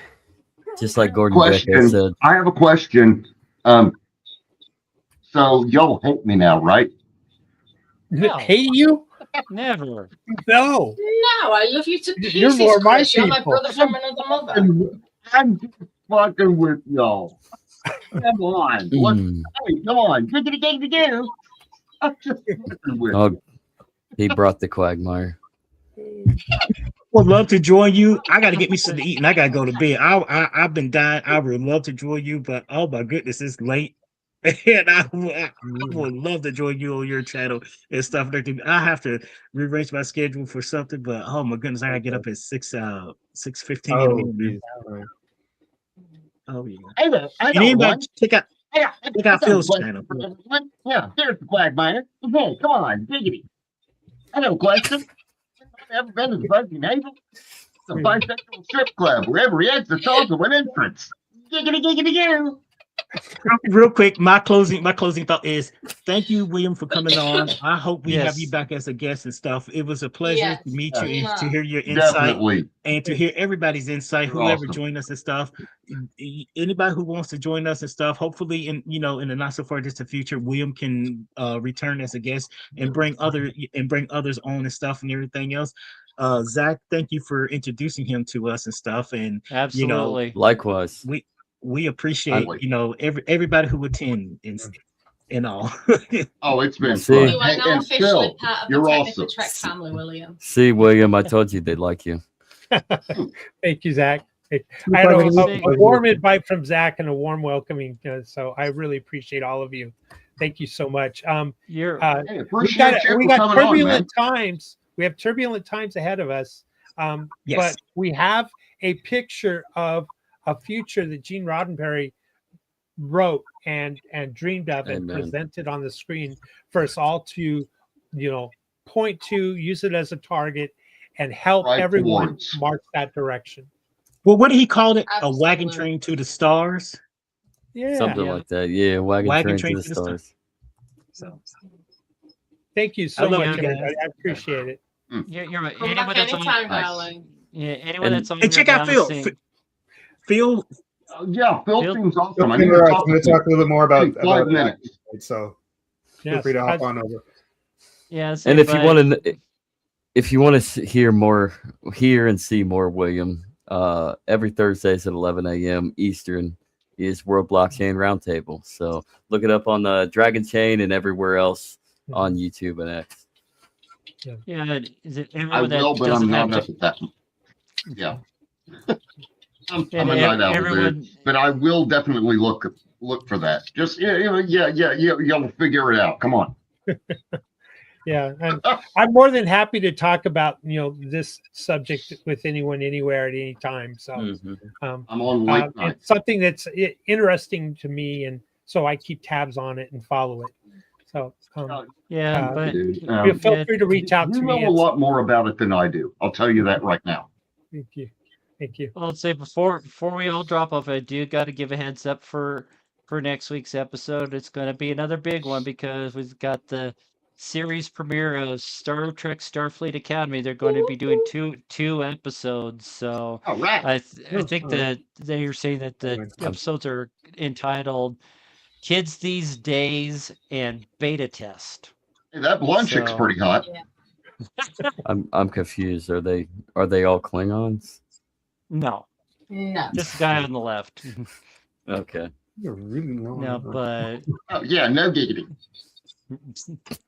Just like Gordon Gekko said. I have a question. So y'all hate me now, right? No. Hate you? Never. No. No, I love you to pieces. You're more my Chris. You're my people. brother from another mother. I'm just fucking with y'all. Come on. Hey, come on. Giggity. I'm just fucking with you. He brought the quagmire. Would love to join you. I got to get me something to eat and I got to go to bed. I've been dying. I would love to join you, but oh my goodness, it's late. And I would love to join you on your channel and stuff. I have to rearrange my schedule for something, but oh my goodness, I gotta get up at 6:15 in the morning. Oh yeah. I know anybody check out Phil's question channel. for everyone. Yeah, there's the quagmire. Hey, come on, giggity. I know a question. Ever been to the Buzzy Navel? It's a bisexual strip club where every exit's also an entrance. Giggity. Real quick, my closing thought is thank you, William, for coming on. I hope we have you back as a guest and stuff. It was a pleasure to meet you and to hear your insight and to hear everybody's insight, whoever joined us and stuff. Anybody who wants to join us and stuff, hopefully in the not so far distant future, William can return as a guest and bring others on and stuff and everything else. Zach, thank you for introducing him to us and stuff. And absolutely, likewise. We appreciate everybody who attend and all. Oh, it's been fun. You are now officially part of the Technical awesome. Trek family, William. See, William, I told you they'd like you. Thank you, Zach. I had a warm invite from Zach and a warm welcoming, so I really appreciate all of you. Thank you so much. We got turbulent times. We have turbulent times ahead of us, but we have a picture of a future that Gene Roddenberry wrote and dreamed of and presented on the screen for us all to, point to, use it as a target, and help everyone march that direction. Well, what did he call it? Absolutely. A wagon train to the stars? Yeah. Something like that. Yeah, wagon train to the stars. So, thank you so much, everybody. I appreciate it. You're right. Come back anytime, darling. Yeah, anyone that's on and check out Phil. Phil. Phil seems awesome. I'm going to talk a little bit more about 5 minutes. So feel free to hop on over. Yeah, and if you want to hear and see more William, every Thursdays at 11 a.m. Eastern is World Blockchain Roundtable. So look it up on the Dragon Chain and everywhere else on YouTube and X. Yeah, is it I will, but I'm not up at that. Yeah. I'm a night owl, dude, but I will definitely look for that. Just you'll figure it out. Come on. Yeah, and I'm more than happy to talk about this subject with anyone, anywhere, at any time. So I'm on late night. It's something that's interesting to me, and so I keep tabs on it and follow it. So but feel free to reach out to me. You know a lot more about it than I do. I'll tell you that right now. Thank you. Thank you. Well, let's say before we all drop off, I do got to give a heads up for next week's episode. It's going to be another big one because we've got the series premiere of Star Trek Starfleet Academy. They're going to be doing two episodes. So I think that they are saying that the episodes are entitled "Kids These Days" and "Beta Test." Hey, that blonde chick's pretty hot. Yeah. I'm confused. Are they all Klingons? No. Just the guy on the left. Okay. You're really long. No, but no giggity.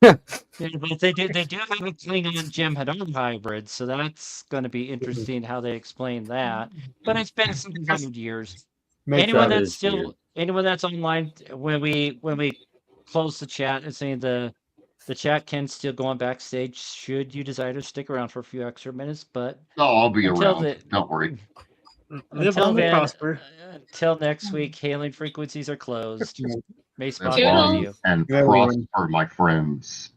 But they do have a Klingon Jim Hadar hybrid, so that's going to be interesting how they explain that. But it's been 700 years. Anyone that's online, when we close the chat and saying the chat can still go on backstage should you desire to stick around for a few extra minutes, but I'll be around. Don't worry. Until next week, hailing frequencies are closed. May spot all of you. And prosper, my friends.